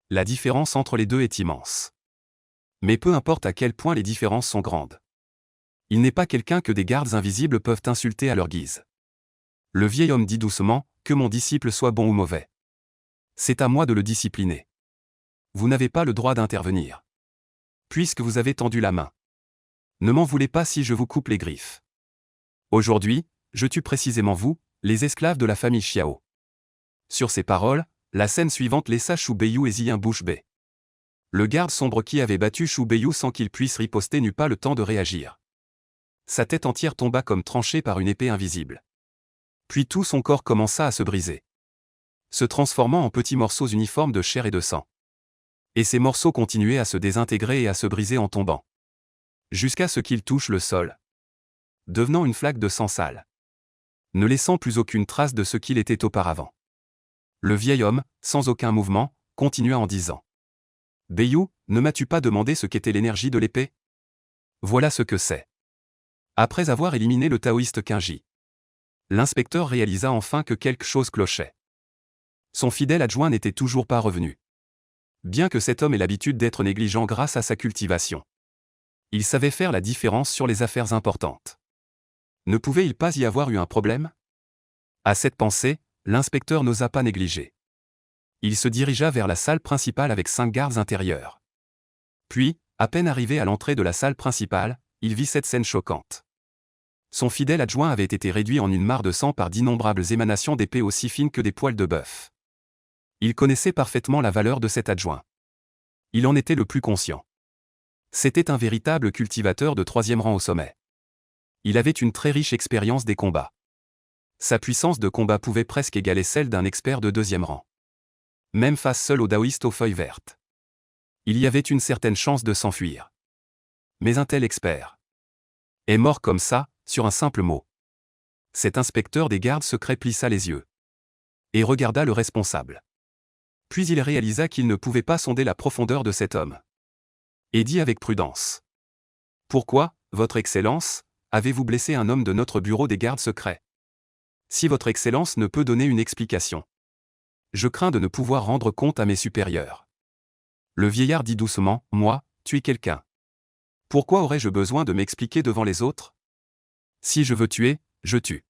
La différence entre les deux est immense. Mais peu importe à quel point les différences sont grandes. Il n'est pas quelqu'un que des gardes invisibles peuvent insulter à leur guise. Le vieil homme dit doucement, que mon disciple soit bon ou mauvais. C'est à moi de le discipliner. Vous n'avez pas le droit d'intervenir. Puisque vous avez tendu la main. Ne m'en voulez pas si je vous coupe les griffes. Aujourd'hui, je tue précisément vous, les esclaves de la famille Xiao. Sur ces paroles, la scène suivante laissa Shu Beiyu et Ziyin bouche bée. Le garde sombre qui avait battu Shu Beiyu sans qu'il puisse riposter n'eut pas le temps de réagir. Sa tête entière tomba comme tranchée par une épée invisible. Puis tout son corps commença à se briser, se transformant en petits morceaux uniformes de chair et de sang. Et ces morceaux continuaient à se désintégrer et à se briser en tombant. Jusqu'à ce qu'ils touchent le sol. Devenant une flaque de sang sale. Ne laissant plus aucune trace de ce qu'il était auparavant. Le vieil homme, sans aucun mouvement, continua en disant. « Beiyu, ne m'as-tu pas demandé ce qu'était l'énergie de l'épée ? Voilà ce que c'est. » Après avoir éliminé le taoïste Qingji, l'inspecteur réalisa enfin que quelque chose clochait. Son fidèle adjoint n'était toujours pas revenu. Bien que cet homme ait l'habitude d'être négligent grâce à sa cultivation. Il savait faire la différence sur les affaires importantes. Ne pouvait-il pas y avoir eu un problème ? À cette pensée, l'inspecteur n'osa pas négliger. Il se dirigea vers la salle principale avec 5 gardes intérieurs. Puis, à peine arrivé à l'entrée de la salle principale, il vit cette scène choquante. Son fidèle adjoint avait été réduit en une mare de sang par d'innombrables émanations d'épée aussi fines que des poils de bœuf. Il connaissait parfaitement la valeur de cet adjoint. Il en était le plus conscient. C'était un véritable cultivateur de 3e rang au sommet. Il avait une très riche expérience des combats. Sa puissance de combat pouvait presque égaler celle d'un expert de 2e rang. Même face seul au taoïste aux feuilles vertes. Il y avait une certaine chance de s'enfuir. Mais un tel expert est mort comme ça, sur un simple mot. Cet inspecteur des gardes secrets plissa les yeux et regarda le responsable. Puis il réalisa qu'il ne pouvait pas sonder la profondeur de cet homme. Et dit avec prudence. « Pourquoi, Votre Excellence, avez-vous blessé un homme de notre bureau des gardes secrets? Si Votre Excellence ne peut donner une explication, je crains de ne pouvoir rendre compte à mes supérieurs. » Le vieillard dit doucement, « Moi, tuer quelqu'un. Pourquoi aurais-je besoin de m'expliquer devant les autres? Si je veux tuer, je tue. »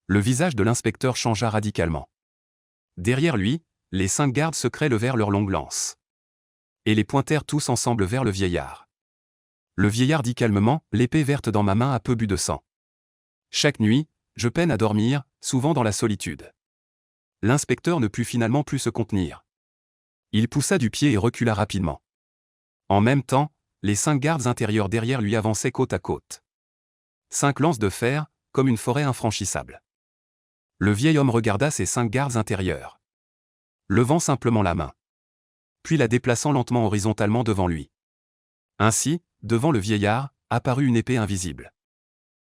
Le visage de l'inspecteur changea radicalement. Derrière lui, les 5 gardes secrets levèrent leurs longues lances. Et les pointèrent tous ensemble vers le vieillard. Le vieillard dit calmement, « L'épée verte dans ma main a peu bu de sang. Chaque nuit, je peine à dormir, souvent dans la solitude. » L'inspecteur ne put finalement plus se contenir. Il poussa du pied et recula rapidement. En même temps, les 5 gardes intérieurs derrière lui avançaient côte à côte. 5 lances de fer, comme une forêt infranchissable. Le vieil homme regarda ces 5 gardes intérieurs, levant simplement la main, puis la déplaçant lentement horizontalement devant lui. Ainsi, devant le vieillard, apparut une épée invisible,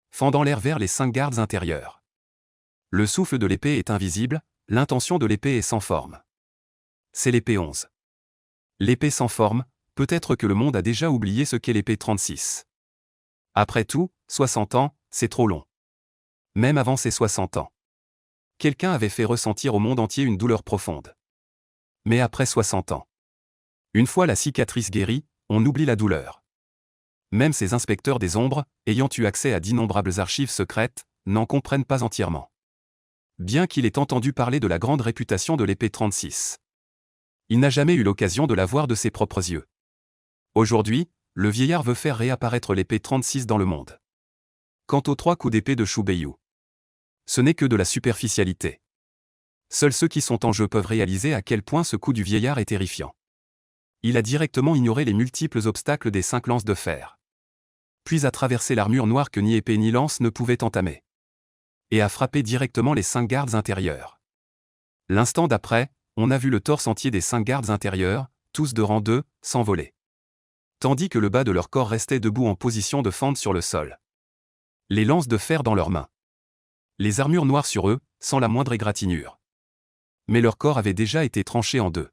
fendant l'air vers les 5 gardes intérieurs. Le souffle de l'épée est invisible, l'intention de l'épée est sans forme. C'est l'épée 11. L'épée sans forme, peut-être que le monde a déjà oublié ce qu'est l'épée 36. Après tout, 60 ans, c'est trop long. Même avant ces 60 ans. Quelqu'un avait fait ressentir au monde entier une douleur profonde. Mais après 60 ans. Une fois la cicatrice guérie, on oublie la douleur. Même ces inspecteurs des ombres, ayant eu accès à d'innombrables archives secrètes, n'en comprennent pas entièrement. Bien qu'il ait entendu parler de la grande réputation de l'épée 36. Il n'a jamais eu l'occasion de la voir de ses propres yeux. Aujourd'hui, le vieillard veut faire réapparaître l'épée 36 dans le monde. Quant aux 3 coups d'épée de Shu Beiyu, ce n'est que de la superficialité. Seuls ceux qui sont en jeu peuvent réaliser à quel point ce coup du vieillard est terrifiant. Il a directement ignoré les multiples obstacles des 5 lances de fer. Puis a traversé l'armure noire que ni épée ni lance ne pouvaient entamer. Et a frappé directement les 5 gardes intérieurs. L'instant d'après, on a vu le torse entier des 5 gardes intérieurs, tous de rang 2, s'envoler. Tandis que le bas de leur corps restait debout en position de fente sur le sol. Les lances de fer dans leurs mains. Les armures noires sur eux, sans la moindre égratignure. Mais leur corps avait déjà été tranché en 2.